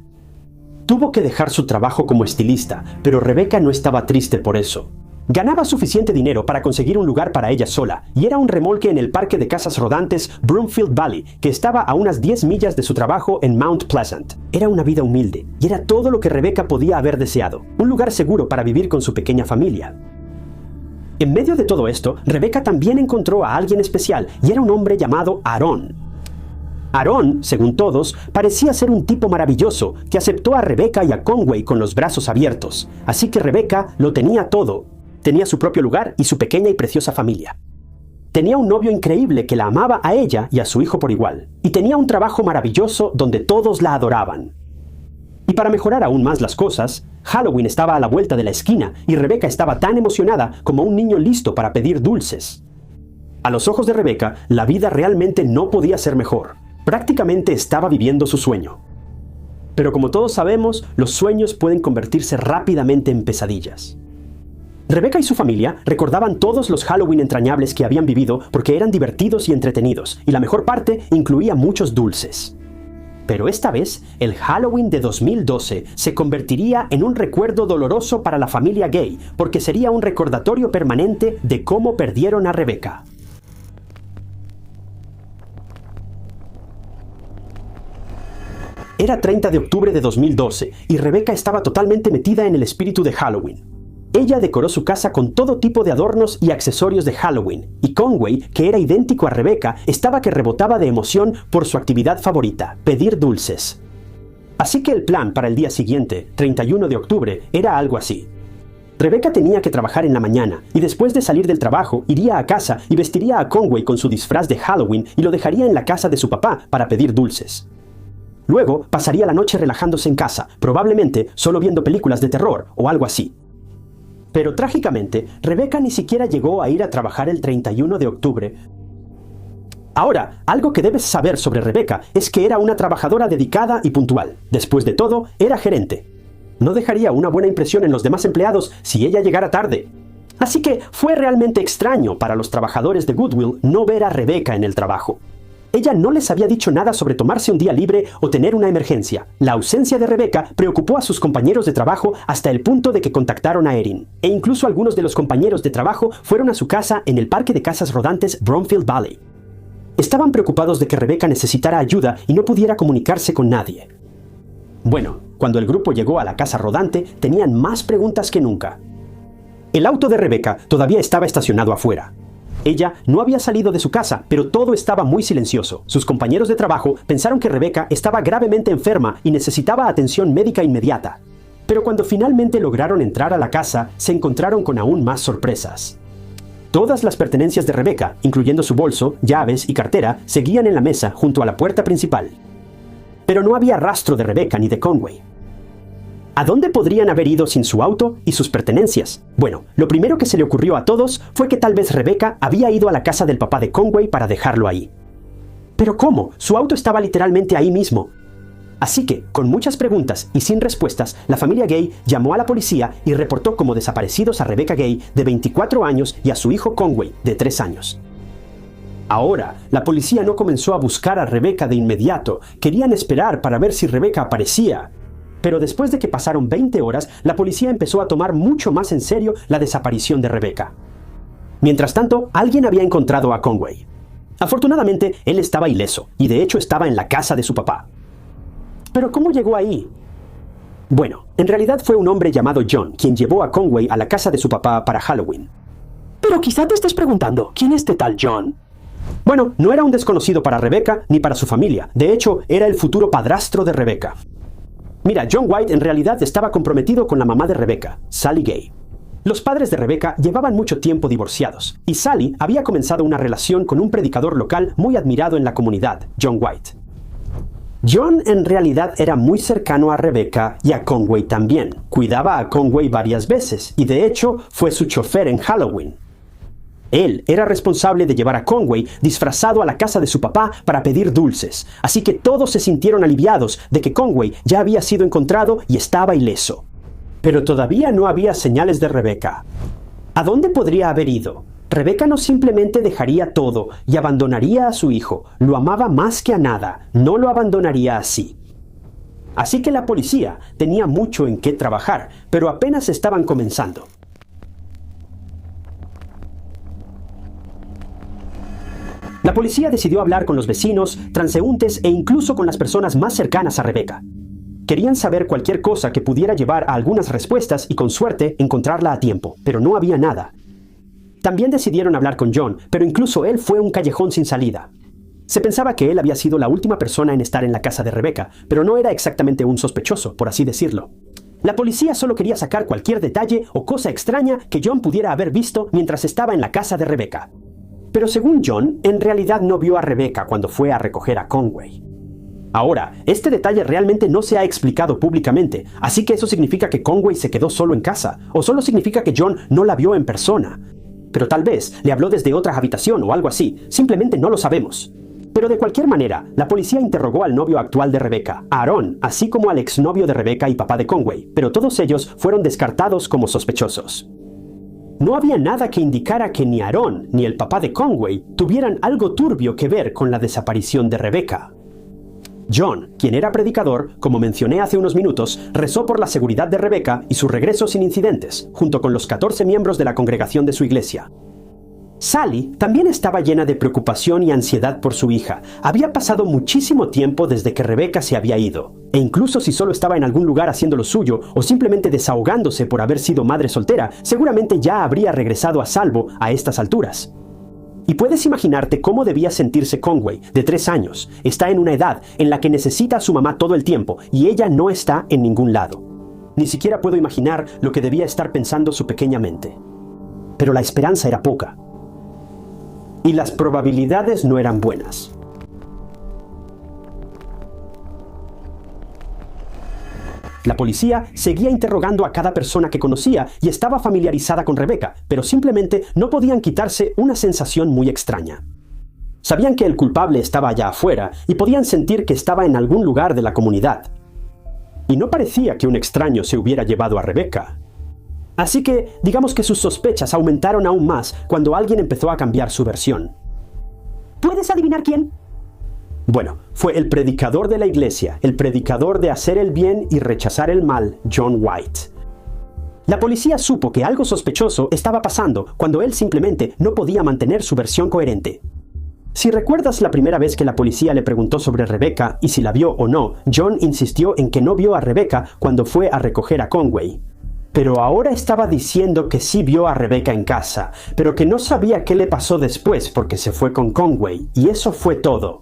Tuvo que dejar su trabajo como estilista, pero Rebecca no estaba triste por eso. Ganaba suficiente dinero para conseguir un lugar para ella sola, y era un remolque en el parque de casas rodantes Broomfield Valley, que estaba a unas 10 millas de su trabajo en Mount Pleasant. Era una vida humilde, y era todo lo que Rebecca podía haber deseado, un lugar seguro para vivir con su pequeña familia. En medio de todo esto, Rebecca también encontró a alguien especial, y era un hombre llamado Aaron. Aaron, según todos, parecía ser un tipo maravilloso, que aceptó a Rebecca y a Conway con los brazos abiertos, así que Rebecca lo tenía todo. Tenía su propio lugar y su pequeña y preciosa familia. Tenía un novio increíble que la amaba a ella y a su hijo por igual, y tenía un trabajo maravilloso donde todos la adoraban. Y para mejorar aún más las cosas, Halloween estaba a la vuelta de la esquina y Rebecca estaba tan emocionada como un niño listo para pedir dulces. A los ojos de Rebecca, la vida realmente no podía ser mejor. Prácticamente estaba viviendo su sueño. Pero como todos sabemos, los sueños pueden convertirse rápidamente en pesadillas. Rebecca y su familia recordaban todos los Halloween entrañables que habían vivido porque eran divertidos y entretenidos, y la mejor parte incluía muchos dulces. Pero esta vez, el Halloween de 2012 se convertiría en un recuerdo doloroso para la familia Gay, porque sería un recordatorio permanente de cómo perdieron a Rebecca. Era 30 de octubre de 2012, y Rebecca estaba totalmente metida en el espíritu de Halloween. Ella decoró su casa con todo tipo de adornos y accesorios de Halloween, y Conway, que era idéntico a Rebecca, estaba que rebotaba de emoción por su actividad favorita, pedir dulces. Así que el plan para el día siguiente, 31 de octubre, era algo así. Rebecca tenía que trabajar en la mañana, y después de salir del trabajo, iría a casa y vestiría a Conway con su disfraz de Halloween y lo dejaría en la casa de su papá para pedir dulces. Luego, pasaría la noche relajándose en casa, probablemente solo viendo películas de terror o algo así. Pero trágicamente, Rebecca ni siquiera llegó a ir a trabajar el 31 de octubre. Ahora, algo que debes saber sobre Rebecca es que era una trabajadora dedicada y puntual. Después de todo, era gerente. No dejaría una buena impresión en los demás empleados si ella llegara tarde. Así que fue realmente extraño para los trabajadores de Goodwill no ver a Rebecca en el trabajo. Ella no les había dicho nada sobre tomarse un día libre o tener una emergencia. La ausencia de Rebecca preocupó a sus compañeros de trabajo hasta el punto de que contactaron a Erin. E incluso algunos de los compañeros de trabajo fueron a su casa en el parque de casas rodantes Broomfield Valley. Estaban preocupados de que Rebecca necesitara ayuda y no pudiera comunicarse con nadie. Bueno, cuando el grupo llegó a la casa rodante, tenían más preguntas que nunca. El auto de Rebecca todavía estaba estacionado afuera. Ella no había salido de su casa, pero todo estaba muy silencioso. Sus compañeros de trabajo pensaron que Rebecca estaba gravemente enferma y necesitaba atención médica inmediata. Pero cuando finalmente lograron entrar a la casa, se encontraron con aún más sorpresas. Todas las pertenencias de Rebecca, incluyendo su bolso, llaves y cartera, seguían en la mesa junto a la puerta principal. Pero no había rastro de Rebecca ni de Conway. ¿A dónde podrían haber ido sin su auto y sus pertenencias? Bueno, lo primero que se le ocurrió a todos fue que tal vez Rebecca había ido a la casa del papá de Conway para dejarlo ahí. ¿Pero cómo? Su auto estaba literalmente ahí mismo. Así que, con muchas preguntas y sin respuestas, la familia Gay llamó a la policía y reportó como desaparecidos a Rebecca Gay, de 24 años, y a su hijo Conway, de 3 años. Ahora, la policía no comenzó a buscar a Rebecca de inmediato. Querían esperar para ver si Rebecca aparecía. Pero después de que pasaron 20 horas, la policía empezó a tomar mucho más en serio la desaparición de Rebecca. Mientras tanto, alguien había encontrado a Conway. Afortunadamente, él estaba ileso, y de hecho estaba en la casa de su papá. ¿Pero cómo llegó ahí? Bueno, en realidad fue un hombre llamado John quien llevó a Conway a la casa de su papá para Halloween. Pero quizá te estés preguntando, ¿quién es este tal John? Bueno, no era un desconocido para Rebecca ni para su familia. De hecho, era el futuro padrastro de Rebecca. Mira, John White en realidad estaba comprometido con la mamá de Rebecca, Sally Gay. Los padres de Rebecca llevaban mucho tiempo divorciados, y Sally había comenzado una relación con un predicador local muy admirado en la comunidad, John White. John en realidad era muy cercano a Rebecca y a Conway también. Cuidaba a Conway varias veces, y de hecho fue su chofer en Halloween. Él era responsable de llevar a Conway disfrazado a la casa de su papá para pedir dulces, así que todos se sintieron aliviados de que Conway ya había sido encontrado y estaba ileso. Pero todavía no había señales de Rebecca. ¿A dónde podría haber ido? Rebecca no simplemente dejaría todo y abandonaría a su hijo. Lo amaba más que a nada, no lo abandonaría así. Así que la policía tenía mucho en qué trabajar, pero apenas estaban comenzando. La policía decidió hablar con los vecinos, transeúntes e incluso con las personas más cercanas a Rebecca. Querían saber cualquier cosa que pudiera llevar a algunas respuestas y con suerte encontrarla a tiempo, pero no había nada. También decidieron hablar con John, pero incluso él fue un callejón sin salida. Se pensaba que él había sido la última persona en estar en la casa de Rebecca, pero no era exactamente un sospechoso, por así decirlo. La policía solo quería sacar cualquier detalle o cosa extraña que John pudiera haber visto mientras estaba en la casa de Rebecca. Pero según John, en realidad no vio a Rebecca cuando fue a recoger a Conway. Ahora, este detalle realmente no se ha explicado públicamente, así que eso significa que Conway se quedó solo en casa, o solo significa que John no la vio en persona. Pero tal vez le habló desde otra habitación o algo así, simplemente no lo sabemos. Pero de cualquier manera, la policía interrogó al novio actual de Rebecca, Aaron, así como al exnovio de Rebecca y papá de Conway, pero todos ellos fueron descartados como sospechosos. No había nada que indicara que ni Aaron ni el papá de Conway tuvieran algo turbio que ver con la desaparición de Rebecca. John, quien era predicador, como mencioné hace unos minutos, rezó por la seguridad de Rebecca y su regreso sin incidentes, junto con los 14 miembros de la congregación de su iglesia. Sally también estaba llena de preocupación y ansiedad por su hija. Había pasado muchísimo tiempo desde que Rebecca se había ido, e incluso si solo estaba en algún lugar haciendo lo suyo o simplemente desahogándose por haber sido madre soltera, seguramente ya habría regresado a salvo a estas alturas. Y puedes imaginarte cómo debía sentirse Conway, de 3 años. Está en una edad en la que necesita a su mamá todo el tiempo y ella no está en ningún lado. Ni siquiera puedo imaginar lo que debía estar pensando su pequeña mente. Pero la esperanza era poca. Y las probabilidades no eran buenas. La policía seguía interrogando a cada persona que conocía y estaba familiarizada con Rebecca, pero simplemente no podían quitarse una sensación muy extraña. Sabían que el culpable estaba allá afuera y podían sentir que estaba en algún lugar de la comunidad. Y no parecía que un extraño se hubiera llevado a Rebecca. Así que, digamos que sus sospechas aumentaron aún más cuando alguien empezó a cambiar su versión. ¿Puedes adivinar quién? Bueno, fue el predicador de la iglesia, el predicador de hacer el bien y rechazar el mal, John White. La policía supo que algo sospechoso estaba pasando cuando él simplemente no podía mantener su versión coherente. Si recuerdas la primera vez que la policía le preguntó sobre Rebecca y si la vio o no, John insistió en que no vio a Rebecca cuando fue a recoger a Conway. Pero ahora estaba diciendo que sí vio a Rebecca en casa, pero que no sabía qué le pasó después porque se fue con Conway, y eso fue todo.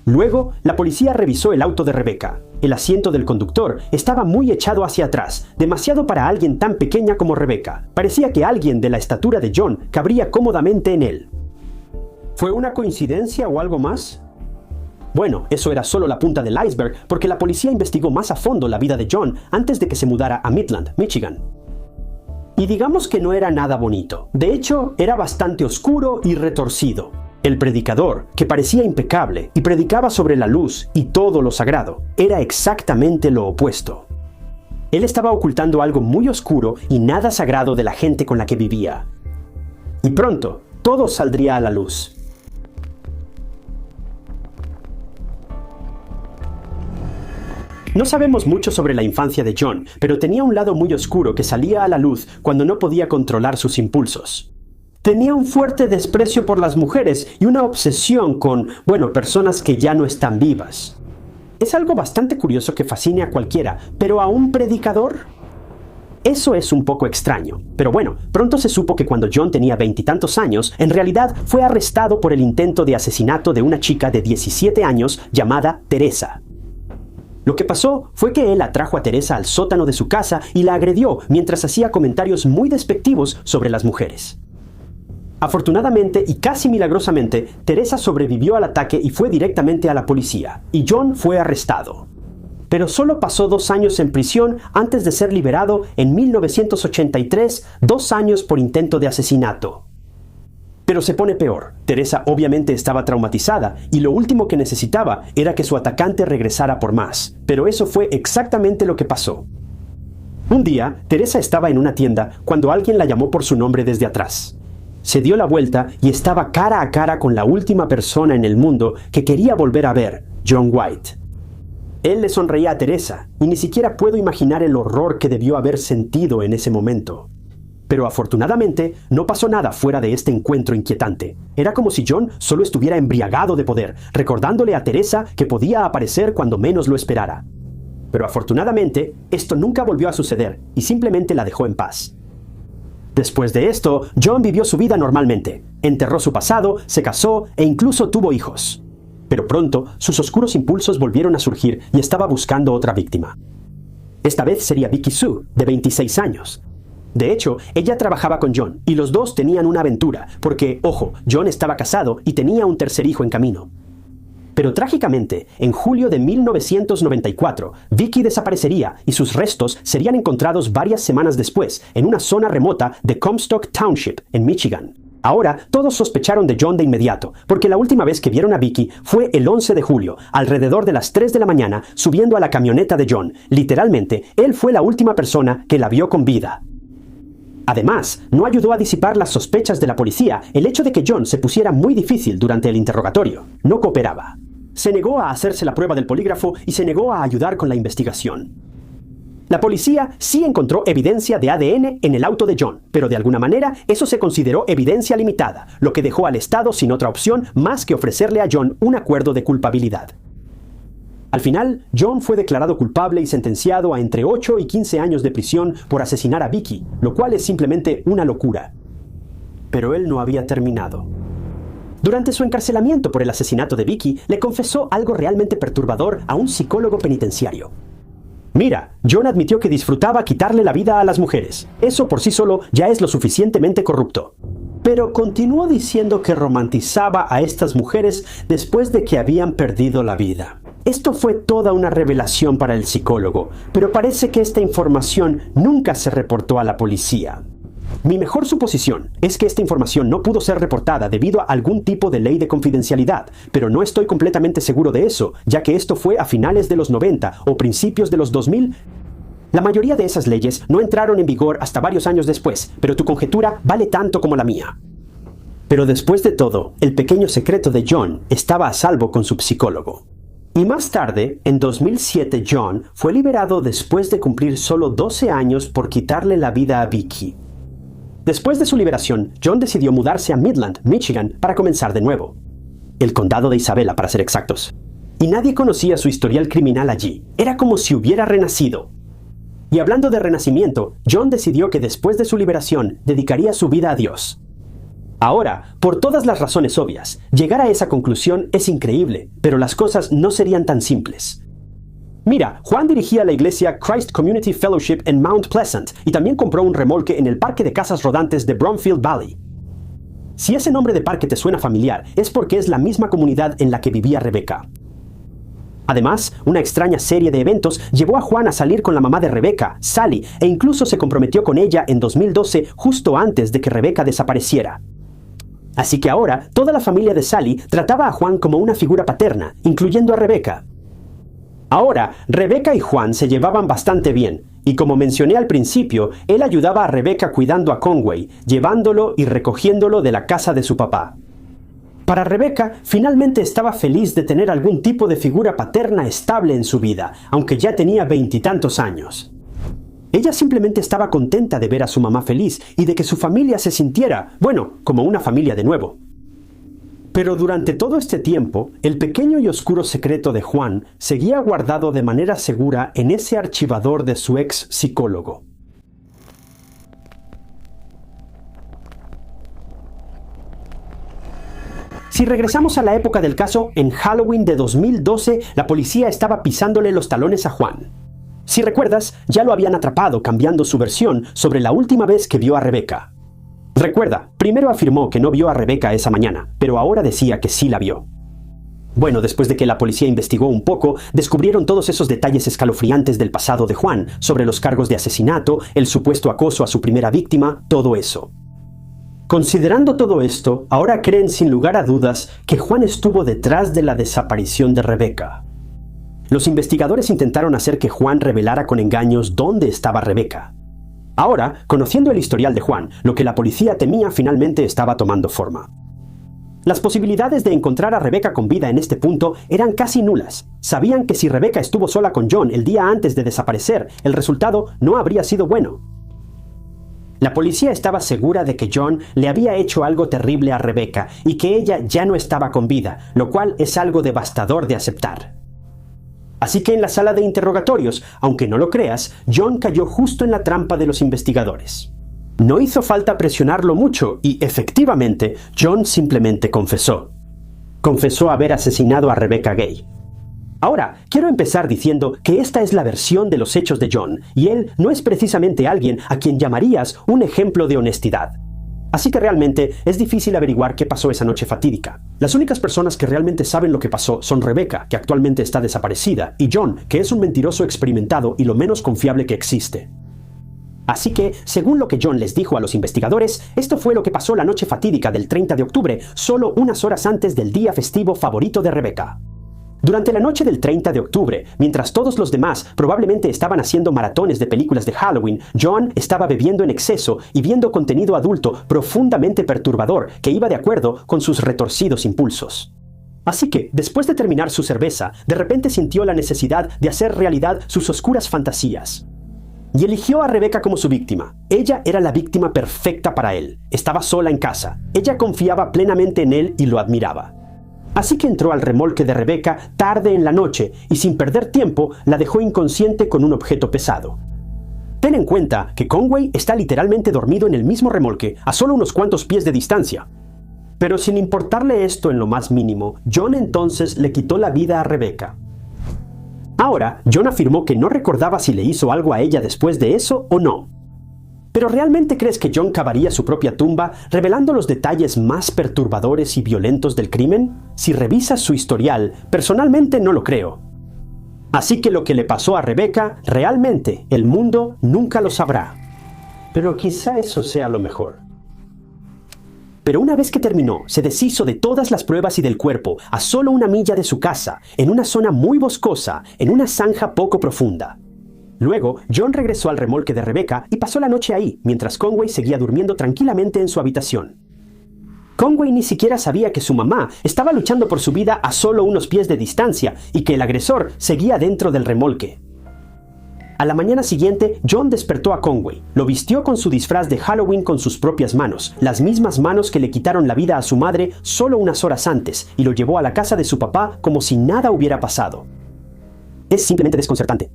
Luego, la policía revisó el auto de Rebecca. El asiento del conductor estaba muy echado hacia atrás, demasiado para alguien tan pequeña como Rebecca. Parecía que alguien de la estatura de John cabría cómodamente en él. ¿Fue una coincidencia o algo más? Bueno, eso era solo la punta del iceberg porque la policía investigó más a fondo la vida de John antes de que se mudara a Midland, Michigan. Y digamos que no era nada bonito. De hecho, era bastante oscuro y retorcido. El predicador, que parecía impecable y predicaba sobre la luz y todo lo sagrado, era exactamente lo opuesto. Él estaba ocultando algo muy oscuro y nada sagrado de la gente con la que vivía. Y pronto, todo saldría a la luz. No sabemos mucho sobre la infancia de John, pero tenía un lado muy oscuro que salía a la luz cuando no podía controlar sus impulsos. Tenía un fuerte desprecio por las mujeres y una obsesión con, personas que ya no están vivas. Es algo bastante curioso que fascine a cualquiera, pero ¿a un predicador? Eso es un poco extraño, pero pronto se supo que cuando John tenía 20 y tantos años, en realidad fue arrestado por el intento de asesinato de una chica de 17 años llamada Teresa. Lo que pasó fue que él atrajo a Teresa al sótano de su casa y la agredió mientras hacía comentarios muy despectivos sobre las mujeres. Afortunadamente y casi milagrosamente, Teresa sobrevivió al ataque y fue directamente a la policía, y John fue arrestado. Pero solo pasó 2 años en prisión antes de ser liberado en 1983, 2 años por intento de asesinato. Pero se pone peor. Teresa obviamente estaba traumatizada y lo último que necesitaba era que su atacante regresara por más. Pero eso fue exactamente lo que pasó. Un día, Teresa estaba en una tienda cuando alguien la llamó por su nombre desde atrás. Se dio la vuelta y estaba cara a cara con la última persona en el mundo que quería volver a ver, John White. Él le sonreía a Teresa y ni siquiera puedo imaginar el horror que debió haber sentido en ese momento. Pero afortunadamente no pasó nada fuera de este encuentro inquietante. Era como si John solo estuviera embriagado de poder, recordándole a Teresa que podía aparecer cuando menos lo esperara. Pero afortunadamente esto nunca volvió a suceder y simplemente la dejó en paz. Después de esto, John vivió su vida normalmente. Enterró su pasado, se casó e incluso tuvo hijos. Pero pronto sus oscuros impulsos volvieron a surgir y estaba buscando otra víctima. Esta vez sería Vicky Sue, de 26 años. De hecho, ella trabajaba con John y los dos tenían una aventura, porque, John estaba casado y tenía un tercer hijo en camino. Pero trágicamente, en julio de 1994, Vicky desaparecería y sus restos serían encontrados varias semanas después, en una zona remota de Comstock Township, en Michigan. Ahora, todos sospecharon de John de inmediato, porque la última vez que vieron a Vicky fue el 11 de julio, alrededor de las 3 de la mañana, subiendo a la camioneta de John. Literalmente, él fue la última persona que la vio con vida. Además, no ayudó a disipar las sospechas de la policía el hecho de que John se pusiera muy difícil durante el interrogatorio. No cooperaba. Se negó a hacerse la prueba del polígrafo y se negó a ayudar con la investigación. La policía sí encontró evidencia de ADN en el auto de John, pero de alguna manera eso se consideró evidencia limitada, lo que dejó al Estado sin otra opción más que ofrecerle a John un acuerdo de culpabilidad. Al final, John fue declarado culpable y sentenciado a entre 8 y 15 años de prisión por asesinar a Vicky, lo cual es simplemente una locura. Pero él no había terminado. Durante su encarcelamiento por el asesinato de Vicky, le confesó algo realmente perturbador a un psicólogo penitenciario. Mira, John admitió que disfrutaba quitarle la vida a las mujeres. Eso por sí solo ya es lo suficientemente corrupto. Pero continuó diciendo que romantizaba a estas mujeres después de que habían perdido la vida. Esto fue toda una revelación para el psicólogo, pero parece que esta información nunca se reportó a la policía. Mi mejor suposición es que esta información no pudo ser reportada debido a algún tipo de ley de confidencialidad, pero no estoy completamente seguro de eso, ya que esto fue a finales de los 90 o principios de los 2000. La mayoría de esas leyes no entraron en vigor hasta varios años después, pero tu conjetura vale tanto como la mía. Pero después de todo, el pequeño secreto de John estaba a salvo con su psicólogo. Y más tarde, en 2007, John fue liberado después de cumplir solo 12 años por quitarle la vida a Vicky. Después de su liberación, John decidió mudarse a Midland, Michigan, para comenzar de nuevo. El condado de Isabela, para ser exactos. Y nadie conocía su historial criminal allí. Era como si hubiera renacido. Y hablando de renacimiento, John decidió que después de su liberación, dedicaría su vida a Dios. Ahora, por todas las razones obvias, llegar a esa conclusión es increíble, pero las cosas no serían tan simples. Mira, Juan dirigía la iglesia Christ Community Fellowship en Mount Pleasant y también compró un remolque en el parque de casas rodantes de Bromfield Valley. Si ese nombre de parque te suena familiar, es porque es la misma comunidad en la que vivía Rebeca. Además, una extraña serie de eventos llevó a Juan a salir con la mamá de Rebeca, Sally, e incluso se comprometió con ella en 2012, justo antes de que Rebeca desapareciera. Así que ahora toda la familia de Sally trataba a Juan como una figura paterna, incluyendo a Rebecca. Ahora, Rebecca y Juan se llevaban bastante bien, y como mencioné al principio, él ayudaba a Rebecca cuidando a Conway, llevándolo y recogiéndolo de la casa de su papá. Para Rebecca, finalmente estaba feliz de tener algún tipo de figura paterna estable en su vida, aunque ya tenía 20 y tantos años. Ella simplemente estaba contenta de ver a su mamá feliz y de que su familia se sintiera, bueno, como una familia de nuevo. Pero durante todo este tiempo, el pequeño y oscuro secreto de Juan seguía guardado de manera segura en ese archivador de su ex psicólogo. Si regresamos a la época del caso, en Halloween de 2012, la policía estaba pisándole los talones a Juan. Si recuerdas, ya lo habían atrapado cambiando su versión sobre la última vez que vio a Rebecca. Recuerda, primero afirmó que no vio a Rebecca esa mañana, pero ahora decía que sí la vio. Bueno, después de que la policía investigó un poco, descubrieron todos esos detalles escalofriantes del pasado de Juan, sobre los cargos de asesinato, el supuesto acoso a su primera víctima, todo eso. Considerando todo esto, ahora creen sin lugar a dudas que Juan estuvo detrás de la desaparición de Rebecca. Los investigadores intentaron hacer que Juan revelara con engaños dónde estaba Rebecca. Ahora, conociendo el historial de Juan, lo que la policía temía finalmente estaba tomando forma. Las posibilidades de encontrar a Rebecca con vida en este punto eran casi nulas. Sabían que si Rebecca estuvo sola con John el día antes de desaparecer, el resultado no habría sido bueno. La policía estaba segura de que John le había hecho algo terrible a Rebecca y que ella ya no estaba con vida, lo cual es algo devastador de aceptar. Así que en la sala de interrogatorios, aunque no lo creas, John cayó justo en la trampa de los investigadores. No hizo falta presionarlo mucho y, efectivamente, John simplemente confesó. Confesó haber asesinado a Rebecca Gay. Ahora, quiero empezar diciendo que esta es la versión de los hechos de John, y él no es precisamente alguien a quien llamarías un ejemplo de honestidad. Así que realmente es difícil averiguar qué pasó esa noche fatídica. Las únicas personas que realmente saben lo que pasó son Rebecca, que actualmente está desaparecida, y John, que es un mentiroso experimentado y lo menos confiable que existe. Así que, según lo que John les dijo a los investigadores, esto fue lo que pasó la noche fatídica del 30 de octubre, solo unas horas antes del día festivo favorito de Rebecca. Durante la noche del 30 de octubre, mientras todos los demás probablemente estaban haciendo maratones de películas de Halloween, John estaba bebiendo en exceso y viendo contenido adulto profundamente perturbador que iba de acuerdo con sus retorcidos impulsos. Así que, después de terminar su cerveza, de repente sintió la necesidad de hacer realidad sus oscuras fantasías. Y eligió a Rebecca como su víctima. Ella era la víctima perfecta para él. Estaba sola en casa. Ella confiaba plenamente en él y lo admiraba. Así que entró al remolque de Rebecca tarde en la noche y sin perder tiempo la dejó inconsciente con un objeto pesado. Ten en cuenta que Conway está literalmente dormido en el mismo remolque, a solo unos cuantos pies de distancia. Pero sin importarle esto en lo más mínimo, John entonces le quitó la vida a Rebecca. Ahora, John afirmó que no recordaba si le hizo algo a ella después de eso o no. ¿Pero realmente crees que John cavaría su propia tumba revelando los detalles más perturbadores y violentos del crimen? Si revisas su historial, personalmente no lo creo. Así que lo que le pasó a Rebecca, realmente el mundo nunca lo sabrá. Pero quizá eso sea lo mejor. Pero una vez que terminó, se deshizo de todas las pruebas y del cuerpo a solo una milla de su casa, en una zona muy boscosa, en una zanja poco profunda. Luego, John regresó al remolque de Rebecca y pasó la noche ahí, mientras Conway seguía durmiendo tranquilamente en su habitación. Conway ni siquiera sabía que su mamá estaba luchando por su vida a solo unos pies de distancia y que el agresor seguía dentro del remolque. A la mañana siguiente, John despertó a Conway, lo vistió con su disfraz de Halloween con sus propias manos, las mismas manos que le quitaron la vida a su madre solo unas horas antes, y lo llevó a la casa de su papá como si nada hubiera pasado. Es simplemente desconcertante.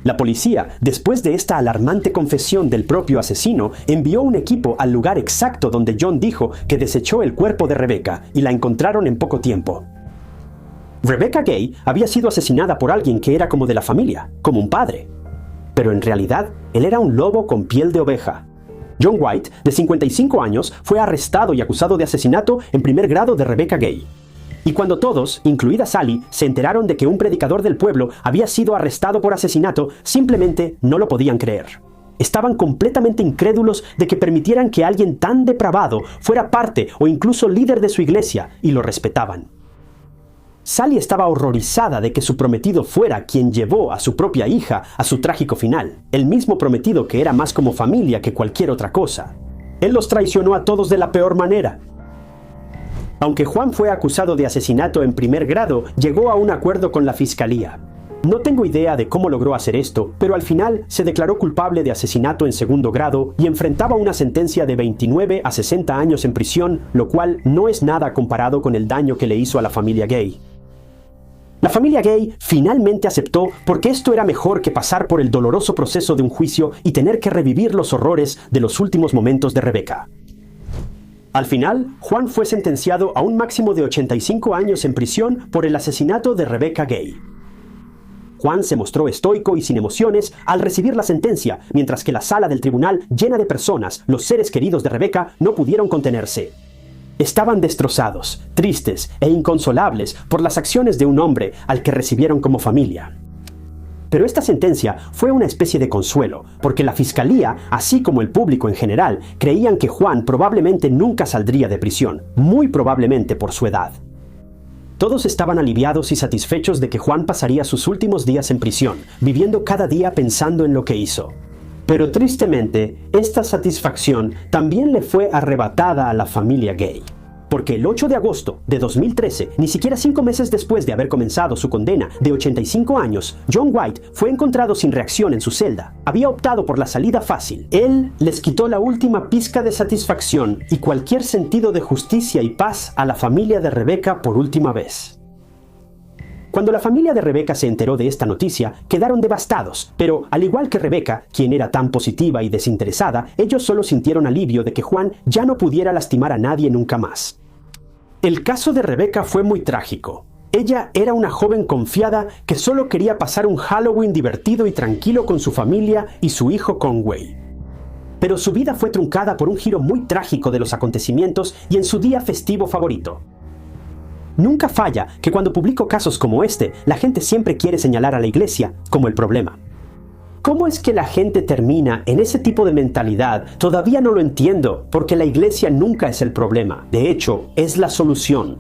La policía, después de esta alarmante confesión del propio asesino, envió un equipo al lugar exacto donde John dijo que desechó el cuerpo de Rebecca y la encontraron en poco tiempo. Rebecca Gay había sido asesinada por alguien que era como de la familia, como un padre. Pero en realidad, él era un lobo con piel de oveja. John White, de 55 años, fue arrestado y acusado de asesinato en primer grado de Rebecca Gay. Y cuando todos, incluida Sally, se enteraron de que un predicador del pueblo había sido arrestado por asesinato, simplemente no lo podían creer. Estaban completamente incrédulos de que permitieran que alguien tan depravado fuera parte o incluso líder de su iglesia, y lo respetaban. Sally estaba horrorizada de que su prometido fuera quien llevó a su propia hija a su trágico final, el mismo prometido que era más como familia que cualquier otra cosa. Él los traicionó a todos de la peor manera. Aunque Juan fue acusado de asesinato en primer grado, llegó a un acuerdo con la fiscalía. No tengo idea de cómo logró hacer esto, pero al final se declaró culpable de asesinato en segundo grado y enfrentaba una sentencia de 29 a 60 años en prisión, lo cual no es nada comparado con el daño que le hizo a la familia Gay. La familia Gay finalmente aceptó porque esto era mejor que pasar por el doloroso proceso de un juicio y tener que revivir los horrores de los últimos momentos de Rebecca. Al final, Juan fue sentenciado a un máximo de 85 años en prisión por el asesinato de Rebecca Gay. Juan se mostró estoico y sin emociones al recibir la sentencia, mientras que la sala del tribunal, llena de personas, los seres queridos de Rebecca, no pudieron contenerse. Estaban destrozados, tristes e inconsolables por las acciones de un hombre al que recibieron como familia. Pero esta sentencia fue una especie de consuelo, porque la fiscalía, así como el público en general, creían que Juan probablemente nunca saldría de prisión, muy probablemente por su edad. Todos estaban aliviados y satisfechos de que Juan pasaría sus últimos días en prisión, viviendo cada día pensando en lo que hizo. Pero tristemente, esta satisfacción también le fue arrebatada a la familia Gay. Porque el 8 de agosto de 2013, ni siquiera 5 meses después de haber comenzado su condena de 85 años, John White fue encontrado sin reacción en su celda. Había optado por la salida fácil. Él les quitó la última pizca de satisfacción y cualquier sentido de justicia y paz a la familia de Rebecca por última vez. Cuando la familia de Rebecca se enteró de esta noticia, quedaron devastados, pero al igual que Rebecca, quien era tan positiva y desinteresada, ellos solo sintieron alivio de que Juan ya no pudiera lastimar a nadie nunca más. El caso de Rebecca fue muy trágico. Ella era una joven confiada que solo quería pasar un Halloween divertido y tranquilo con su familia y su hijo Conway. Pero su vida fue truncada por un giro muy trágico de los acontecimientos y en su día festivo favorito. Nunca falla que cuando publico casos como este, la gente siempre quiere señalar a la iglesia como el problema. ¿Cómo es que la gente termina en ese tipo de mentalidad? Todavía no lo entiendo, porque la iglesia nunca es el problema. De hecho, es la solución.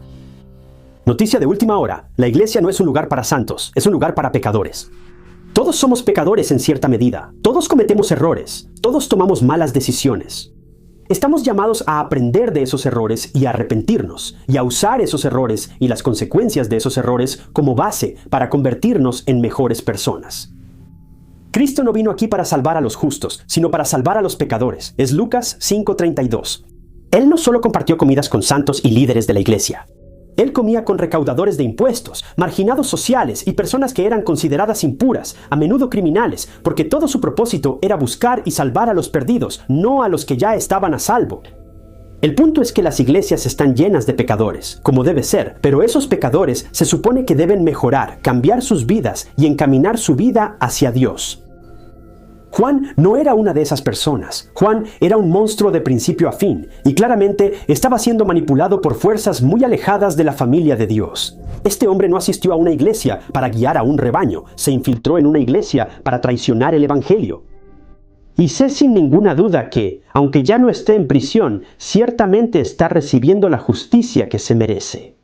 Noticia de última hora: la iglesia no es un lugar para santos, es un lugar para pecadores. Todos somos pecadores en cierta medida. Todos cometemos errores. Todos tomamos malas decisiones. Estamos llamados a aprender de esos errores y a arrepentirnos, y a usar esos errores y las consecuencias de esos errores como base para convertirnos en mejores personas. Cristo no vino aquí para salvar a los justos, sino para salvar a los pecadores. Es Lucas 5:32. Él no solo compartió comidas con santos y líderes de la iglesia. Él comía con recaudadores de impuestos, marginados sociales y personas que eran consideradas impuras, a menudo criminales, porque todo su propósito era buscar y salvar a los perdidos, no a los que ya estaban a salvo. El punto es que las iglesias están llenas de pecadores, como debe ser, pero esos pecadores se supone que deben mejorar, cambiar sus vidas y encaminar su vida hacia Dios. Juan no era una de esas personas. Juan era un monstruo de principio a fin, y claramente estaba siendo manipulado por fuerzas muy alejadas de la familia de Dios. Este hombre no asistió a una iglesia para guiar a un rebaño, se infiltró en una iglesia para traicionar el evangelio. Y sé sin ninguna duda que, aunque ya no esté en prisión, ciertamente está recibiendo la justicia que se merece.